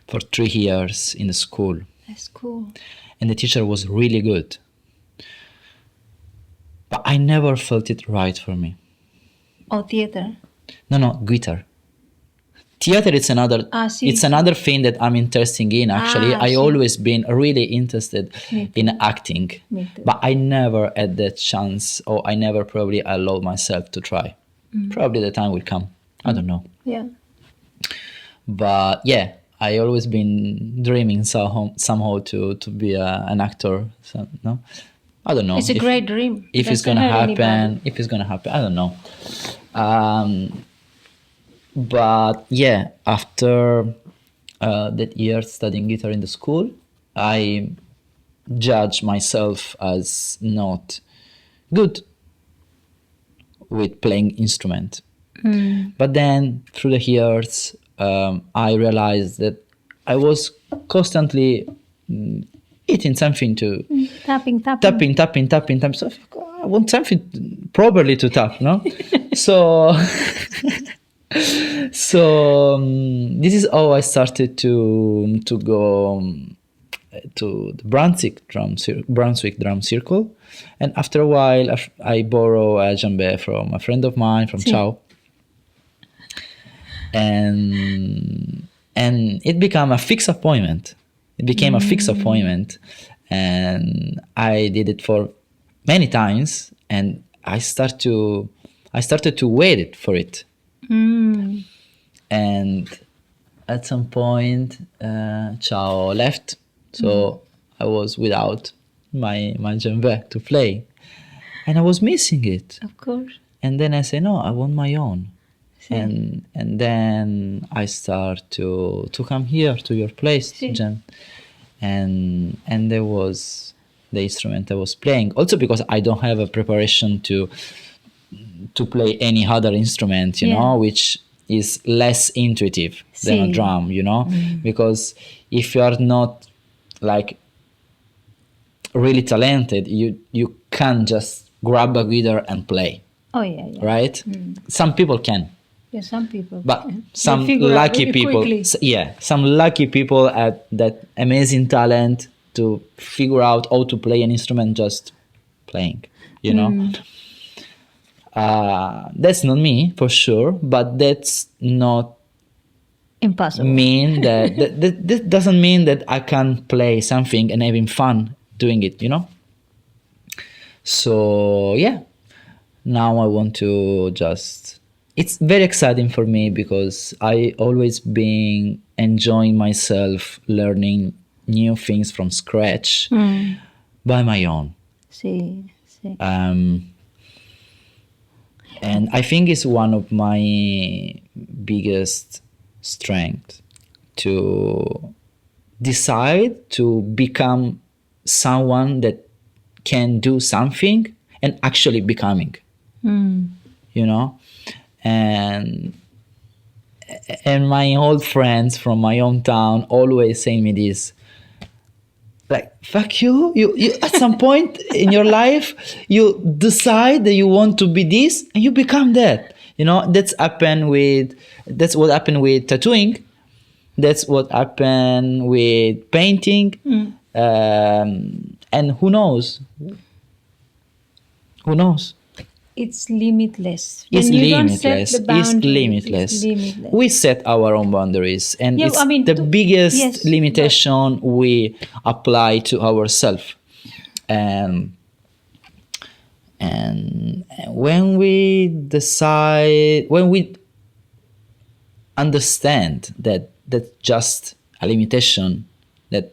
For 3 years in the school.
That's cool.
And the teacher was really good. But I never felt it right for me.
Oh, theater.
No, guitar. Theater is another. It's another thing that I'm interested in. Actually, I always been really interested in acting, but I never had the chance, or I never probably allowed myself to try. Probably the time will come. I don't know.
Yeah.
But yeah, I always been dreaming somehow to be an actor. So, no, I don't know.
It's a great dream.
If it's gonna happen, I don't know. But yeah, after that year studying guitar in the school, I judged myself as not good with playing instrument. But then through the years, I realized that I was constantly hitting something to
tapping.
So I want something properly to tap, no? So this is how I started to go to the Brunswick drum circle, and after a while I borrow a djembe from a friend of mine from Chao, and it became a fixed appointment. It became a fixed appointment, and I did it for many times, and I started to wait for it. And at some point, Chao left, so I was without my djembe to play, and I was missing it.
Of course.
And then I say, no, I want my own. And then I start to come here to your place, Jen, and there was the instrument I was playing. Also because I don't have a preparation to play any other instrument, you know, which is less intuitive than a drum, you know, because if you are not like really talented, you can't just grab a guitar and play.
Oh yeah.
Right? Some people can.
Yeah, some people.
But some lucky people, some lucky people have that amazing talent to figure out how to play an instrument just playing, you know. That's not me for sure, but that's not
impossible.
Mean that doesn't mean that I can play something and having fun doing it, you know. So yeah, now I want to just. It's very exciting for me because I always been enjoying myself learning new things from scratch by my own. And I think it's one of my biggest strengths to decide to become someone that can do something and actually becoming, you know. And my old friends from my hometown always say me this, like, fuck you at some point in your life you decide that you want to be this and you become that, you know. That's what happened with tattooing, that's what happened with painting, and who knows.
It's limitless.
It's limitless. We set our own boundaries, and it's the biggest limitation we apply to ourselves. And when we understand that that's just a limitation that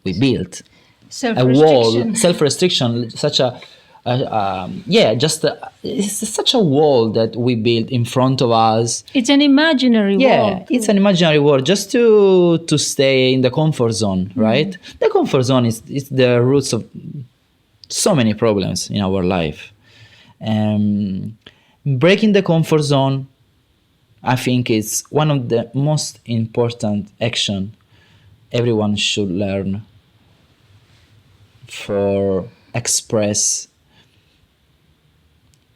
we built, a wall, self-restriction, such a it's such a wall that we build in front of us.
It's an imaginary wall.
Yeah, it's an imaginary wall just to stay in the comfort zone, right? The comfort zone is the roots of so many problems in our life. Breaking the comfort zone, I think, is one of the most important action everyone should learn for express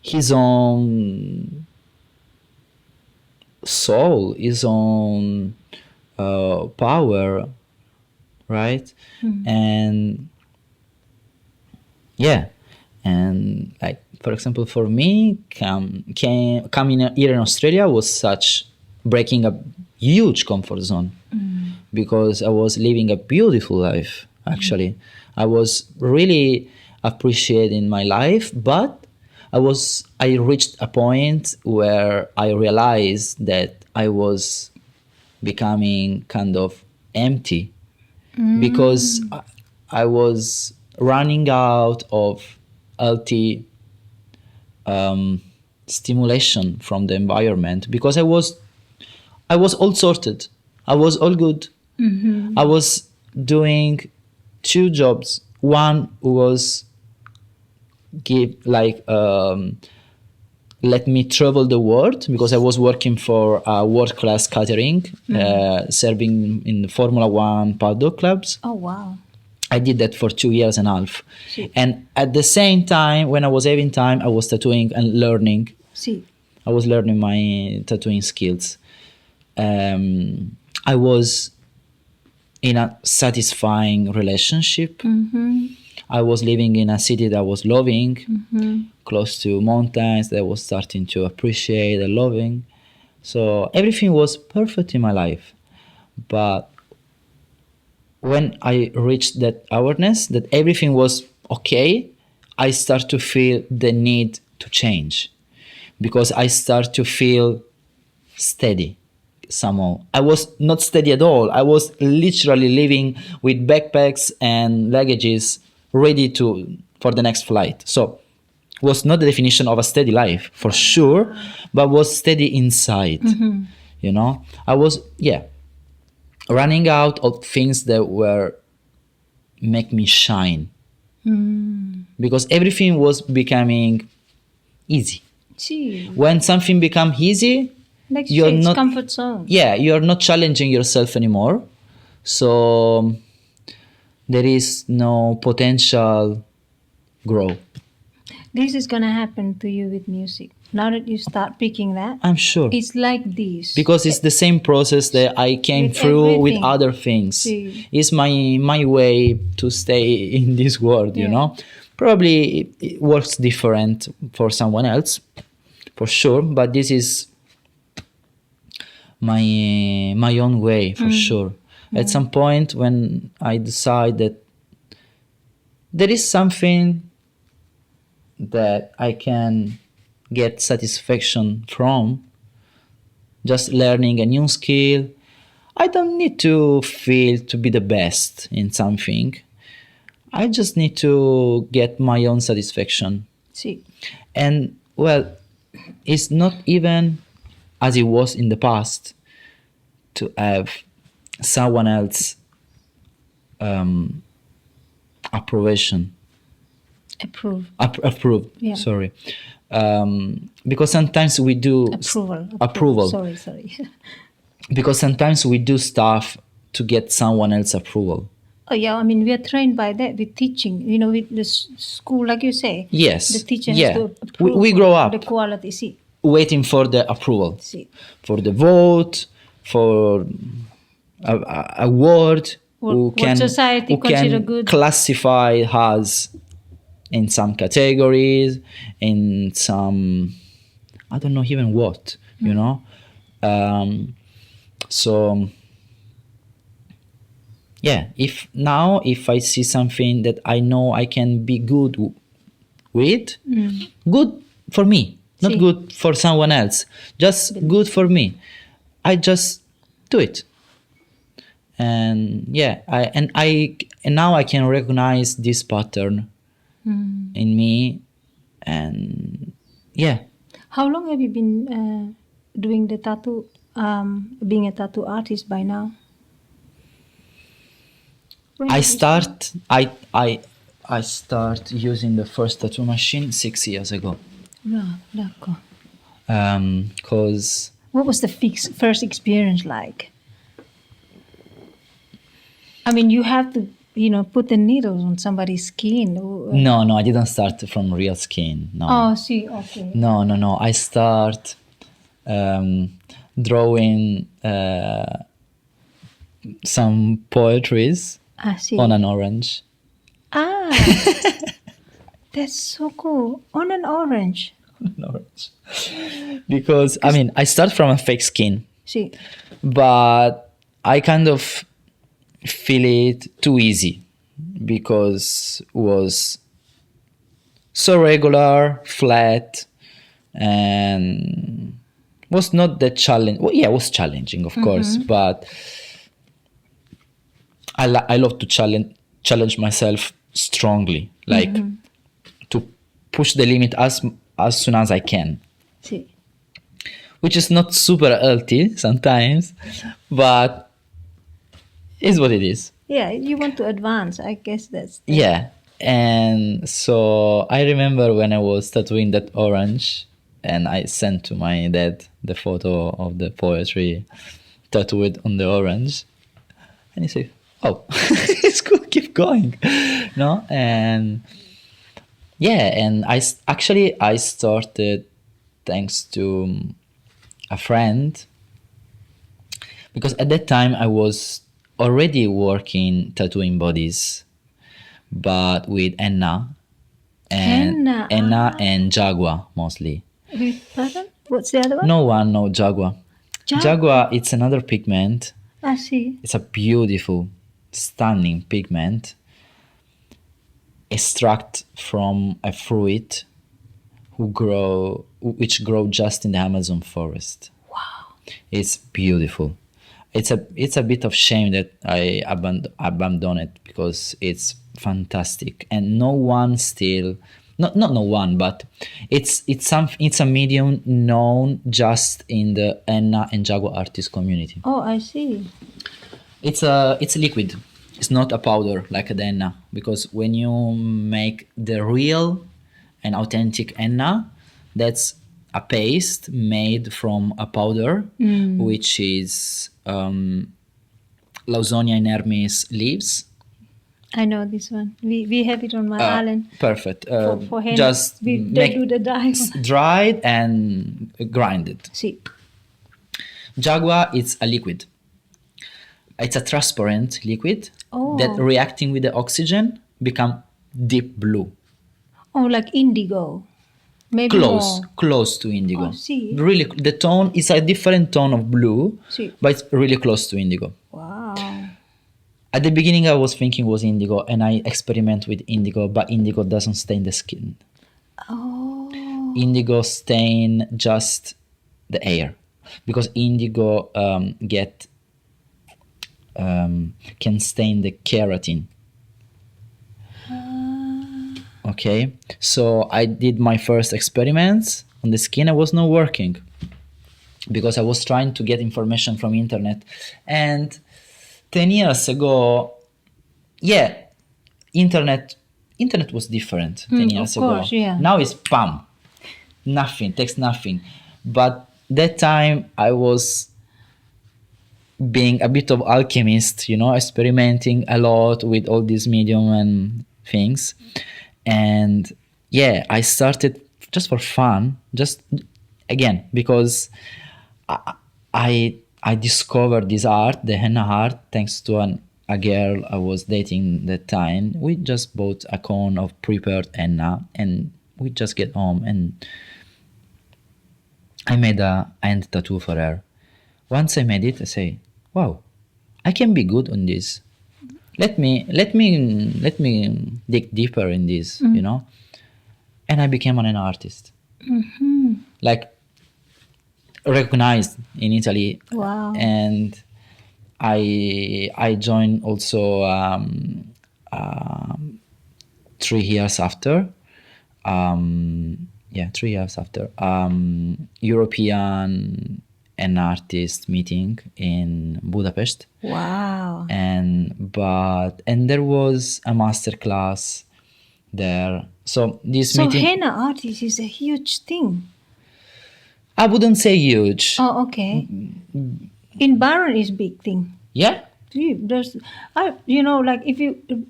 his own soul, his own power, right? And like, for example, for me, coming here in Australia was such breaking a huge comfort zone, because I was living a beautiful life. Actually, I was really appreciating my life, but I reached a point where I realized that I was becoming kind of empty, because I was running out of healthy stimulation from the environment, because I was all sorted. I was all good. I was doing 2 jobs. One was let me travel the world, because I was working for a world-class catering, serving in the Formula 1 paddock clubs.
Oh, wow.
I did that for 2 years and a half. And at the same time, when I was having time, I was tattooing and learning. I was learning my tattooing skills. I was in a satisfying relationship.
Mm-hmm.
I was living in a city that I was loving,
Mm-hmm.
close to mountains that I was starting to appreciate and loving. So everything was perfect in my life. But when I reached that awareness that everything was okay, I start to feel the need to change, because I start to feel steady somehow. I was not steady at all. I was literally living with backpacks and luggages ready to for the next flight. So was not the definition of a steady life for sure, but was steady inside. You know, I was running out of things that were make me shine, because everything was becoming easy.
See,
When something becomes easy,
like
you're
it's
not
comfort zone.
you're not challenging yourself anymore, so there is no potential grow.
This is gonna happen to you with music. Now that you start picking that,
I'm sure,
it's like this.
because it's the same process that I came
With
through with
everything.
other things.
See.
It's my way to stay in this world, you
Yeah.
know. Probably it works different for someone else, for sure, but this is my own way, for sure. At some point when I decide that there is something that I can get satisfaction from, just learning a new skill, I don't need to feel to be the best in something. I just need to get my own satisfaction.
See,
And well, it's not even as it was in the past to have someone else approbation. Approved.
Yeah.
Sorry. Because sometimes we do approval.
Sorry.
Because sometimes we do stuff to get someone else approval.
Oh yeah, I mean we are trained by that with teaching. You know, with the school, like you say.
Yes.
The teacher
Yeah.
has to
We
approve
grow up
the quality. See,
waiting for the approval,
see.
for the vote, for a word
What society
who
consider
can
good.
classify us in some categories, in some, I don't know even what, you know. So yeah, if I see something that I know I can be good with, good for me, not
See.
good for someone else, just good for me, I just do it. And now I can recognize this pattern in me. And yeah,
How long have you been doing the tattoo? Being a tattoo artist by now? When
I
did you start?
I start using the first tattoo machine 6 years ago.
Right, d'accord.
Cause
What was the first experience like? I mean, you have to, put the needles on somebody's skin.
no, I didn't start from real skin. No.
Oh, see, okay.
No. I start drawing some poetries
I see.
on an orange.
Ah, that's so cool. On an orange.
Because I mean, I start from a fake skin,
See,
but I kind of feel it too easy because it was so regular, flat, and was not that challenge. Well, yeah, it was challenging, of course, but I love to challenge myself strongly, like to push the limit as soon as I can,
see.
which is not super healthy sometimes, but is what it is.
Yeah, you want to advance. I guess that's.
Yeah. And so I remember when I was tattooing that orange and I sent to my dad the photo of the poetry tattooed on the orange. And he said, oh, it's cool, keep going. No? And yeah, and I started thanks to a friend, because at that time I was already working tattooing bodies, but with henna and jaguar mostly.
Pardon? What's the other one?
No jaguar. Jaguar, it's another pigment.
I see.
It's a beautiful, stunning pigment extract from a fruit which grow just in the Amazon forest.
Wow.
It's beautiful. It's a bit of shame that I abandoned it because it's fantastic and no one still not no one, but it's a medium known just in the henna and jaguar artist community.
Oh, I see.
It's a liquid. It's not a powder like a henna, because when you make the real and authentic henna, that's a paste made from a powder, which is Lausonia inermis leaves.
I know this one. We have it on my island.
Perfect.
For henna.
Just
They do the dye.
dried and grinded.
See.
Jaguar, it's a liquid. It's a transparent liquid that reacting with the oxygen become deep blue.
Oh, like indigo. Maybe
Close to indigo.
Oh, see.
Really, the tone is a different tone of blue,
See.
but it's really close to indigo.
Wow.
At the beginning, I was thinking it was indigo, and I experiment with indigo, but indigo doesn't stain the skin.
Oh.
Indigo stain just the air, because indigo can stain the keratin. Okay, so I did my first experiments on the skin. It was not working because I was trying to get information from internet, and 10 years ago, internet was different 10 years ago.
Course, yeah.
Now it's nothing, takes nothing. But that time I was being a bit of alchemist, experimenting a lot with all these medium and things. And I started just for fun, just again, because I discovered this art, the henna art, thanks to a girl I was dating that time. We just bought a cone of prepared henna and we just get home and I made a hand tattoo for her. Once I made it, I say, wow, I can be good on this. Let me dig deeper in this, and I became an artist.
Mm-hmm.
Like recognized in Italy.
Wow.
And I joined also 3 years after. 3 years after European an artist meeting in Budapest.
Wow.
And there was a master class there. So meeting,
henna artist is a huge thing.
I wouldn't say huge.
Oh, okay. In Byron is big thing.
Yeah.
There's, like if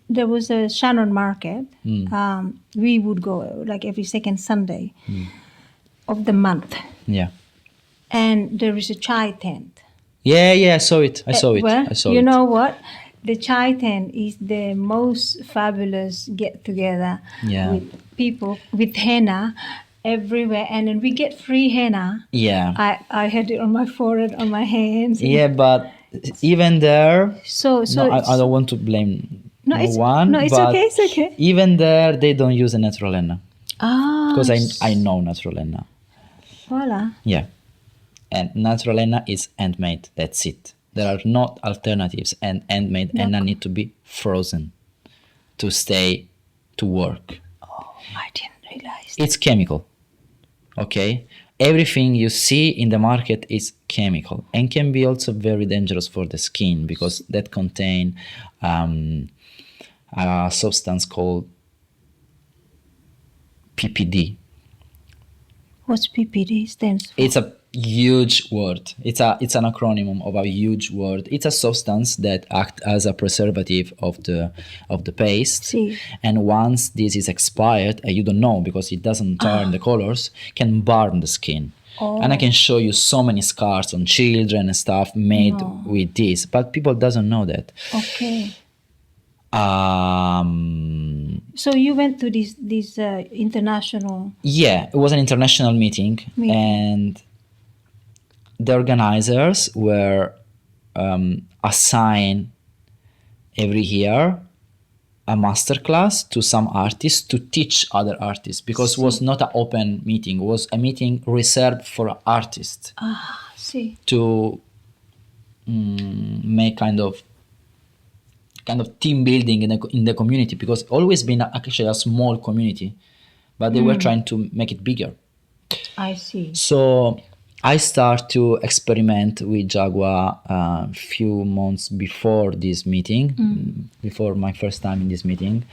there was a Shannon market, we would go like every second Sunday of the month.
Yeah.
And there is a chai tent.
Yeah, I saw it.
Well,
I saw
you
it.
know what? The chai tent is the most fabulous get together with people with henna everywhere, and then we get free henna.
Yeah.
I had it on my forehead, on my hands.
Yeah, but even there.
So
I don't want to blame
it's
one.
No, it's
but
okay. It's okay.
Even there, they don't use a natural henna. Because I know natural henna.
Voila.
Yeah. And natural henna is handmade. That's it. There are no alternatives. And handmade henna need to be frozen to work.
Oh, I didn't realize.
It's chemical. Okay? Everything you see in the market is chemical and can be also very dangerous for the skin because that contain a substance called PPD.
What's PPD stands for?
It's a huge word. It's an acronym of a huge word. It's a substance that acts as a preservative of the paste.
See.
And once this is expired, you don't know because it doesn't turn the colors, can burn the skin. And I can show you so many scars on children and stuff made with this, but people doesn't know that.
Okay.
Um,
So you went to this international.
yeah, it was an international meeting. And the organizers were assigned every year a masterclass to some artists to teach other artists, because it was not an open meeting, it was a meeting reserved for artists to make kind of team building in the community, because always been actually a small community, but they were trying to make it bigger.
I see.
So I start to experiment with Jaguar a few months before this meeting, before my first time in this meeting.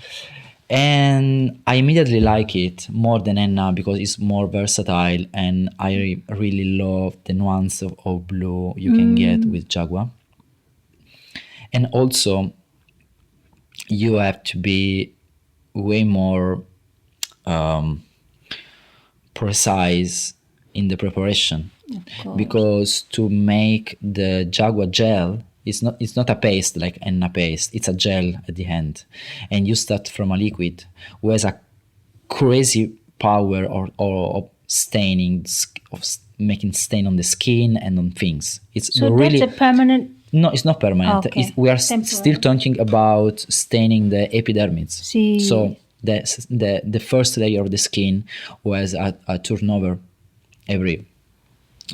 And I immediately like it more than henna because it's more versatile, and I really love the nuance of blue you can get with Jaguar. And also, you have to be way more precise in the preparation, because to make the Jaguar gel, it's not a paste like henna paste, it's a gel at the end, and you start from a liquid who has a crazy power of staining, of making stain on the skin and on things. It's
So
really
that's a permanent.
no, it's not permanent.
Okay.
We are
Temporary.
still talking about staining the epidermis.
See.
So the first layer of the skin was a turnover every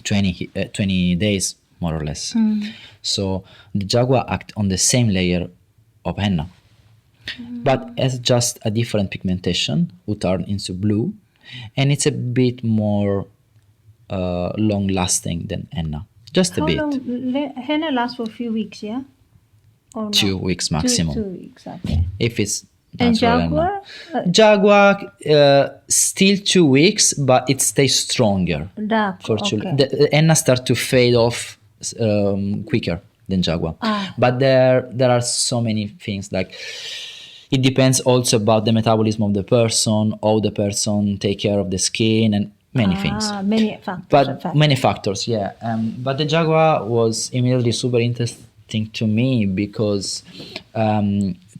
20 days, more or less. So the Jaguar act on the same layer of henna, but as just a different pigmentation who turn into blue, and it's a bit more long lasting than henna. Just a
How
bit.
long? Henna lasts for a few weeks, yeah? Or not?
2 weeks maximum.
2 weeks, okay.
If it's
And
natural henna.
Jaguar?
Jaguar still 2 weeks, but it stays stronger.
Dark,
For
okay.
the henna start to fade off quicker than Jaguar. But there are so many things, like it depends also about the metabolism of the person, how the person take care of the skin, and many things.
Many factors.
But many factors, yeah. But the Jaguar was immediately super interesting to me because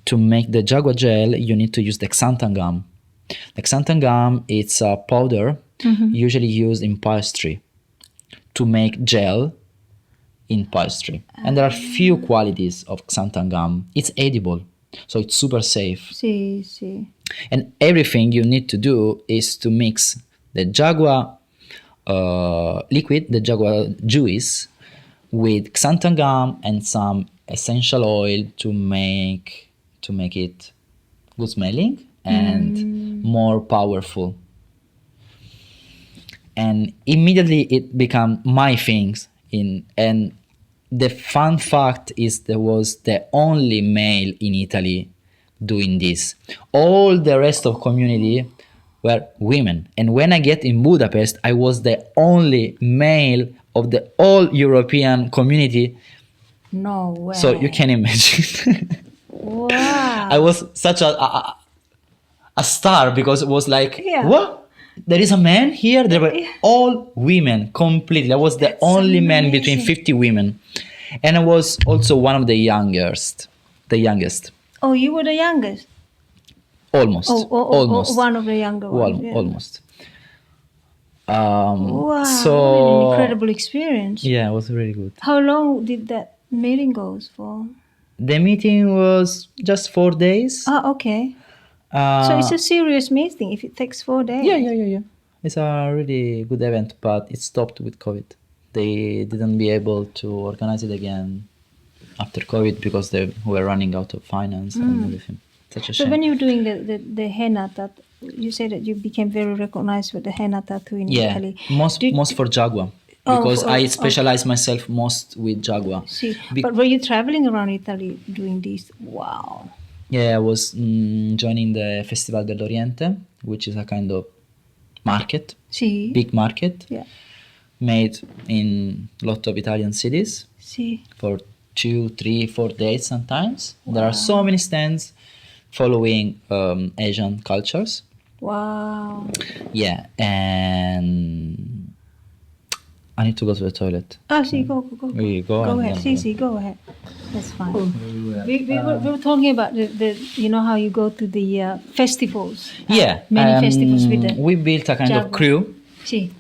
to make the Jaguar gel, you need to use the xanthan gum. The xanthan gum, it's a powder usually used in pastry to make gel in pastry. And there are few qualities of xanthan gum. It's edible, so it's super safe.
See.
And everything you need to do is to mix the Jaguar liquid, the Jaguar juice, with xanthan gum and some essential oil to make it good smelling and more powerful. And immediately it became my things. And the fun fact is there was the only male in Italy doing this. All the rest of community were women. And when I get in Budapest, I was the only male of the all European community.
No way.
So you can imagine.
Wow.
I was such a star, because it was like,
Yeah.
what? There is a man here? There were all women completely. I was the only man between 50 women. And I was also one of the youngest.
Oh, you were the youngest?
Almost. Almost.
One of the younger ones. Yeah.
Almost.
Wow,
So
what an incredible experience.
yeah, it was really good.
How long did that meeting go for?
The meeting was just 4 days.
Oh, okay. So it's a serious meeting if it takes 4 days.
Yeah. It's a really good event, but it stopped with COVID. They didn't be able to organize it again after COVID because they were running out of finance and everything. Such a
So
shame.
when you were doing the henna tattoo, you said that you became very recognized with the henna tattoo in Italy.
Most for Jaguar, because I specialize myself most with Jaguar.
See, but were you traveling around Italy doing this? Wow.
Yeah, I was joining the Festival dell'Oriente, which is a kind of market,
See.
big market,
Yeah.
made in a lot of Italian cities
See.
for 2, 3, 4 days sometimes. There are so many stands following Asian cultures.
Wow.
Yeah, and I need to go to the toilet.
Oh, see, go.
We go
Go
and
ahead.
then-
See, go ahead. That's fine. We were talking about the how you go to the festivals.
Yeah.
Many festivals with the
We built a kind of
Jaguar.
crew,
See.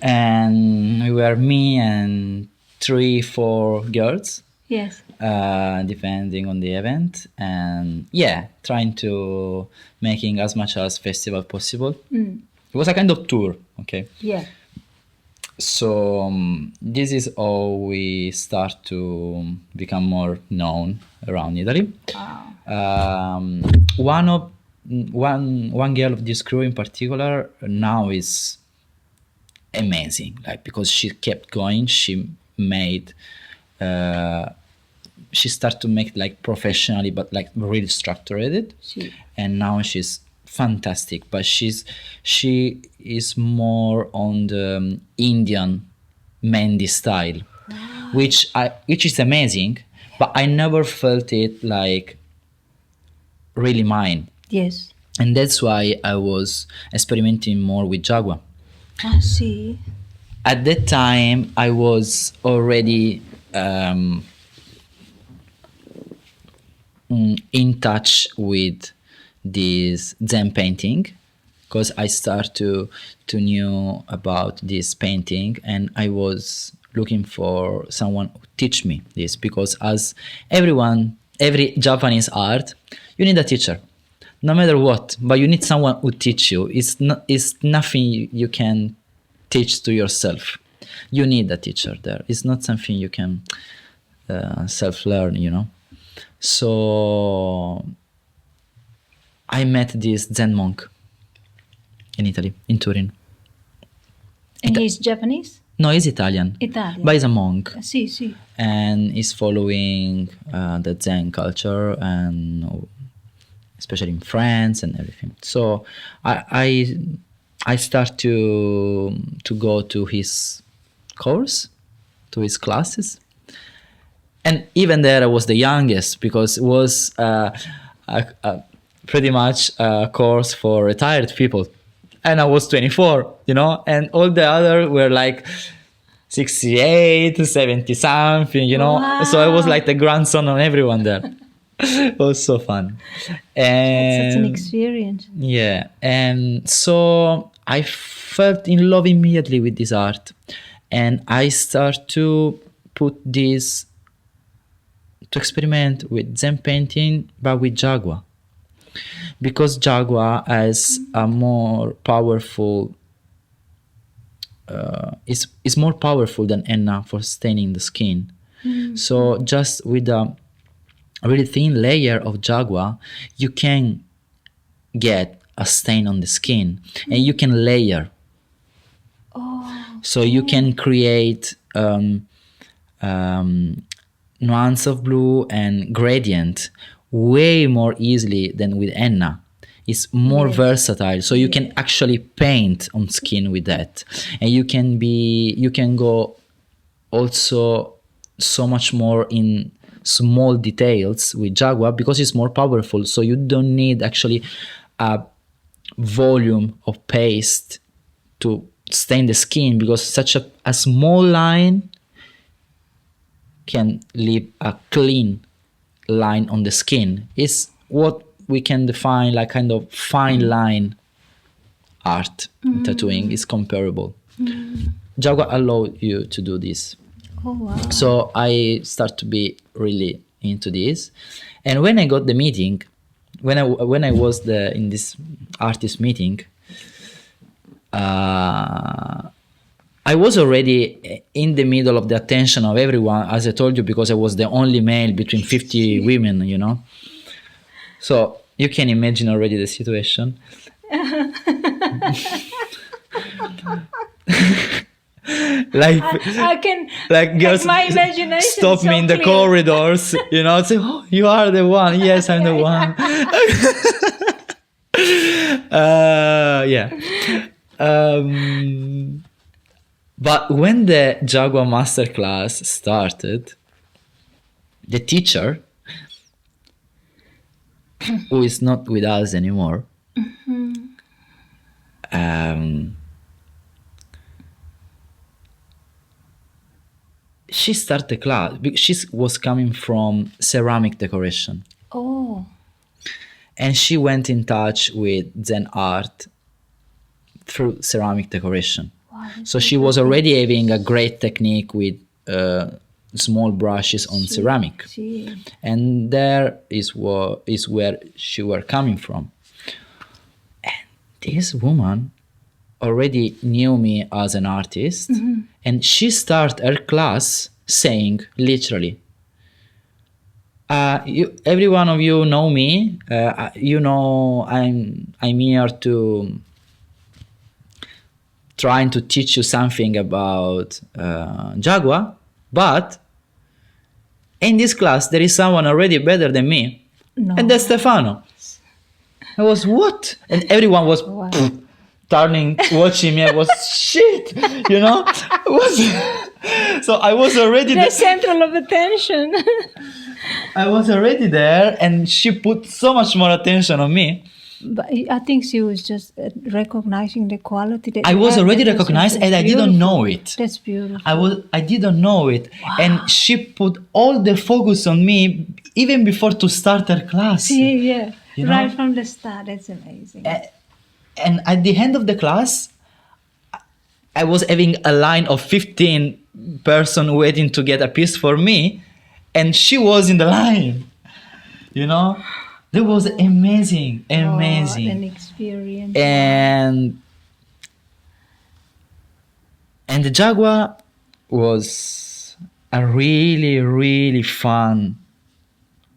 and we were me and 3-4 girls,
Yes.
depending on the event, and trying to making as much as festival possible.
Mm.
It was a kind of tour, okay.
Yeah.
So this is how we start to become more known around Italy.
Wow.
One girl of this crew in particular now is amazing, like, because she kept going. She made she started to make like professionally, but like really structured,
See.
and now she's fantastic. But she is more on the Indian Mehndi style, which is amazing, but I never felt it like really mine.
Yes.
And that's why I was experimenting more with Jaguar.
I see.
At that time, I was already in touch with this Zen painting, because I started to knew about this painting, and I was looking for someone who teach me this, because as every Japanese art, you need a teacher, no matter what, but you need someone who teach you. It's nothing you can teach to yourself. You need a teacher there. It's not something you can self-learn, So I met this Zen monk in Italy, in Turin.
And he's Japanese?
No, he's Italian.
Italian.
But he's a monk.
See.
And he's following the Zen culture, and especially in France and everything. So I start to go to his course, to his classes, and even there I was the youngest, because it was pretty much a course for retired people, and I was 24, and all the other were like 68, 70 something,
Wow.
So I was like the grandson of everyone there. It was so fun. And
That's such an experience.
yeah, and so I felt in love immediately with this art, and I start to experiment with Zen painting, but with Jaguar, because Jaguar has a more powerful is more powerful than henna for staining the skin. So just with a really thin layer of Jaguar, you can get a stain on the skin, and you can layer. So you can create nuance of blue and gradient way more easily than with henna. It's more versatile, so you can actually paint on skin with that, and you can go also so much more in small details with Jaguar, because it's more powerful. So you don't need actually a volume of paste to stain the skin, because such a small line can leave a clean line on the skin. It's what we can define like kind of fine line art. Tattooing is comparable. Jaguar allowed you to do this.
Oh, wow.
So I start to be really into this, and when I got the meeting, when I was in this artist meeting, I was already in the middle of the attention of everyone, as I told you, because I was the only male between 50 women, So you can imagine already the situation. Like
I can,
like girls
my imagination
stop
is
me
so
in the
clear.
corridors, say, "Oh, you are the one." Yes, I'm the one. Yeah. But when the Jaguar masterclass started, the teacher, who is not with us anymore, she started the class. She was coming from ceramic decoration.
Oh,
And she went in touch with Zen art through ceramic decoration.
wow. That's
So she was already having a great technique with small brushes on ceramic.
See.
And there is where she were coming from. And this woman already knew me as an artist, and she started her class saying literally, every one of you know me. You know I'm here to trying to teach you something about Jaguar, but in this class there is someone already better than me, and that's Stefano. I was what? And everyone was
Wow.
turning, watching me. I was shit, you know. So I was already
The central of attention.
I was already there, and she put so much more attention on me.
But I think she was just recognizing the quality that
I
you
was
had.
already
That's
recognized, and I
beautiful.
didn't know it.
That's beautiful.
I didn't know it, and she put all the focus on me even before to start her class.
See, yeah,
You know?
right from the start. That's amazing.
And at the end of the class, I was having a line of 15 person waiting to get a piece for me, and she was in the line. You know, that was amazing.
Oh, an experience.
And the Jaguar was a really, really fun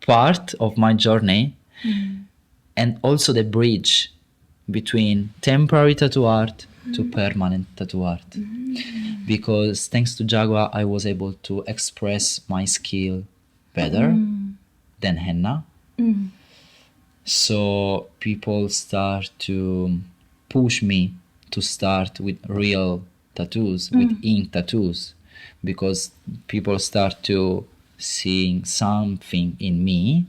part of my journey, and also the bridge between temporary tattoo art to permanent tattoo art. Because thanks to Jaguar, I was able to express my skill better than henna. So people start to push me to start with real tattoos, with ink tattoos, because people start to seeing something in me.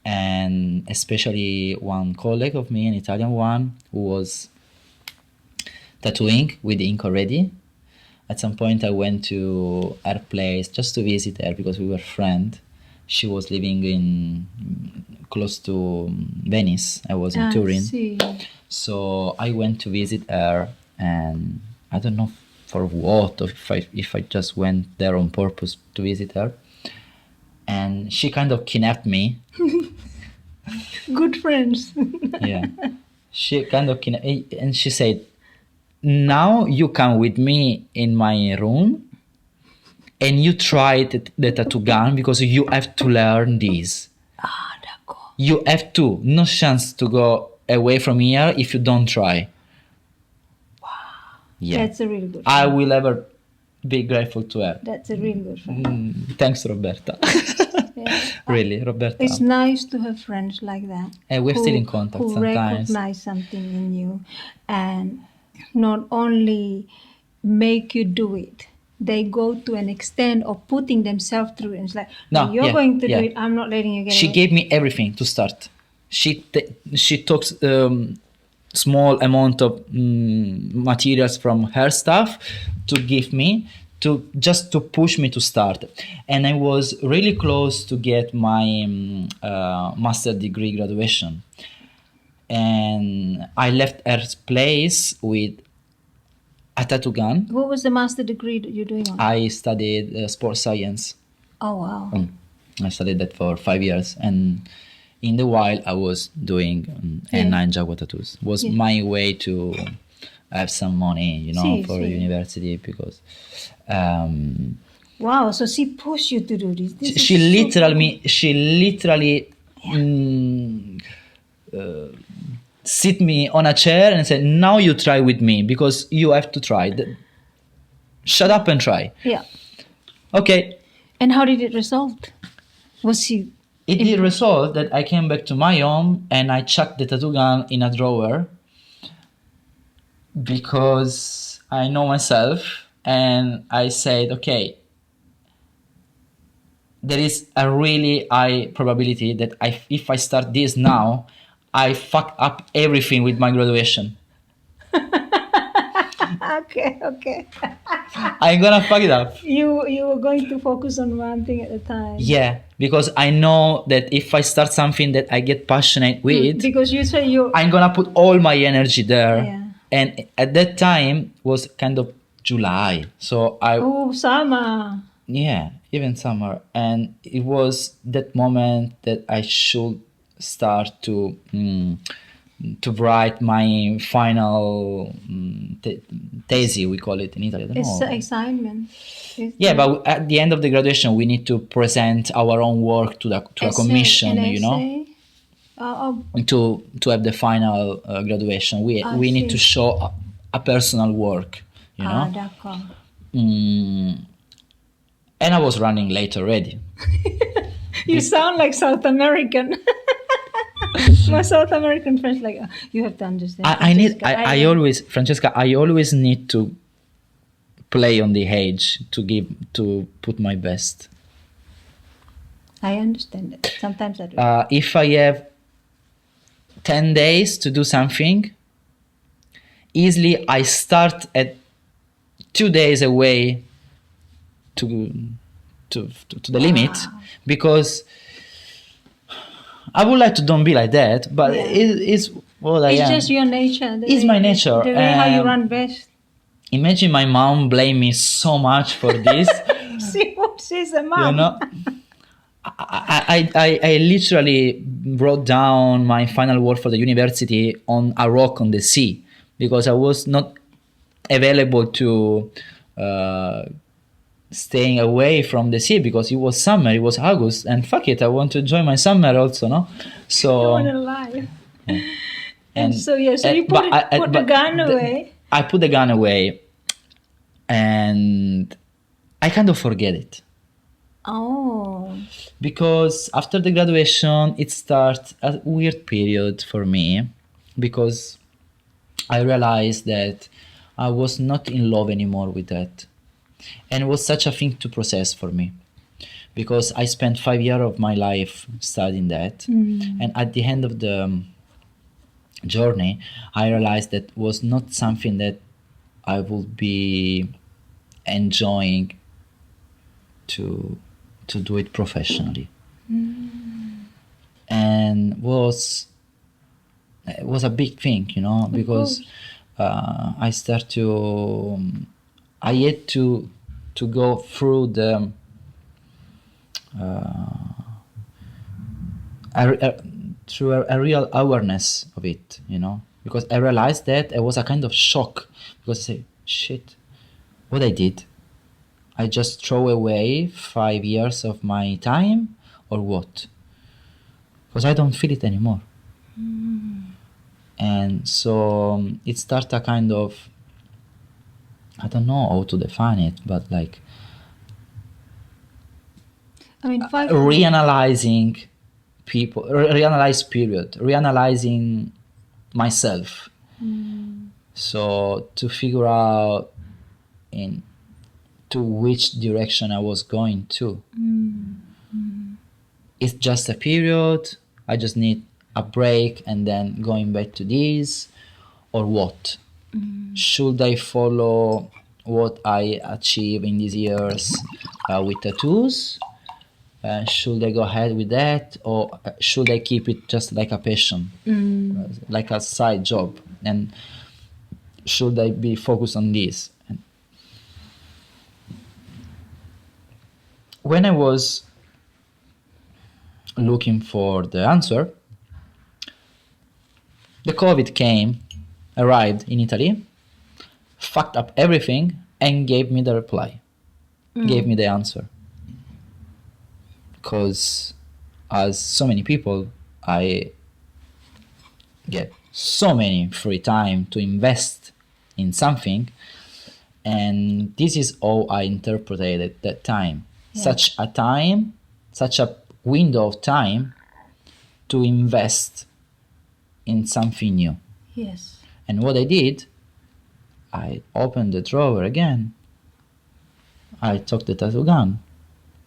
And especially one colleague of me, an Italian one, who was tattooing with ink already. At some point I went to her place just to visit her because we were friends. She was living in close to Venice. I was in Turin.
See.
So I went to visit her, and I don't know for what, or if I just went there on purpose to visit her. And she kind of kidnapped me.
Good friends.
Yeah. She kind of kidnapped, and she said, now you come with me in my room and you try the tattoo gun because you have to learn this.
Ah, d'accord.
You have to. No chance to go away from here if you don't try.
Wow.
Yeah.
That's a really good
I
friend.
will ever be grateful to her.
That's a really good friend.
Thanks, Roberta.
Yeah.
Really, Roberta.
It's nice to have friends like that.
And we're still in contact
who
sometimes.
recognize something in you and not only make you do it, they go to an extent of putting themselves through it. It's like,
No,
you're
yeah,
going to
yeah.
do it, I'm not letting you get
She
away.
gave me everything to start. She took small amount of materials from her stuff to give me to push me to start. And I was really close to get my master degree graduation. And I left her place with a tattoo gun.
What was the master degree that you're doing on?
I studied sports science.
Oh, wow.
I studied that for 5 years, and in the while I was doing henna and Jaguar tattoos. Was my way to have some money, for university, because
wow, so she pushed you to do this. This
she
is so
literally sit me on a chair and said, now you try with me because you have to try. Shut up and try.
Yeah.
Okay.
And how did it result? Was she...
It did result that I came back to my home and I chucked the tattoo gun in a drawer because I know myself, and I said, okay, there is a really high probability that if I start this now, I fuck up everything with my graduation.
Okay.
I'm gonna fuck it up.
You were going to focus on one thing at a time.
Yeah, because I know that if I start something that I get passionate with,
Because you say you.
I'm gonna put all my energy there.
Yeah.
And at that time was kind of July, so
Summer.
yeah, even summer, and it was that moment that I should start to write my final thesis, we call it in Italy. I don't
It's
know.
assignment.
Yeah, but at the end of the graduation, we need to present our own work to a commission, you know, to have the final graduation. We need to show a personal work, you know.
D'accord.
And I was running late already.
You sound like South American. My South American friends like, you have to understand.
I always, Francesca, I always need to play on the edge to put my best.
I understand it. Sometimes I do.
If I have 10 days to do something, easily I start at 2 days away to the limit, because I would like to don't be like that, but it's what I am.
It's just your nature.
It's my nature.
The way how you run best.
Imagine my mom blame me so much for this.
She's a mom.
You know, I literally wrote down my final word for the university on a rock on the sea, because I was not available to staying away from the sea, because it was summer, it was August, and fuck it, I want to enjoy my summer also, no? So
I want to lie.
Yeah.
And so you put the gun away.
I put the gun away, and I kind of forget it.
Oh.
Because after the graduation, it starts a weird period for me, because I realized that I was not in love anymore with that. And it was such a thing to process for me, because I spent 5 years of my life studying that. And at the end of the journey, I realized that was not something that I would be enjoying to do it professionally. And it was a big thing, you know, because I had to go through the through a real awareness of it, you know, because I realized that it was a kind of shock, because I say, shit, what I did, I just throw away 5 years of my time, or what? Because I don't feel it anymore. And so it started a kind of, I don't know how to define it, but like,
I mean,
reanalyzing people, reanalyze period, reanalyzing myself. So to figure out to which direction I was going to. It's just a period, I just need a break and then going back to this, or what? Should I follow what I achieved in these years with tattoos? Should I go ahead with that, or should I keep it just like a passion, like a side job? And should I be focused on this? And when I was looking for the answer, the COVID arrived in Italy, fucked up everything, and gave me the reply, gave me the answer. Because as so many people, I get so many free time to invest in something, and this is how I interpreted it that time. Such a window of time to invest in something new.
Yes.
And what I did, I opened the drawer again, I took the tattoo gun,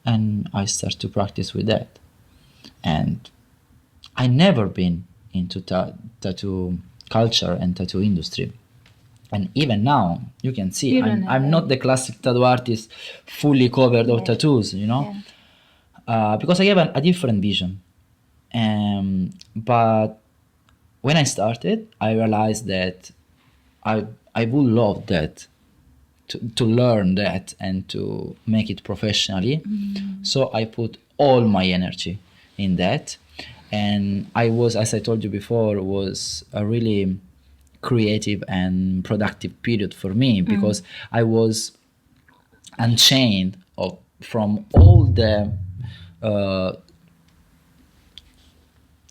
and I start to practice with that. And I never been into tattoo culture and tattoo industry. And even now, you can see,
You don't
I'm
have
not the classic tattoo artist fully covered of tattoos, you know, because I have a different vision. But when I started, I realized that I would love that, to learn that and to make it professionally. So I put all my energy in that. And I was, as I told you before, was a really creative and productive period for me, because I was unchained from all the uh,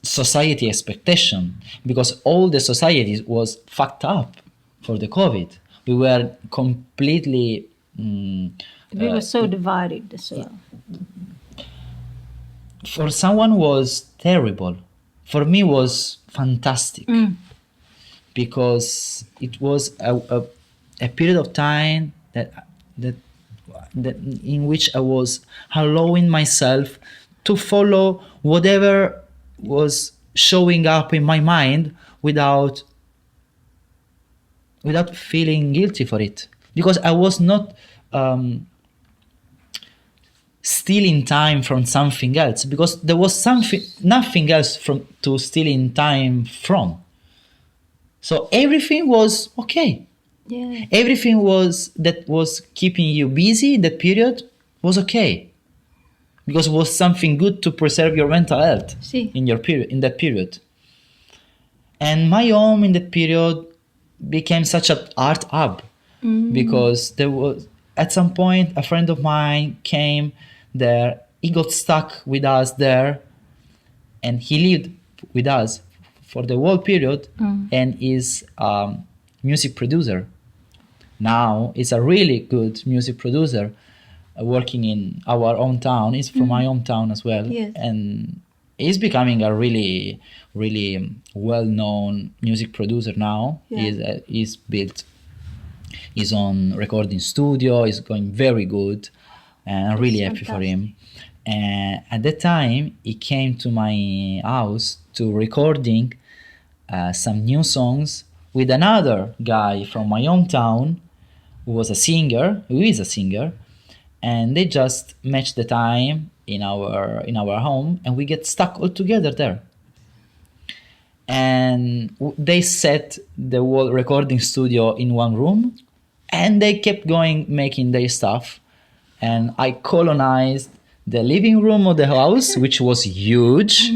society expectation, because all the society was fucked up for the COVID. We were completely
We were so divided as well.
for someone was terrible, for me was fantastic, because it was a period of time that in which I was allowing myself to follow whatever was showing up in my mind without feeling guilty for it, because I was not stealing time from something else, because there was nothing else from to stealing time from. So everything was okay.
Yeah.
Everything that was keeping you busy that period was okay, because it was something good to preserve your mental health in that period. And my home in that period became such an art hub, because there was, at some point, a friend of mine came there. He got stuck with us there, and he lived with us for the whole period, and is music producer. Now he's a really good music producer, working in our hometown. He's from my hometown as well.
Yes.
And he's becoming a really, really well-known music producer now.
Yeah.
He's built his own recording studio. He's going very good, and I'm really happy for him. And at that time, he came to my house to recording some new songs with another guy from my hometown who is a singer, and they just matched the time in our home, and we get stuck all together there. And they set the whole recording studio in one room, and they kept going making their stuff, and I colonized the living room of the house, which was huge.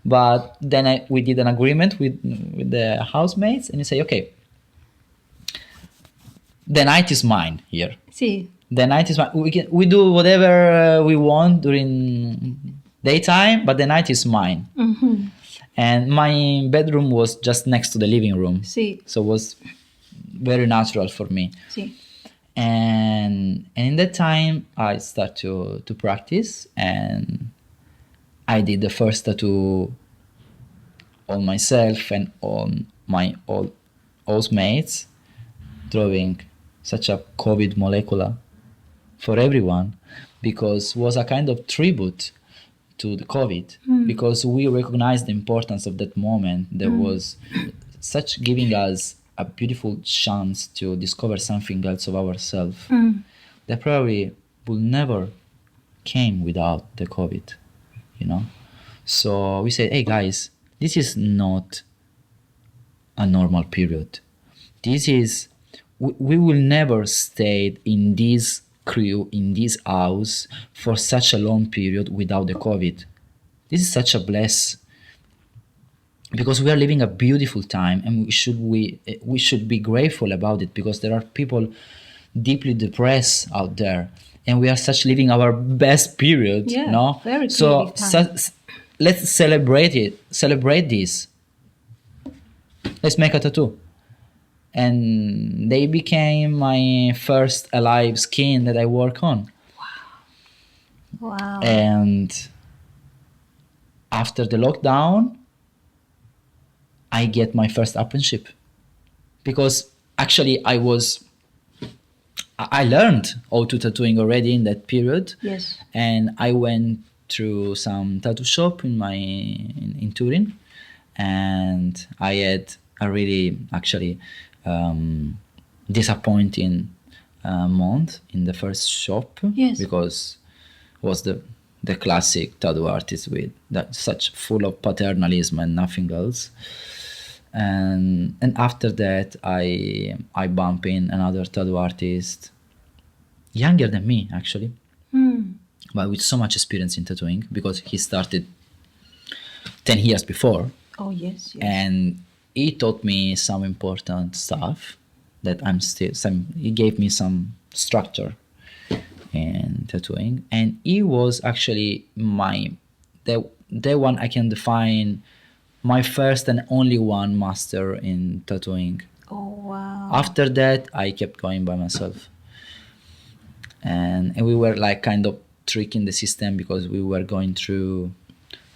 But then we did an agreement with the housemates, and you say, okay, the night is mine here.
See.
The night is mine. We do whatever we want during daytime, but the night is mine. And my bedroom was just next to the living room.
See.
So it was very natural for me.
See.
And in that time, I start to practice, and I did the first tattoo on myself and on my old housemates, drawing such a COVID molecula for everyone, because it was a kind of tribute to the COVID, because we recognized the importance of that moment. There was such giving us a beautiful chance to discover something else of ourselves that probably would never came without the COVID, you know. So we said, hey guys, this is not a normal period. This is, we will never stay in this crew, in this house for such a long period without the COVID. This is such a bless, because we are living a beautiful time, and we should be grateful about it, because there are people deeply depressed out there, and we are such living our best period.
Yeah,
no?
very
So
creative time.
let's celebrate this. Let's make a tattoo. And they became my first alive skin that I work on.
Wow.
And after the lockdown, I get my first apprenticeship, because actually I learned how to tattooing already in that period.
Yes.
And I went through some tattoo shop in Turin, and I had a really actually disappointing month in the first shop.
Yes.
Because was the classic tattoo artist with that such full of paternalism and nothing else. And after that, I bump in another tattoo artist, younger than me actually, but with so much experience in tattooing because he started 10 years before.
Oh, yes.
And he taught me some important stuff that he gave me some structure in tattooing, and he was actually the one I can define my first and only one master in tattooing.
Oh, wow.
After that, I kept going by myself, and we were like kind of tricking the system because we were going through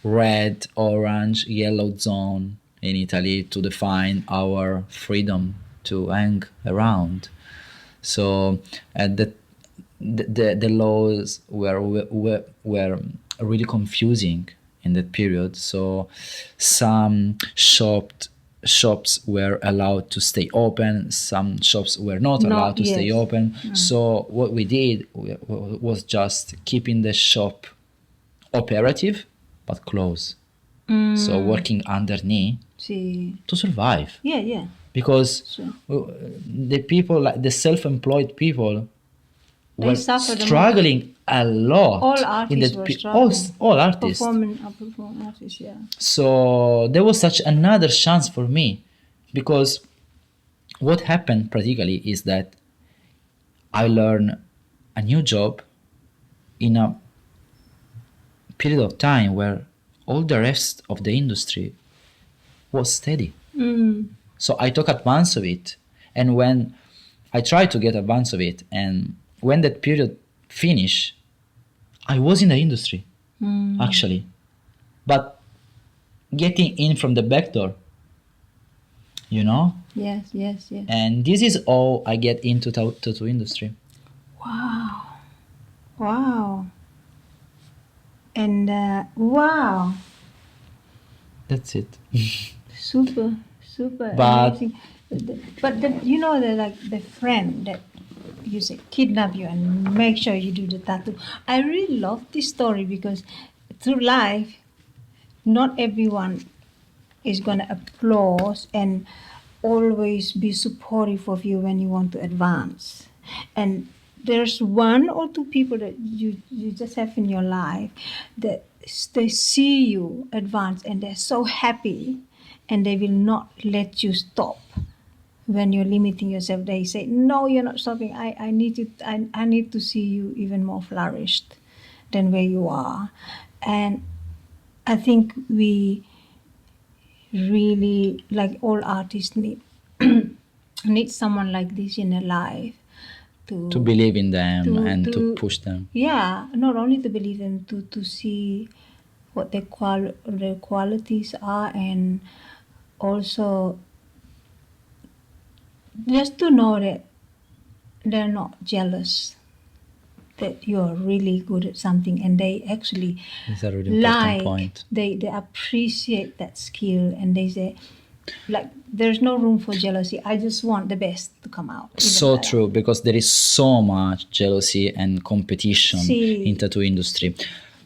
red, orange, yellow zone in Italy to define our freedom to hang around. So the laws were really confusing in that period. So some shops were allowed to stay open, some shops were not allowed to stay open. So what we did was just keeping the shop operative but close. So working underneath to survive.
Yeah.
Because the people, like the self-employed people, were struggling a lot.
All artists were struggling.
All artists.
Performing artists, yeah.
So there was such another chance for me, because what happened practically is that I learned a new job in a period of time where all the rest of the industry was steady. So I took advantage of it, and when I tried to get advantage of it, and when that period finished, I was in the industry actually, but getting in from the back door, you know.
Yes.
And this is all I get into tattoo industry.
Wow. And wow.
That's it.
Super
But
amazing. But you know, the friend that you say kidnap you and make sure you do the tattoo. I really love this story because through life, not everyone is gonna applaud and always be supportive of you when you want to advance. And there's one or two people that you just have in your life that they see you advance and they're so happy, and they will not let you stop when you're limiting yourself. They say, no, you're not stopping. I need to see you even more flourished than where you are. And I think we really, like all artists, need someone like this in their life to
believe in them and to push them.
Yeah, not only to believe them, to see what their qualities are, and also just to know that they're not jealous that you're really good at something, and they actually
That's a really important point.
They appreciate that skill, and they say, like, there's no room for jealousy. I just want the best to come out.
So true, because there is so much jealousy and competition in tattoo industry.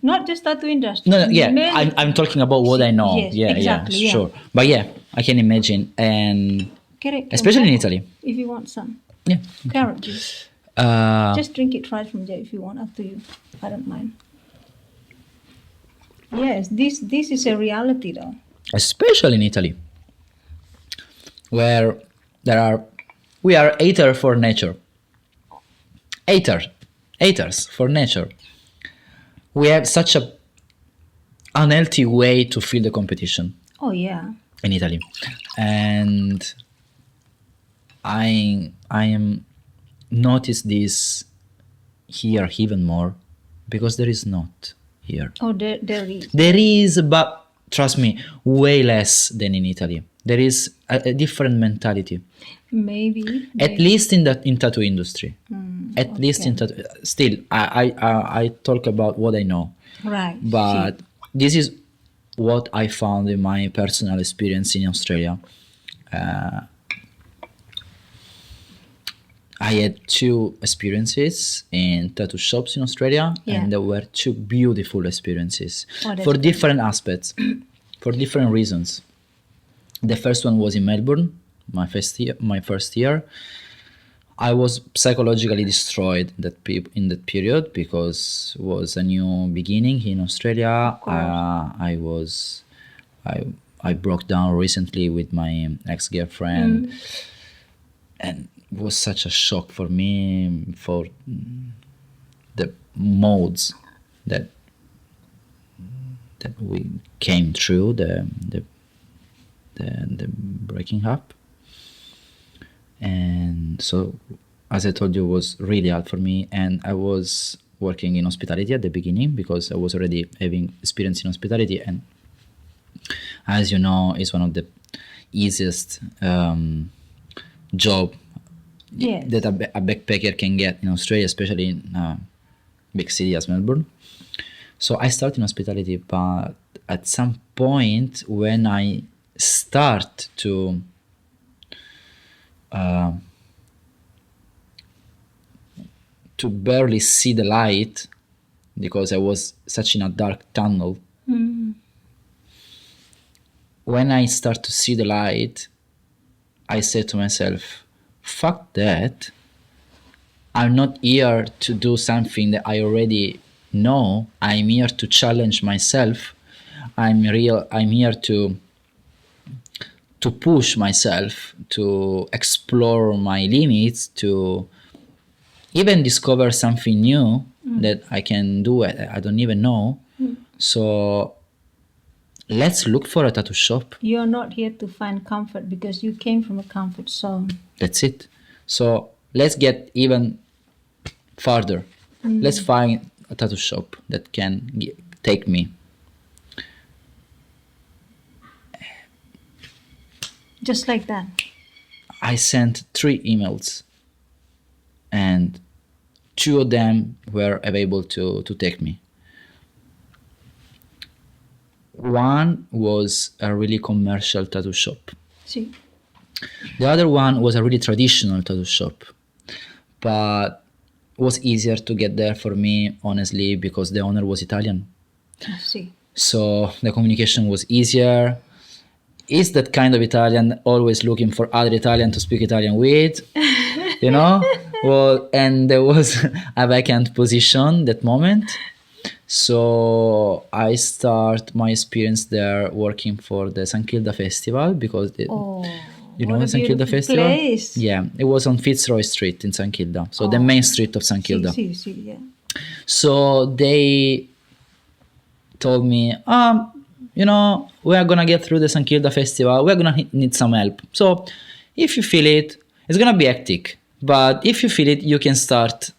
Not just tattoo industry.
No, yeah, I'm talking about what I know.
Yes, exactly,
yeah, sure. But yeah, I can imagine, and
Correct.
especially in Italy.
If you want some.
Yeah.
Carrot juice. Just drink it right from there if you want, up to you. I don't mind. Yes, this is a reality though.
Especially in Italy, where we are haters for nature. Haters for nature. We have such a unhealthy way to feel the competition.
Oh yeah.
In Italy, and I am notice this here even more, because there is not here.
Oh, there is.
There is, but trust me, way less than in Italy. There is a different mentality.
Maybe.
At least in tattoo industry. At least in tattoo. Still, I talk about what I know.
Right.
But this is what I found in my personal experience in Australia. I had two experiences in tattoo shops in Australia,
Yeah.
and there were two beautiful experiences
Oh, that's
for
great.
different aspects, for different reasons. The first one was in Melbourne, my first year. I was psychologically destroyed in that period because it was a new beginning in Australia.
course.
I broke down recently with my ex-girlfriend, and it was such a shock for me for the modes that we came through the breaking up. And so, as I told you, it was really hard for me. And I was working in hospitality at the beginning because I was already having experience in hospitality. And as you know, it's one of the easiest job
Yes.
that a backpacker can get in Australia, especially in a big city as Melbourne. So I started in hospitality, but at some point when I start to barely see the light because I was such in a dark tunnel. When I start to see the light, I say to myself, fuck that. I'm not here to do something that I already know. I'm here to challenge myself. I'm here to push myself, to explore my limits, to even discover something new that I can do. I don't even know. So let's look for a tattoo shop.
You're not here to find comfort because you came from a comfort zone.
That's it. So let's get even farther. Let's find a tattoo shop that can take me.
Just like that.
I sent 3 emails, and 2 of them were available to take me. One was a really commercial tattoo shop.
See.
The other one was a really traditional tattoo shop, but it was easier to get there for me, honestly, because the owner was Italian.
I see.
So the communication was easier. Is that kind of Italian always looking for other Italian to speak Italian with, you know? Well, and there was a vacant position that moment. So I start my experience there working for the St Kilda Festival because you know
what a
St Kilda
beautiful
Festival?
place.
Yeah, it was on Fitzroy Street in St Kilda. So the main street of St Kilda.
See, yeah.
So they told me, you know, we are gonna get through the St Kilda Festival. We're gonna need some help. So if you feel it, it's gonna be hectic. But if you feel it, you can start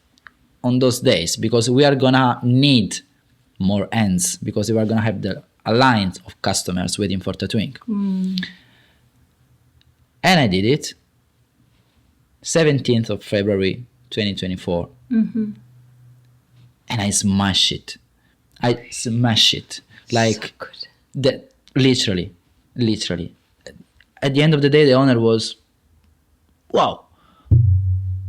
on those days because we are gonna need more hands because we are gonna have a line of customers waiting for tattooing. And I did it. 17th of February 2024. And I smash it. Like
So good.
that, literally. At the end of the day, the owner was, wow,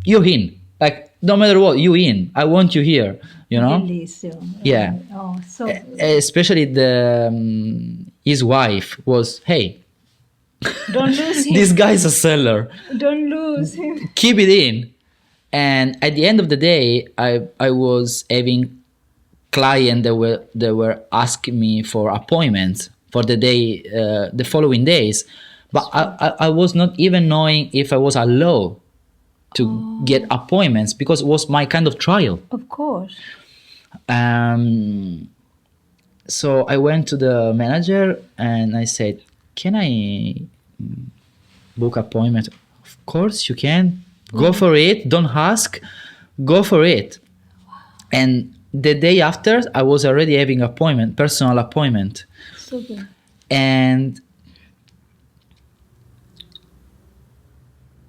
you in. Like, no matter what, you in. I want you here, you know?
Bellissimo.
Yeah.
Oh, so good.
Especially his wife was, hey,
Don't lose him.
this guy's a seller.
Don't lose him.
Keep it in. And at the end of the day, I was having clients that were asking me for appointments for the following days, but I was not even knowing if I was allowed to get appointments because it was my kind of trial.
Of course.
So I went to the manager and I said, can I book appointment? Of course you can. Go for it. Don't ask. Go for it. And the day after, I was already having personal appointment.
So good.
And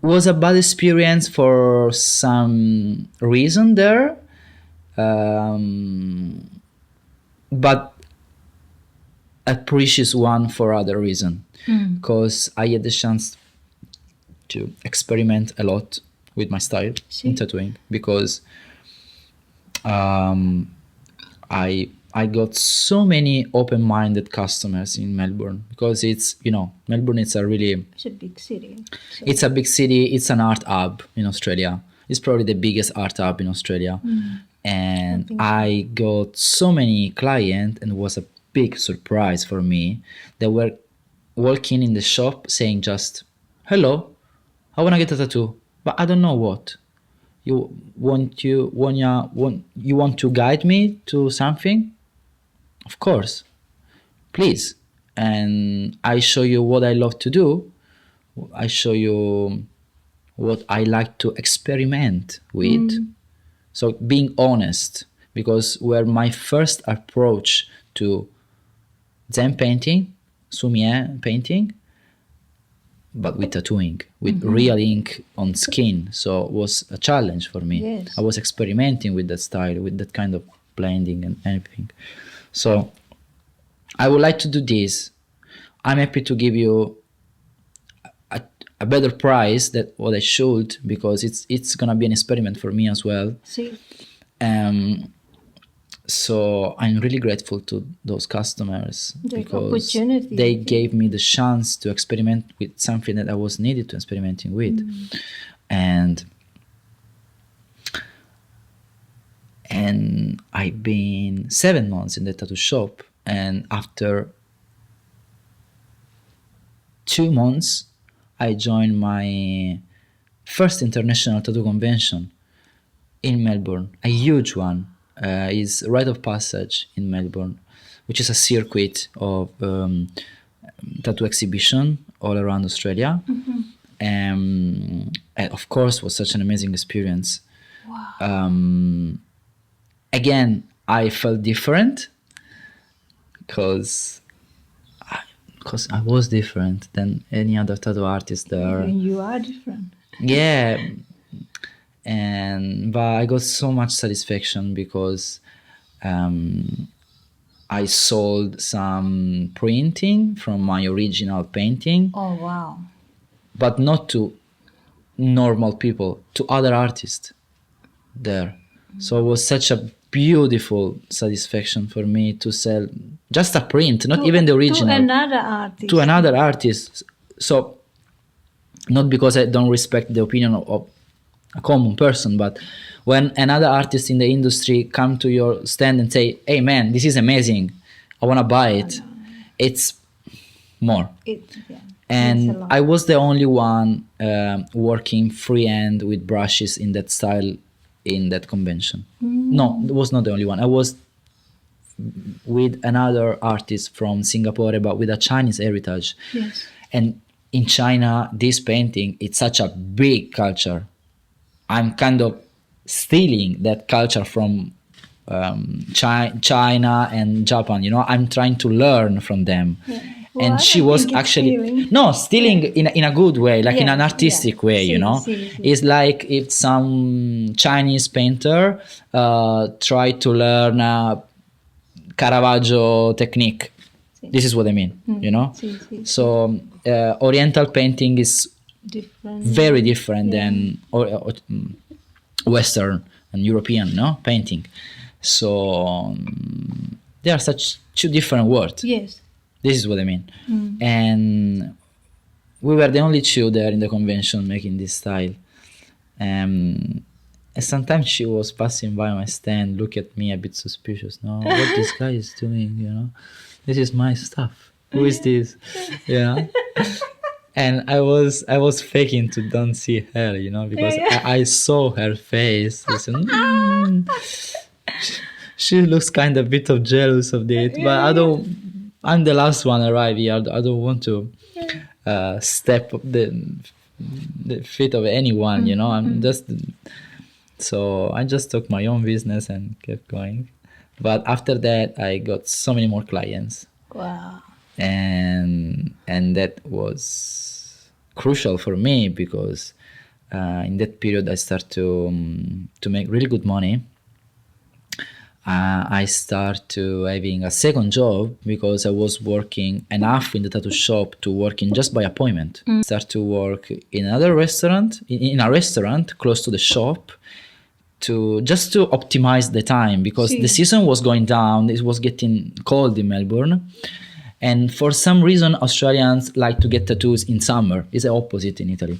was a bad experience for some reason there. But a precious one for other reason. Because I had the chance to experiment a lot with my style
See.
in tattooing, because I got so many open-minded customers in Melbourne, because it's, Melbourne, it's a
big city. So
it's a big city. It's an art hub in Australia. It's probably the biggest art hub in Australia. And
think so.
I got so many clients, and it was a big surprise for me. They were walking in the shop saying just, "Hello, I want to get a tattoo, but I don't know what. You want to guide me to something? Of course, please." And I show you what I love to do. I show you what I like to experiment with. So being honest, because where my first approach to Zen painting, Sumi-e painting, but with tattooing, with real ink on skin. So it was a challenge for me.
Yes.
I was experimenting with that style, with that kind of blending and everything. So I would like to do this. I'm happy to give you a better price than what I should, because it's gonna be an experiment for me as well.
see,
So I'm really grateful to those customers,
The
because
opportunity,
they
I think.
gave me the chance to experiment with something that I was needed to experimenting with. And I've been 7 months in the tattoo shop, and after 2 months I joined my first international tattoo convention in Melbourne, a huge one. Is Rite of Passage in Melbourne, which is a circuit of tattoo exhibition all around Australia. And of course, was such an amazing experience. Again, I felt different because I was different than any other tattoo artist there.
and you are different.
Yeah, but I got so much satisfaction because I sold some printing from my original painting,
Oh wow!
but not to normal people, to other artists there. So it was such a beautiful satisfaction for me to sell just a print, not even the original,
to another artist.
to another artist. So not because I don't respect the opinion of a common person, but when another artist in the industry come to your stand and say, "Hey man, this is amazing, I want to buy it," it's more.
It's a
And
lot.
I was the only one working freehand with brushes in that style in that convention. No, it was not the only one. I was with another artist from Singapore, but with a Chinese heritage.
Yes.
And in China, this painting, it's such a big culture. I'm kind of stealing that culture from China and Japan. I'm trying to learn from them.
Yeah. Well, I
And she
don't
was
think it's
actually
stealing.
stealing in a good way, like in
Yeah,
an artistic
yeah.
way.
See.
It's like if some Chinese painter tried to learn Caravaggio technique. This is what I mean.
See.
So Oriental painting is
Different.
very different than Western and European painting. So they are such two different worlds.
Yes.
This is what I mean. And we were the only two there in the convention making this style. And sometimes she was passing by my stand, look at me a bit suspicious. No, what this guy is doing, This is my stuff. Who is this? And I was faking to don't see her, because I saw her face. I said, she looks kind of bit of jealous of it, but I'm the last one arrive here. I don't want to step the feet of anyone, I'm just. So I just took my own business and kept going. But after that, I got so many more clients.
Wow.
And that was crucial for me because in that period I started to make really good money. I start to having a second job because I was working enough in the tattoo shop to work in just by appointment. Start to work in another restaurant, in a restaurant close to the shop, to just to optimize the time because the season was going down. It was getting cold in Melbourne, and for some reason Australians like to get tattoos in summer. It's the opposite in Italy.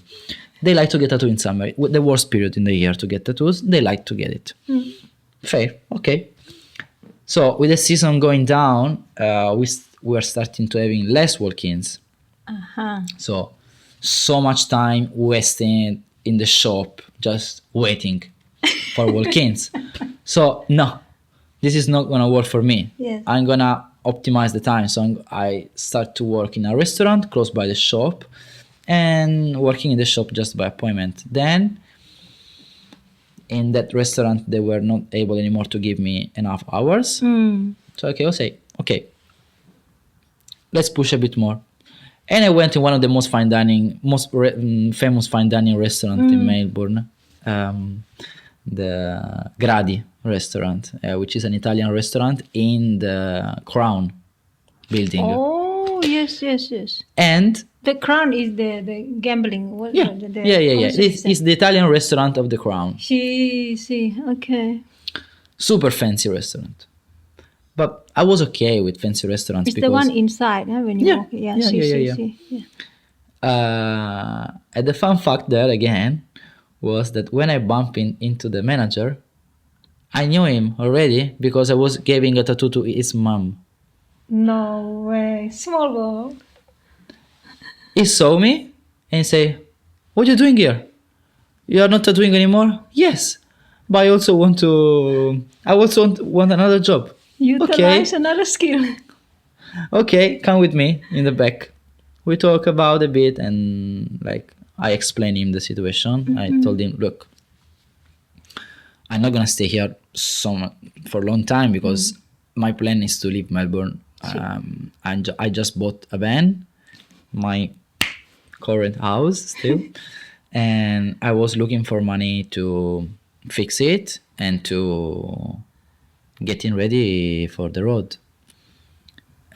They like to get tattoo in summer, the worst period in the year to get tattoos. They like to get it. Fair, okay. So with the season going down, we are starting to having less walk-ins. So much time wasting in the shop just waiting for walk-ins. So no, this is not gonna work for me.
Yes.
I'm gonna optimize the time. So I start to work in a restaurant close by the shop, and working in the shop just by appointment. Then in that restaurant, they were not able anymore to give me enough hours. So I'll say, okay, let's push a bit more. And I went to one of the most famous fine dining restaurant in Melbourne, the Gradi restaurant, which is an Italian restaurant in the Crown building.
Oh, yes.
And
The Crown is the gambling.
yeah. It's the Italian restaurant of the Crown.
See, okay.
Super fancy restaurant. But I was okay with fancy restaurants
It's
because
the one inside, huh, when you walk. Yeah.
And the fun fact there again was that when I bumped into the manager, I knew him already because I was giving a tattoo to his mom.
No way. Small world.
He saw me and say, "What are you doing here? You are not tattooing anymore?" "Yes, but I also want another job."
Utilize another skill.
Okay, come with me in the back. We talk about a bit, and like I explained him the situation. I told him, "Look, I'm not gonna stay here for a long time because my plan is to leave Melbourne. I just bought a van, my current house still, and I was looking for money to fix it and to getting ready for the road.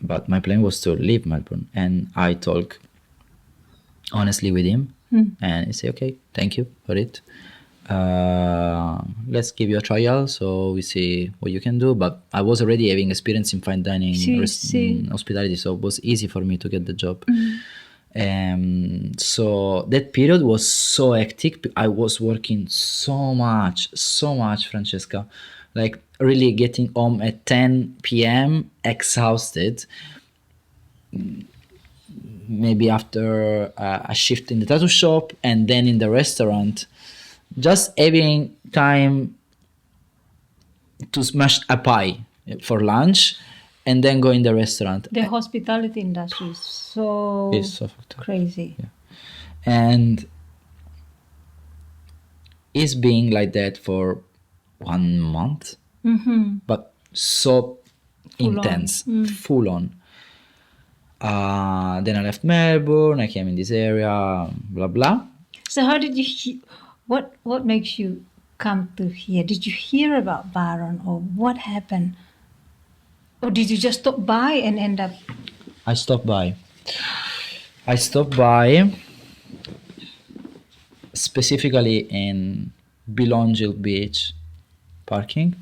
But my plan was to leave Melbourne, and I talked honestly with him, and he said, "Okay, thank you for it. Let's give you a trial so we see what you can do." But I was already having experience in fine dining, hospitality, so it was easy for me to get the job. So that period was so hectic. I was working so much, Francesca, like really getting home at 10 p.m. exhausted, maybe after a shift in the tattoo shop and then in the restaurant, just having time to smash a pie for lunch and then go in the restaurant.
The hospitality industry is so crazy.
Yeah. And it's being like that for 1 month, but so intense, full on. Then I left Melbourne, I came in this area, blah, blah.
So how did you, what makes you come to here? Did you hear about Byron, or what happened? Or did you just stop by and end up?
I stopped by specifically in Belongil Beach parking.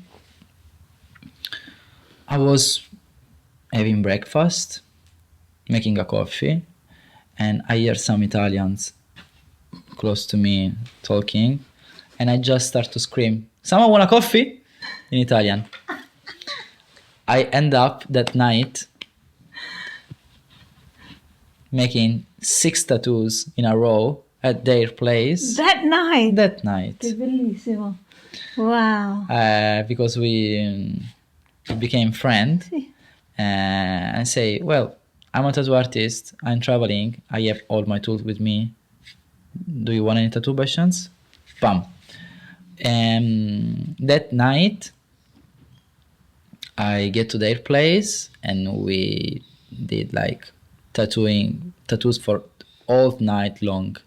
I was having breakfast, making a coffee, and I hear some Italians close to me talking, and I just start to scream, "Someone want a coffee?" in Italian. I end up that night making 6 tattoos in a row at their place.
That night?
Che
bellissimo. Wow.
Because we became friends. And say, "Well, I'm a tattoo artist, I'm traveling, I have all my tools with me. Do you want any tattoo by chance?" Bam. And that night, I get to their place and we did like tattoos for all night long.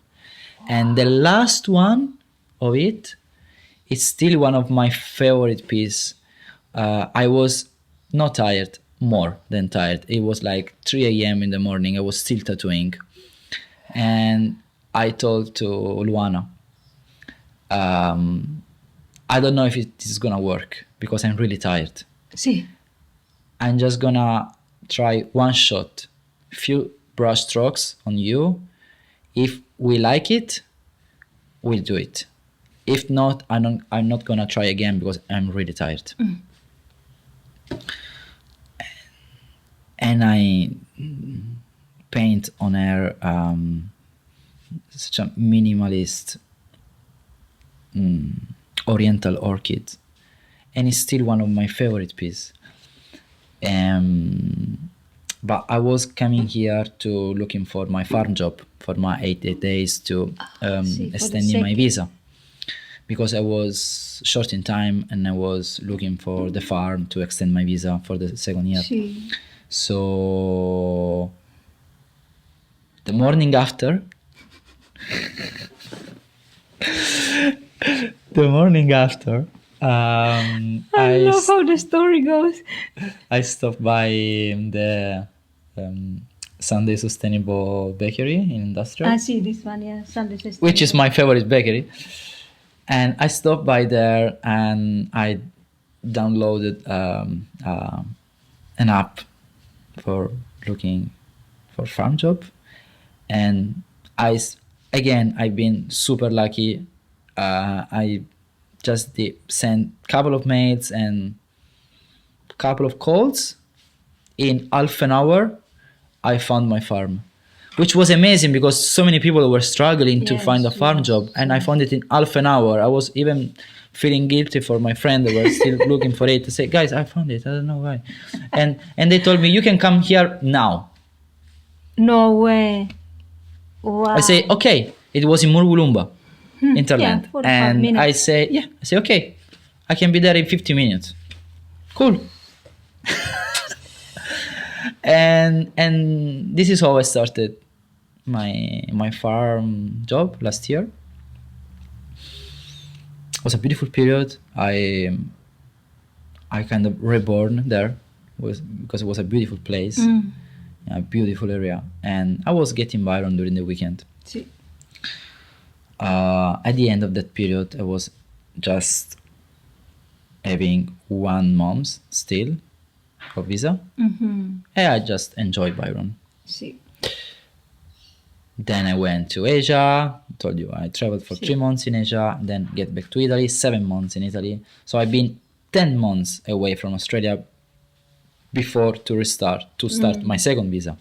And the last one of it is still one of my favorite pieces. I was not tired, more than tired. It was like 3 a.m. in the morning. I was still tattooing. And I told to Luana, I don't know if it is gonna work because I'm really tired.
Sì.
I'm just gonna try one shot, few brush strokes on you. If we like it, we'll do it. If not, I'm not gonna try again because I'm really tired. And I paint on her such a minimalist oriental orchid, and it's still one of my favorite pieces. But I was coming here to looking for my farm job for my 8 days to extending my visa, because I was short in time and I was looking for the farm to extend my visa for the second year.
Sì.
So the morning after,
I love how the story goes.
I stopped by the Sunday Sustainable Bakery in Industrial,
Ah, sì, this one, yeah. Sunday Festival.
which is my favorite bakery. And I stopped by there and I downloaded an app for looking for farm job. And I've been super lucky. I just sent couple of mails and couple of calls. In half an hour, I found my farm, which was amazing because so many people were struggling to find a farm job, and I found it in half an hour. I was even feeling guilty for my friend that were still looking for it, to say, guys, I found it. I don't know why. And they told me, you can come here now.
No way. Wow.
I say, okay. It was in Murwulumba, Interland.
45 minutes.
I say, okay, I can be there in 50 minutes. Cool. and this is how I started my farm job last year. It was a beautiful period. I kind of reborn there because it was a beautiful place, a beautiful area, and I was getting Byron during the weekend.
Sì.
At the end of that period, I was just having 1 month still of visa, and I just enjoyed Byron.
Sì.
Then I went to Asia. I told you I traveled for 3 months in Asia, then get back to Italy, 7 months in Italy. So I've been 10 months away from Australia before to start my second visa,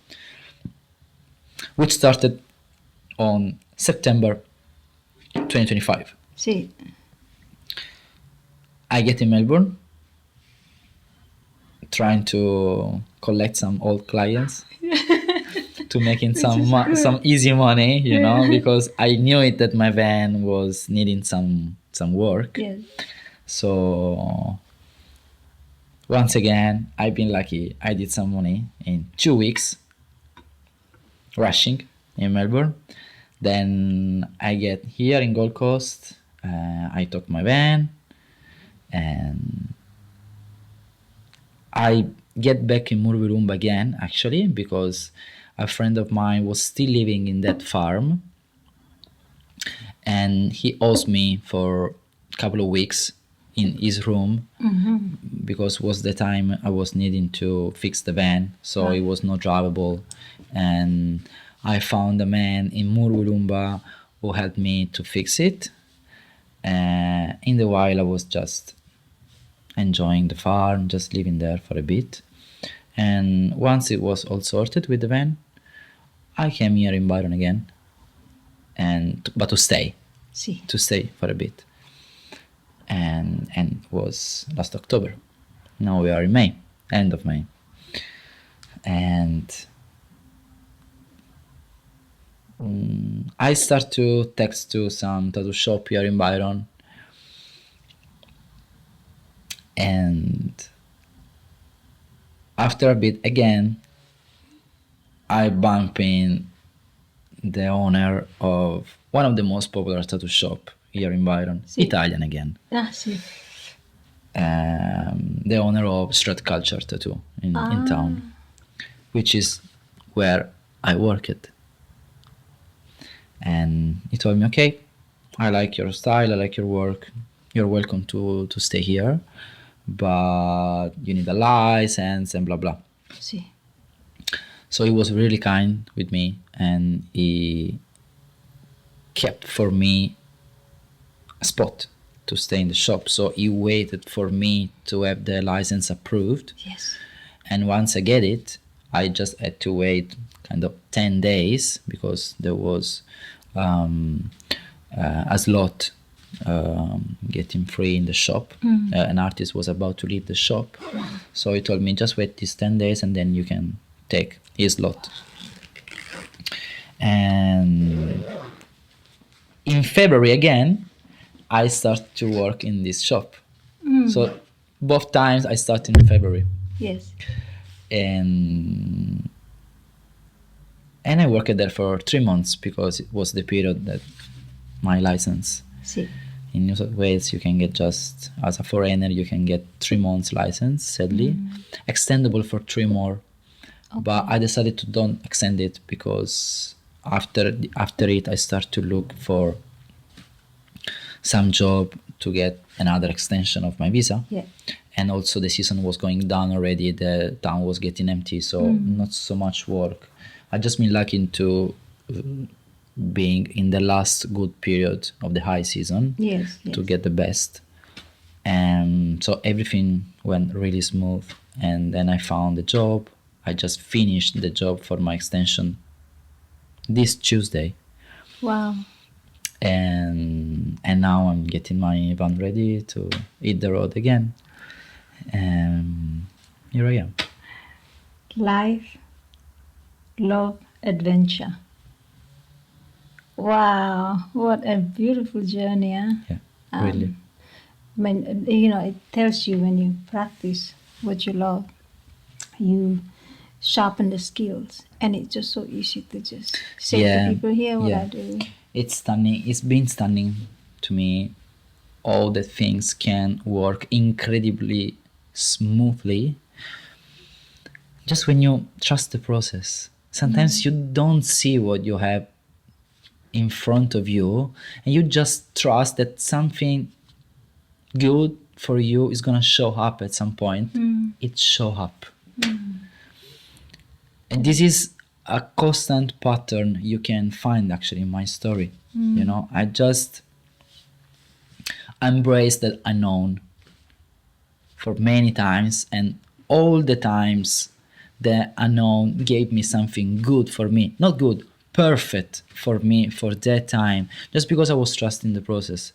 which started on September 2025.
Sì.
I get in Melbourne, trying to collect some old clients to making some easy money, because I knew it that my van was needing some work.
Yes.
So once again, I've been lucky. I did some money in 2 weeks, rushing in Melbourne. Then I get here in Gold Coast. I took my van, and I get back in Murwillumbah again, actually, because a friend of mine was still living in that farm, and he owes me for a couple of weeks in his room, because was the time I was needing to fix the van, so it was not drivable. And I found a man in Murwillumbah who helped me to fix it. In the while, I was just enjoying the farm, just living there for a bit. And once it was all sorted with the van, I came here in Byron again, but to stay,
Sì.
to stay for a bit. And it was last October. Now we are in May, end of May. And I start to text to some tattoo shop here in Byron, and after a bit again, I bump in the owner of one of the most popular tattoo shop here in Byron,
Sì.
Italian again.
Ah, sì.
the owner of Street Culture Tattoo in town, which is where I worked. And he told me, okay, I like your style, I like your work. You're welcome to stay here, but you need a license and blah, blah.
See.
So he was really kind with me, and he kept for me a spot to stay in the shop. So he waited for me to have the license approved.
Yes.
And once I get it, I just had to wait kind of 10 days because there was a slot getting free in the shop. An artist was about to leave the shop. So he told me, just wait these 10 days and then you can take his lot. And in February again, I start to work in this shop. So both times I start in February.
Yes.
And I worked there for 3 months because it was the period that my license.
See.
In New South Wales, you can get just, as a foreigner, you can get 3 months license, sadly. Extendable for 3 more.
Okay.
But I decided to don't extend it because after it, I start to look for some job to get another extension of my visa.
Yeah.
And also the season was going down already. The town was getting empty, so not so much work. I just been lucky into being in the last good period of the high season.
Yes.
To get the best. And so everything went really smooth. And then I found a job. I just finished the job for my extension this Tuesday.
Wow.
And now I'm getting my van ready to hit the road again. And here I am.
Life, love, adventure. Wow, what a beautiful journey, huh?
Yeah, really.
When it tells you when you practice what you love, you sharpen the skills, and it's just so easy to just say to people, here what I do.
It's stunning. It's been stunning to me. All the things can work incredibly smoothly just when you trust the process. Sometimes you don't see what you have in front of you, and you just trust that something good for you is gonna show up at some point. It show up. And this is a constant pattern you can find actually in my story. I just embraced that unknown for many times, and all the times the unknown gave me something good for me. Not good, perfect for me for that time, just because I was trusting the process.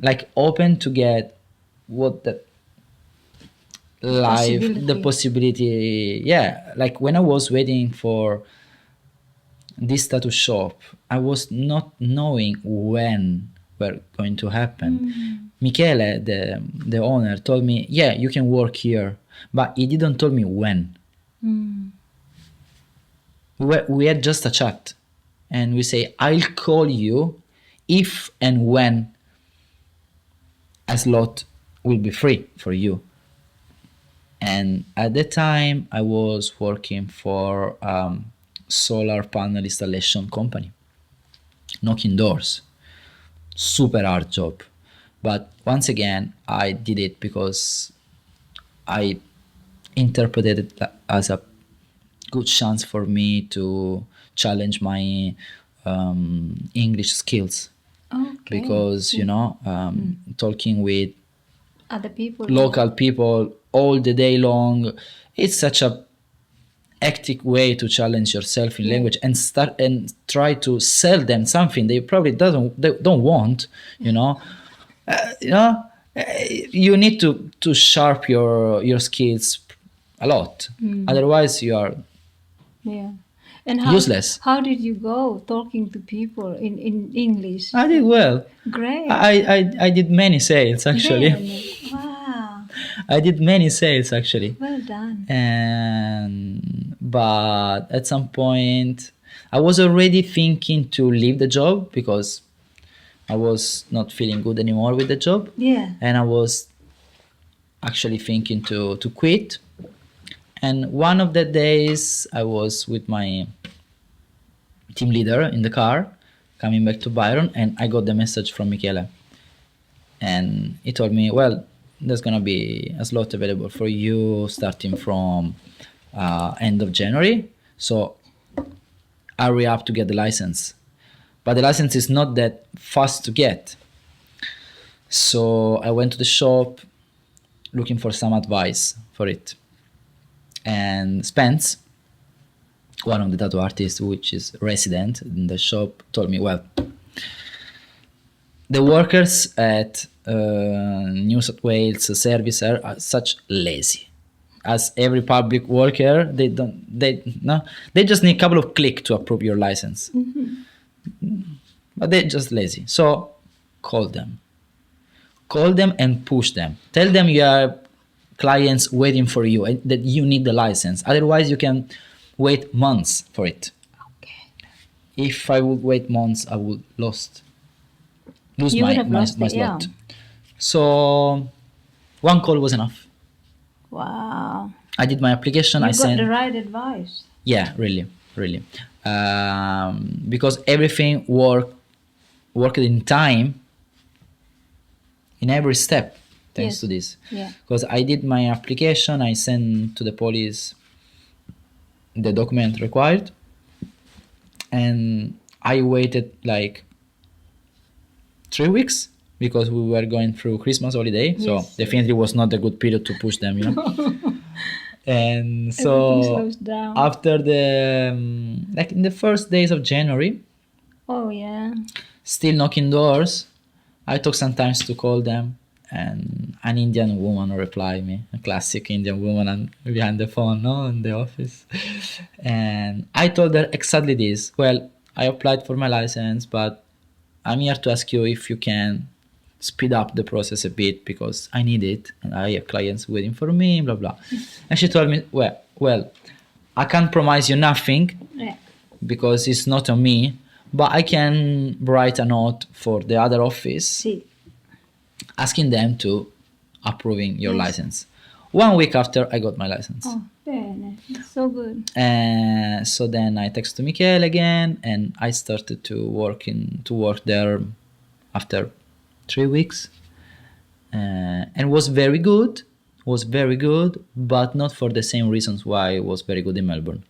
Like open to get what the life, the possibility. Yeah, like when I was waiting for this tattoo shop, I was not knowing when were going to happen. Michele, the owner, told me, yeah, you can work here, but he didn't tell me when. We had just a chat, and we say, I'll call you if and when a slot will be free for you. And at the time, I was working for solar panel installation company, knocking doors. Super hard job, but once again I did it because I interpreted it as a good chance for me to challenge my English skills.
Okay.
Because talking with
other people,
local people all the day long, it's such a hectic way to challenge yourself in language and start and try to sell them something they probably don't want. You need to sharp your skills a lot. Otherwise you are
and
useless.
How did you go talking to people in English?
I did well.
Great.
I did many sales actually.
Yeah. Wow.
I did many sales actually.
Well done.
But at some point I was already thinking to leave the job because I was not feeling good anymore with the job.
Yeah.
And I was actually thinking to quit. And one of the days I was with my team leader in the car coming back to Byron, and I got the message from Michele. And he told me, well, there's going to be a slot available for you starting from end of January. So hurry up to get the license. But the license is not that fast to get. So I went to the shop looking for some advice for it. And Spence, one of the tattoo artists, which is resident in the shop, told me, well, the workers at New South Wales service are such lazy. As every public worker, they just need a couple of clicks to approve your license. But they're just lazy. So call them and push them. Tell them you have clients waiting for you and that you need the license. Otherwise, you can wait months for it.
Okay.
If I would wait months, I would lose
You would have
my
lost it,
slot. So one call was enough.
Wow.
I did my application.
You
I
got
sent.
the right advice.
Yeah, really. Because everything worked in time in every step, thanks to this.
Yeah.
Because I did my application, I sent to the police the document required, and I waited like 3 weeks because we were going through Christmas holiday, so definitely was not a good period to push them, And so
slows down.
after the like in the first days of January,
Oh yeah.
still knocking doors, I took some time to call them, and an Indian woman replied me, a classic Indian woman behind the phone, in the office. And I told her exactly this. Well, I applied for my license, but I'm here to ask you if you can speed up the process a bit because I need it and I have clients waiting for me, blah, blah. And she told me, well, I can't promise you nothing because it's not on me, but I can write a note for the other office asking them to approving your license. 1 week after I got my license.
Oh, very nice. It's so good.
So then I texted Michele again, and I started to work there after 3 weeks, and was very good, but not for the same reasons why it was very good in Melbourne.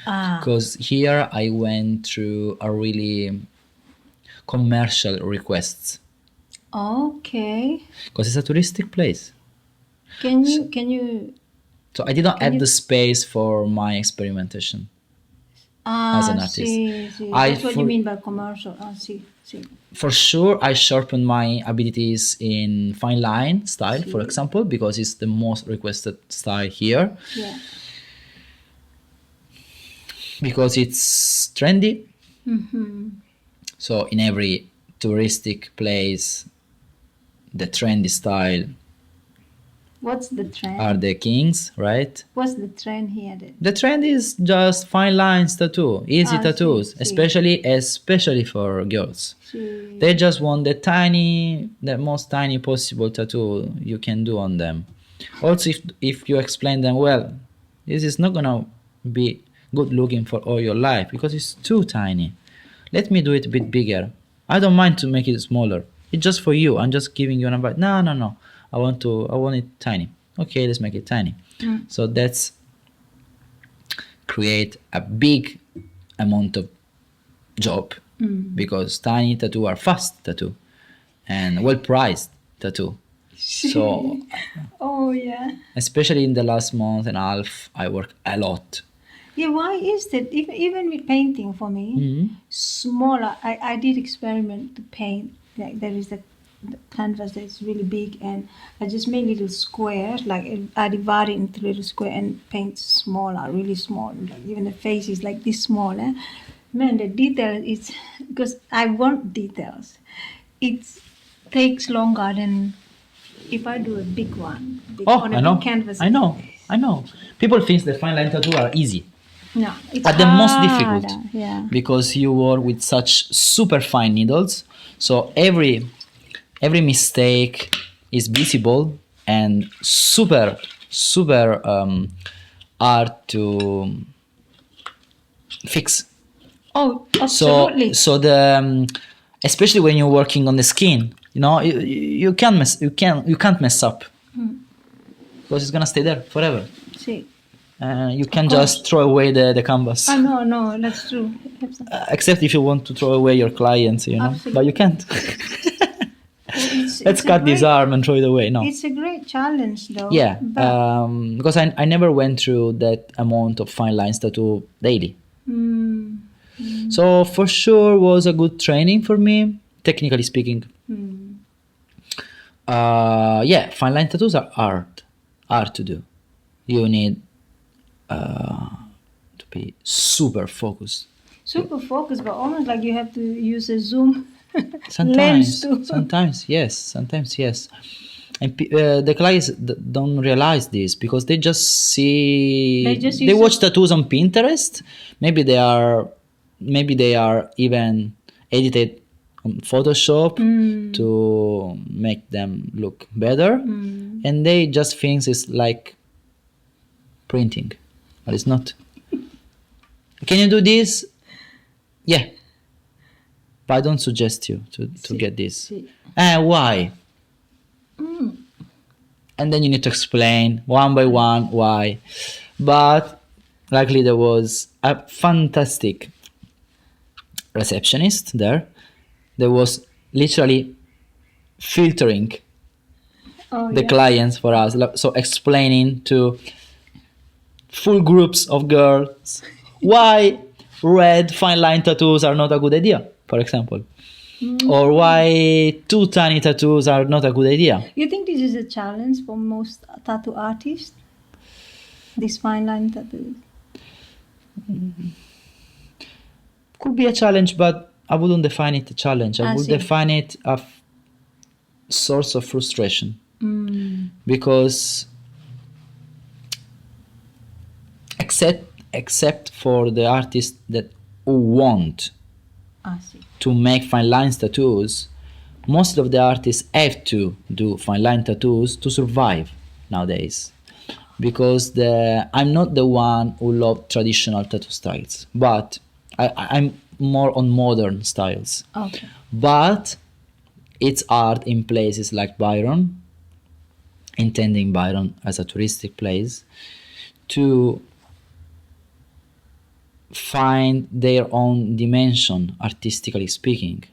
Because here I went through a really commercial requests.
Okay.
Because it's a touristic place.
Can you?
So I did not have the space for my experimentation as an artist.
See. That's what you mean by commercial. See.
For sure, I sharpened my abilities in fine line style, for example, because it's the most requested style here.
Yeah.
Because it's trendy.
Mm-hmm.
So in every touristic place, the trendy style
What's the trend?
are the kings, right?
What's the trend here then?
The trend is just fine lines tattoo, easy tattoos,
see.
especially for girls.
See.
They just want the most tiny possible tattoo you can do on them. Also, if you explain them, well, this is not gonna be good looking for all your life because it's too tiny. Let me do it a bit bigger. I don't mind to make it smaller. It's just for you. I'm just giving you an advice. No. I want it tiny. Okay, let's make it tiny. So that's create a big amount of job because tiny tattoo are fast tattoo and well priced tattoo. So
Oh yeah.
especially in the last month and a half, I work a lot.
Yeah, why is that? Even with painting for me, smaller. I did experiment to paint. Like there is the canvas that's really big, and I just made little squares. Like I divide it into little square and paint smaller, really small. Like even the face is like this small. Man, the detail is because I want details. It takes longer than if I do a big one. On a big canvas.
I know. People think that fine line tattoo are easy.
No, it's
But the most difficult,
because
you work with such super fine needles, so every mistake is visible and super hard to fix.
Oh, absolutely.
So the especially when you're working on the skin, you know, you can't mess up because it's gonna stay there forever.
See.
You can just throw away the canvas.
No, that's true.
Except if you want to throw away your clients, you know,
Absolutely.
but you can't. Let's cut this arm and throw it away. No.
It's a great challenge, though.
Yeah,
But,
because I never went through that amount of fine lines tattoo daily. So for sure was a good training for me, technically speaking. Yeah, fine line tattoos are hard to do. You need to be super focused.
Super focused, but almost like you have to use a zoom
Sometimes,
lens too.
sometimes yes. And the clients don't realize this because they just see they watch tattoos on Pinterest. Maybe they are even edited on Photoshop to make them look better, and they just think it's like printing, but it's not. Can you do this? Yeah, but I don't suggest you to get this. Why? And then you need to explain one by one why. But luckily there was a fantastic receptionist there. There was literally filtering the clients for us. So explaining to full groups of girls why red fine line tattoos are not a good idea, for example. Or why too tiny tattoos are not a good idea.
You think this is a challenge for most tattoo artists? These fine line tattoos?
Could be a challenge, but I wouldn't define it a challenge. I would define it a source of frustration. Because except for the artists that want to make fine line tattoos, most of the artists have to do fine line tattoos to survive nowadays. Because I'm not the one who loves traditional tattoo styles, but I'm more on modern styles.
Okay.
But it's art in places like Byron, intending Byron as a touristic place, to find their own dimension, artistically speaking,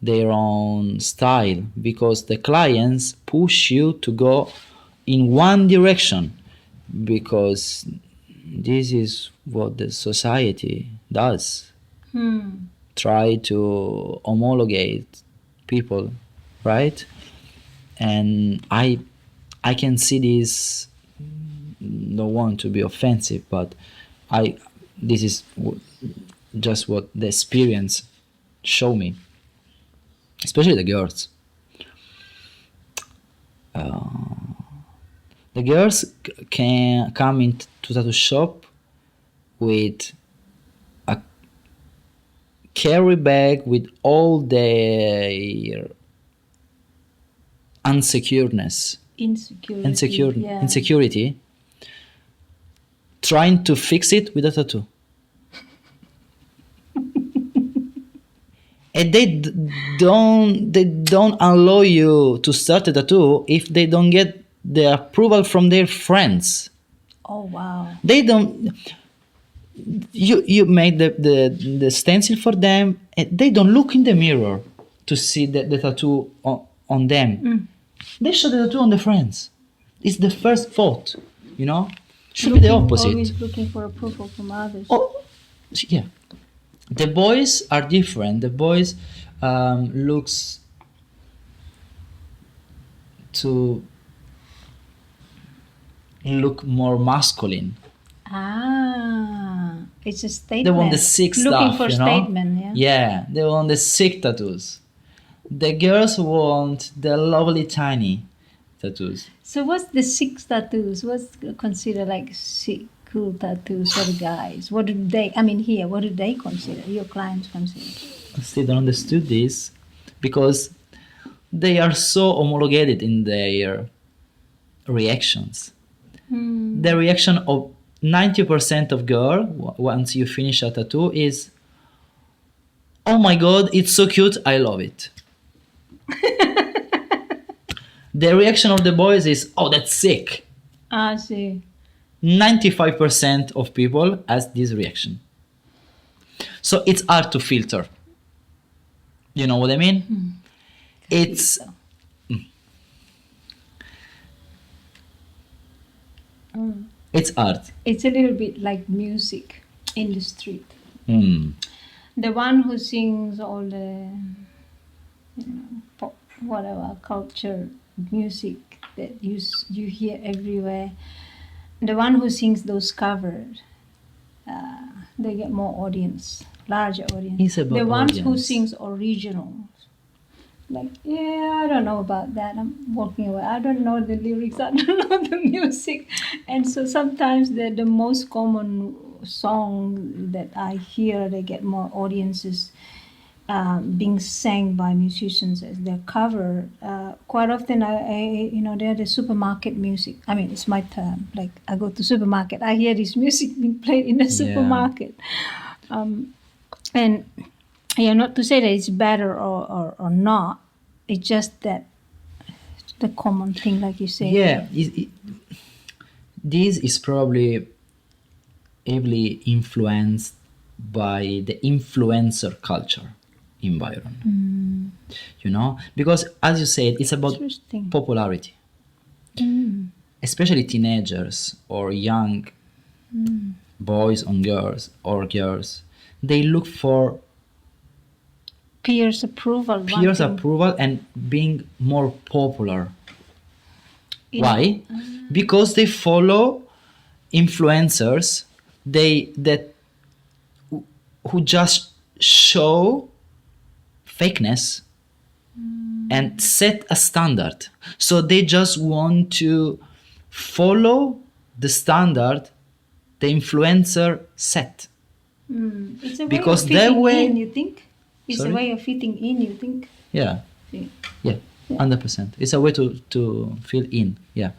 their own style, because the clients push you to go in one direction, because this is what the society does. Try to homologate people, right? And I can see this, don't want to be offensive, but this is just what the experience show me, especially the girls. The girls can come into tattoo shop with a carry bag with all their insecurity, trying to fix it with a tattoo. And they don't allow you to start a tattoo if they don't get the approval from their friends.
Oh wow.
They don't. You make the stencil for them, and they don't look in the mirror to see the tattoo on them. They show the tattoo on the friends. It's the first thought, you know. Should be the opposite.
Always looking for approval from others.
Oh, yeah. The boys are different. The boys looks to look more masculine.
It's a statement.
They want the sick stuff,
looking for
you know?
statement, yeah.
Yeah, they want the sick tattoos. The girls want the lovely tiny tattoos.
So what's the sick tattoos? What's considered like sick, cool tattoos for the guys? What do they consider? Your clients consider?
I still don't understand this because they are so homologated in their reactions. The reaction of 90% of girl once you finish a tattoo is, oh my god, it's so cute, I love it. The reaction of the boys is, oh, that's sick.
I see.
95% of people has this reaction. So it's hard to filter. You know what I mean? It's it's art.
It's a little bit like music in the street.
Mm.
The one who sings all the pop, whatever culture music that you hear everywhere, the one who sings those covers, they get more audience, larger audience.
It's about
the ones who
audience.
sings originals, like, yeah, I don't know about that. I'm walking away. I don't know the lyrics. I don't know the music, and so sometimes the most common song that I hear, they get more audiences being sang by musicians as their cover. Quite often, they're the supermarket music. I mean, it's my term. Like, I go to supermarket, I hear this music being played in the supermarket, and not to say that it's better or not. It's just that the common thing, like you say.
Yeah, this is probably heavily influenced by the influencer culture in Byron. You know, because as you said, it's about
Interesting.
popularity. Especially teenagers or young boys or girls, they look for
Peers approval.
peers
wanting-
approval and being more popular.
in-
Why? Because they follow influencers who just show fakeness and set a standard. So they just want to follow the standard the influencer set.
It's a way
Because
of
that
fitting
way-
in, you think? It's
Sorry?
a way of fitting in, you think?
Yeah.
Yeah.
Yeah, 100%. It's a way to fill in. Yeah,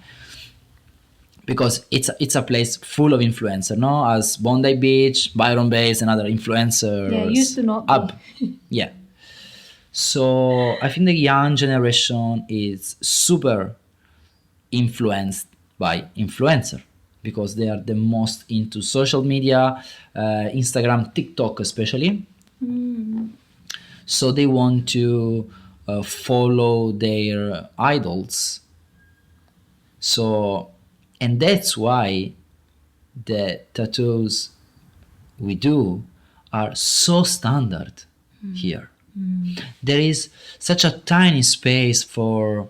because it's a place full of influencer, no? As Bondi Beach, Byron Bay, and other influencers.
Yeah, used to not be.
Up. Yeah. So I think the young generation is super influenced by influencer because they are the most into social media, Instagram, TikTok especially. So they want to follow their idols. So, and that's why the tattoos we do are so standard here. There is such a tiny space for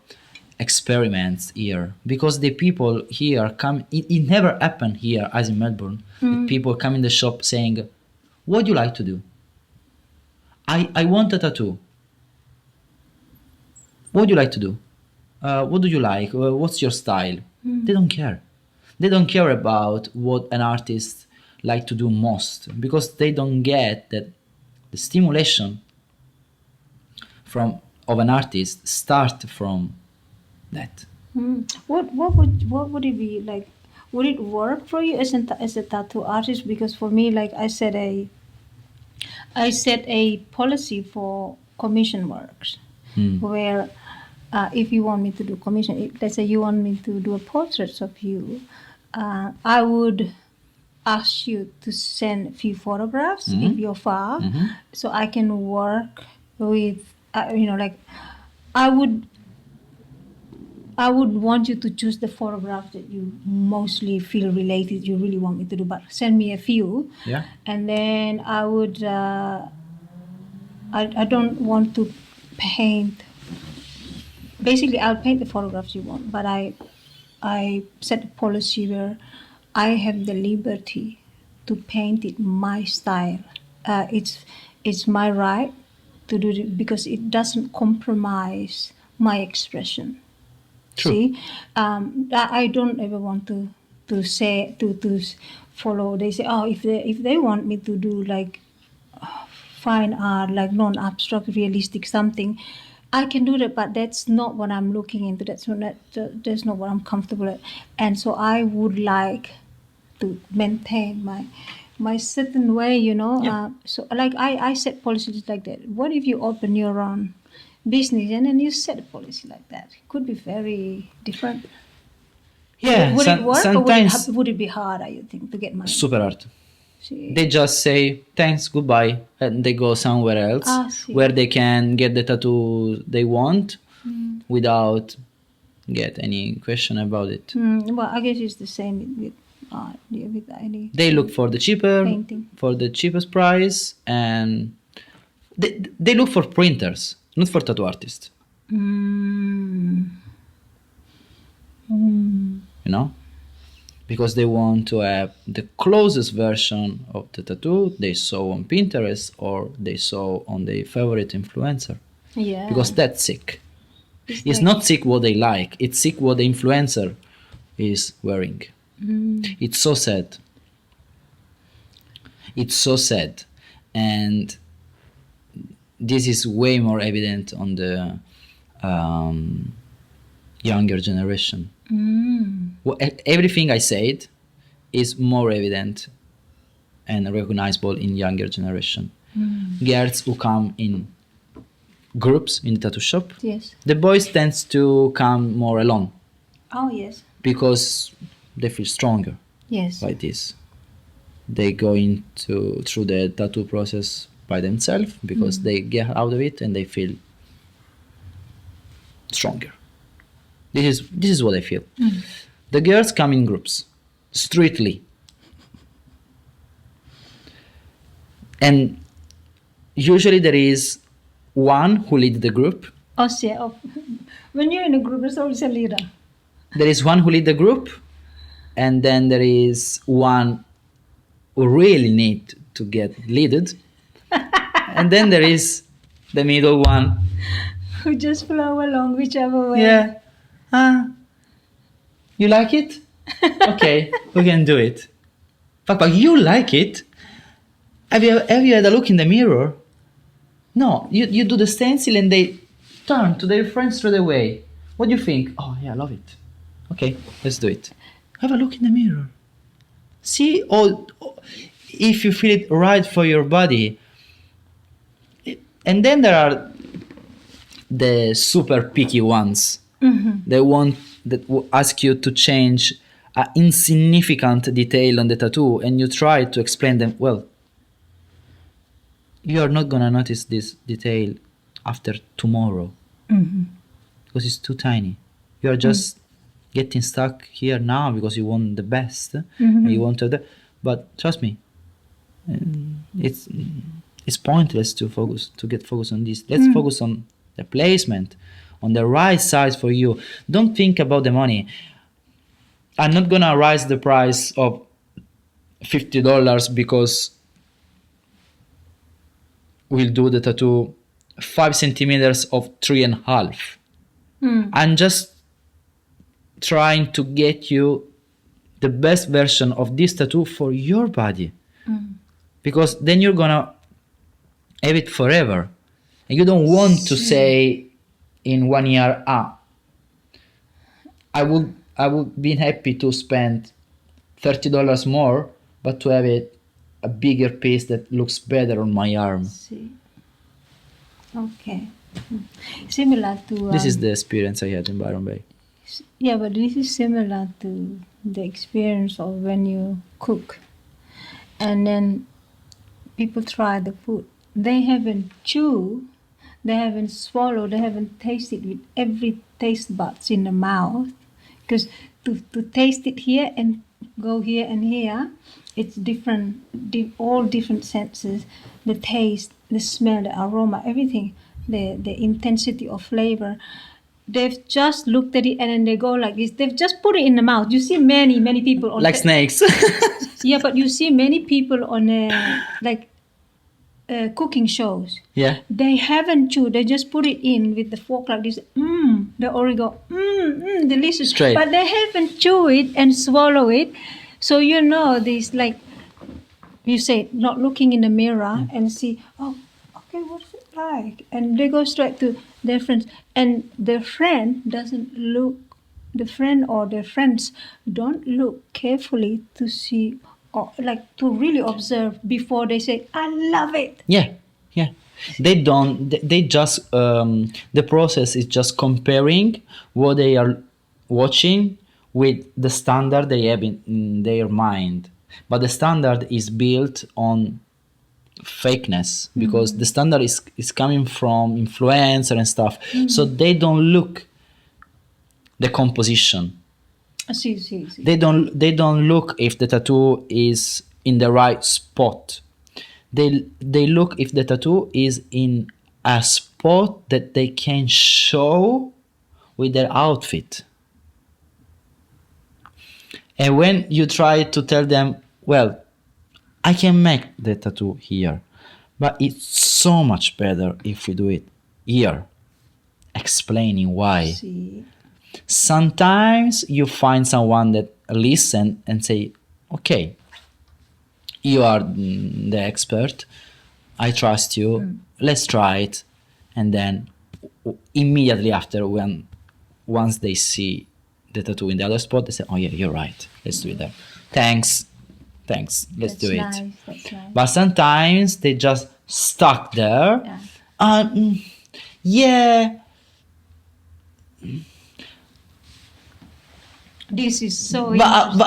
experiments here because the people here come, it never happened here as in Melbourne. The people come in the shop saying, what do you like to do? I want a tattoo. What do you like to do? What do you like? What's your style? They don't care. They don't care about what an artist like to do most because they don't get that the stimulation of an artist start from that.
What would it be like? Would it work for you as a tattoo artist? Because for me, like I set a policy for commission works where if you want me to do commission, let's say you want me to do a portrait of you, I would ask you to send a few photographs if you're far, so I can work with, like I would want you to choose the photograph that you mostly feel related, you really want me to do, but send me a few.
Yeah.
And then I would, I don't want to paint. Basically, I'll paint the photographs you want, but I set a policy where I have the liberty to paint it my style. It's my right to do it because it doesn't compromise my expression.
True.
See, I don't ever want to say to follow. They say, oh, if they want me to do like fine art, like non-abstract, realistic something, I can do that, but that's not what I'm looking into. That's not what I'm comfortable at. And so I would like to maintain my certain way, so like I set policies like that. What if you open your own business and then you set a policy like that? It could be very different.
Yeah,
Would it work,
sometimes
or would it be harder, you think, to get money?
super hard.
See.
They just say thanks, goodbye, and they go somewhere else
See.
where they can get the tattoo they want without get any question about it.
Well, I guess it's the same with art, with any.
They look for the
Painting.
for the cheapest price, and they look for printers, not for tattoo artists. You know, because they want to have the closest version of the tattoo they saw on Pinterest or they saw on their favorite influencer.
Yeah.
Because that's sick. It's not sick what they like. It's sick what the influencer is wearing. It's so sad. It's so sad. And this is way more evident on the younger generation. Everything I said is more evident and recognizable in younger generation. Girls who come in groups in the tattoo shop.
Yes.
The boys tends to come more alone.
Oh, yes.
Because they feel stronger.
Yes.
By this. They go through the tattoo process by themselves because they get out of it and they feel stronger. This is what I feel. The girls come in groups, strictly. And usually there is one who leads the group.
When you're in a group, there's always a leader.
There is one who leads the group, and then there is one who really need to get leaded. And then there is the middle one.
Who just flow along whichever way.
Yeah. You like it? Okay, we can do it. But you like it? Have you had a look in the mirror? No, you do the stencil and they turn to their friend straight away. What do you think? Oh yeah, I love it. Okay, let's do it. Have a look in the mirror. See, if you feel it right for your body. And then there are the super picky ones. They will ask you to change an insignificant detail on the tattoo, and you try to explain them, well, you are not gonna notice this detail after tomorrow because it's too tiny. You are just getting stuck here now because you want the best and you want to but trust me, it's pointless to get focused on this. Let's focus on the placement, on the right size for you. Don't think about the money. I'm not gonna raise the price of $50 because we'll do the tattoo 5 centimeters of 3.5. I'm just trying to get you the best version of this tattoo for your body, because then you're gonna have it forever, and you don't want to say in 1 year, I would be happy to spend $30 more, but to have it a bigger piece that looks better on my arm.
See. Okay. Similar to...
this is the experience I had in Byron Bay.
Yeah, but this is similar to the experience of when you cook. And then people try the food. They haven't chewed, they haven't swallowed, they haven't tasted with every taste buds in the mouth. Because to taste it here and go here and here, it's different, all different senses. The taste, the smell, the aroma, everything, the intensity of flavor. They've just looked at it and then they go like this. They've just put it in the mouth. You see many people on...
Like snakes.
Yeah, but you see many people on cooking shows.
Yeah.
They haven't chewed. They just put it in with the fork like this. The Origo. Delicious.
Straight.
But they haven't chewed it and swallow it. So you know this, like you say, not looking in the mirror and see, oh, okay, what's it like? And they go straight to their friends. And their friend doesn't look, the friend or their friends don't look carefully to see, or like to really observe before they say, I love it.
Yeah, yeah. They don't. They just. The process is just comparing what they are watching with the standard they have in their mind. But the standard is built on fakeness because the standard is coming from influencer and stuff. So they don't look the composition.
See.
They don't look if the tattoo is in the right spot. They look if the tattoo is in a spot that they can show with their outfit. And when you try to tell them, well, I can make the tattoo here, but it's so much better if we do it here, explaining why.
See.
Sometimes you find someone that listen and say, okay, you are the expert, I trust you, let's try it. And then immediately after, once they see the tattoo in the other spot, they say, oh yeah, you're right, let's do it there. Thanks, let's do it.
That's nice.
But sometimes they just stuck there.
Yeah.
Yeah,
This is so
but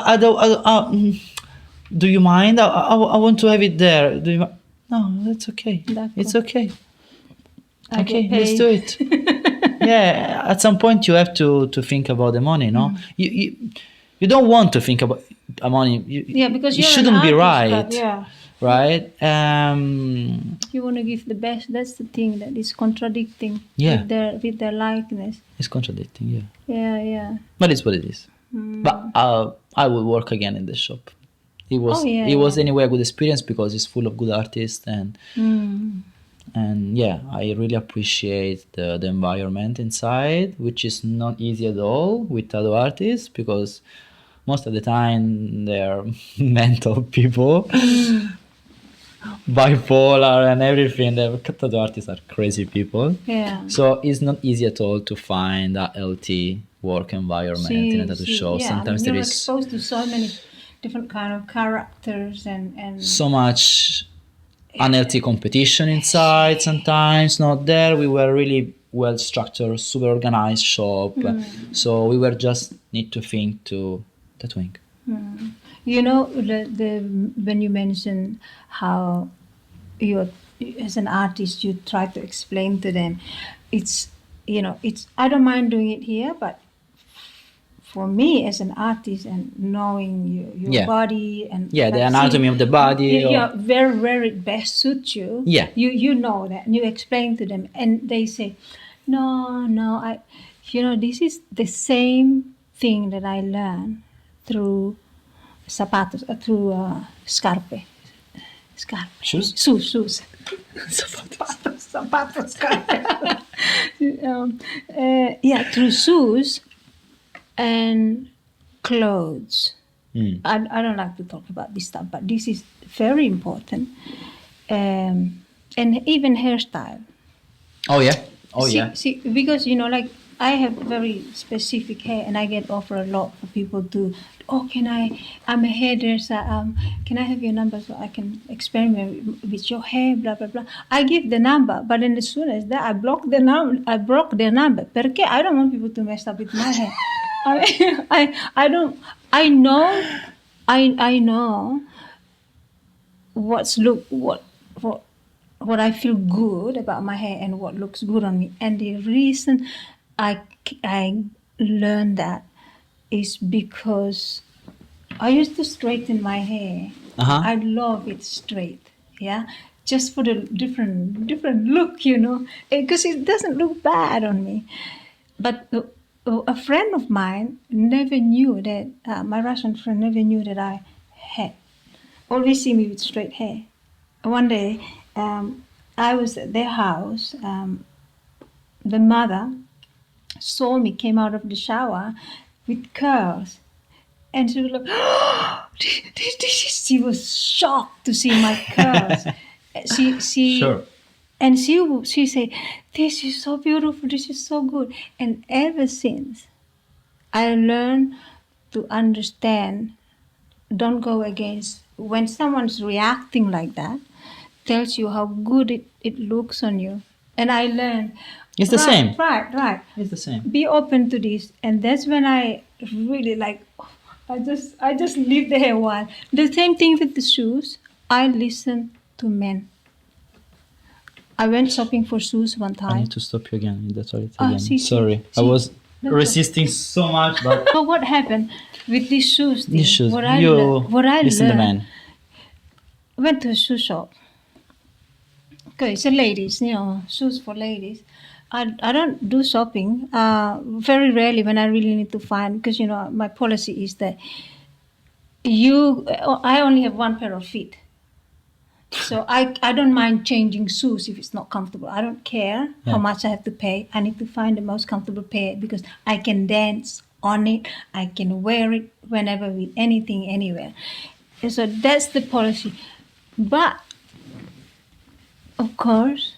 I don't. Do you mind? I want to have it there. Do you? No, that's okay. It's okay.
I
Okay,
get
let's
paid.
do it. Yeah, at some point you have to think about the money, no? You don't want to think about money.
Because
it
you're
shouldn't
an
be
artist,
right,
but
right?
you want to give the best. That's the thing that is contradicting
Yeah.
with their likeness.
It's contradicting, yeah.
Yeah.
But it's what it is. But I will work again in the shop. It was
yeah,
it was
yeah.
anyway a good experience because it's full of good artists and yeah, I really appreciate the environment inside, which is not easy at all with tattoo artists because most of the time they're mental people, bipolar and everything. The tattoo artists are crazy people.
Yeah.
So it's not easy at all to find a healthy work environment in a tattoo shop.
Yeah,
Sometimes
you're
there is
exposed to so many different kind of characters and
so much unhealthy competition inside. Sometimes not there. We were really well structured, super organized shop. So we were just need to think to tattooing.
you know the when you mention how you as an artist you try to explain to them, it's I don't mind doing it here, but for me as an artist and knowing your
Yeah.
body and
Yeah, the
like
anatomy
seeing-
of the body.
yeah, where it best suits you.
Yeah.
You know that, and you explain to them, and they say, no, this is the same thing that I learned through zapatos, through scarpe.
Shoes?
Shoes. Zapatos. Through shoes and clothes. I don't like to talk about this stuff, but this is very important. And even hairstyle.
Oh yeah. Oh yeah.
See, because like I have very specific hair, and I get offered a lot for people to. Oh, I'm a hairdresser. Can I have your number so I can experiment with your hair? Blah blah blah. I give the number, but then as soon as that, I block their number. Because I don't want people to mess up with my hair. I don't. I know what I feel good about my hair and what looks good on me. And the reason I learned that is because I used to straighten my hair. I love it straight, yeah, just for the different look, because it doesn't look bad on me. But a friend of mine never knew that, my Russian friend never knew that I had, always see me with straight hair. One day, I was at their house. The mother saw me, came out of the shower with curls. And she was like, she was shocked to see my curls. She
Sure.
And she said, "This is so beautiful. This is so good." And ever since, I learned to understand. Don't go against when someone's reacting like that. Tells you how good it looks on you. And I learned.
It's the same.
Right.
It's the same.
Be open to this, and that's when I really like. I just live there a while. The same thing with the shoes. I listen to men. I went shopping for shoes one
I
time.
need to stop you again in the toilet again.
See,
Sorry, I was resisting so much, but
So what happened with these shoes? Thing,
these shoes.
What I
You
learned.
listen to man.
Went to a shoe shop. Okay, it's a ladies, shoes for ladies. I don't do shopping. Very rarely when I really need to find, because my policy is that I only have one pair of feet. So I don't mind changing shoes if it's not comfortable. I don't care how much I have to pay. I need to find the most comfortable pair because I can dance on it. I can wear it whenever with anything, anywhere. And so that's the policy. But of course,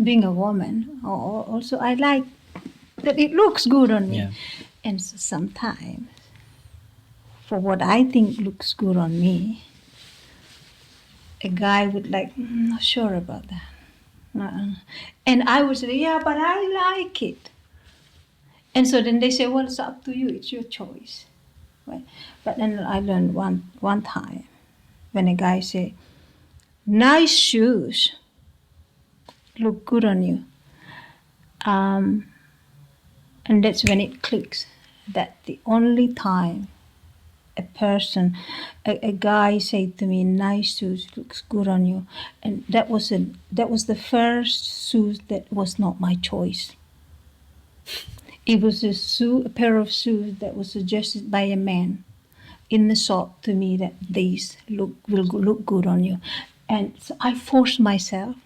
being a woman, also I like that it looks good on me.
Yeah.
And so sometimes, for what I think looks good on me, a guy would like, not sure about that. And I would say, yeah, but I like it. And so then they say, well, it's up to you. It's your choice. Right? But then I learned one time when a guy said, nice shoes look good on you. And that's when it clicks. That the only time a guy said to me, nice shoes looks good on you. And that was the first shoes that was not my choice. It was a pair of shoes that was suggested by a man in the shop to me that these will look good on you. And so I forced myself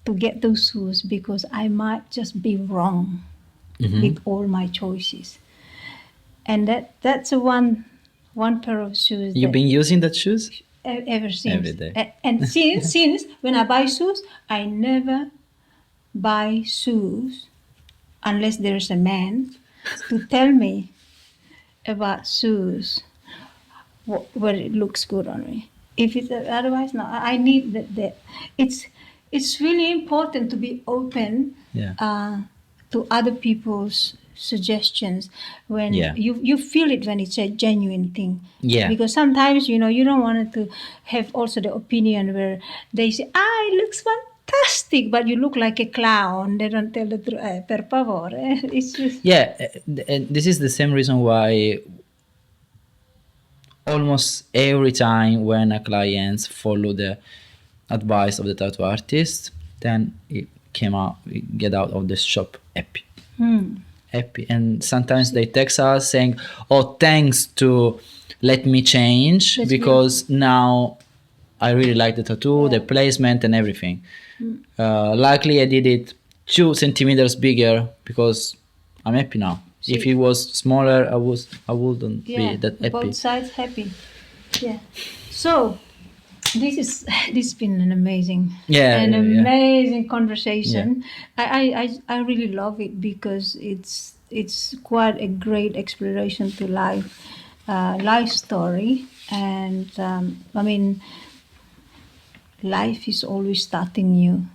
to get those shoes because I might just be wrong with all my choices. And that's one pair of shoes.
You've been using that shoes?
Ever since.
Every day.
And since when I buy shoes, I never buy shoes unless there's a man to tell me about shoes, where it looks good on me. If it's otherwise, no. I need that. It's really important to be open to other people's suggestions when you feel it when it's a genuine thing.
Yeah.
Because sometimes you don't want to have also the opinion where they say, it looks fantastic, but you look like a clown. They don't tell the truth. Per favore. It's just
and this is the same reason why almost every time when a client follow the advice of the tattoo artist, then it get out of the shop happy. Happy. And sometimes they text us saying, thanks to let me change because now I really like the tattoo, the placement and everything. Luckily I did it 2 centimeters bigger because I'm happy now. If it was smaller, I wouldn't be that happy.
Both sides happy. Yeah. So this has been an amazing amazing conversation. I really love it because it's quite a great exploration to life story. And I mean, life is always starting new.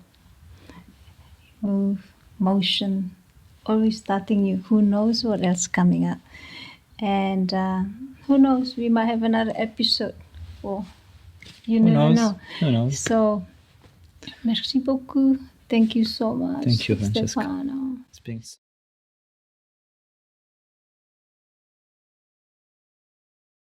Move, motion, always starting new. Who knows what else coming up? And who knows? We might have another episode. Or you never know.
Who knows?
So, merci beaucoup. Thank you so much.
Thank you, Francesca.
Stefano.
It's been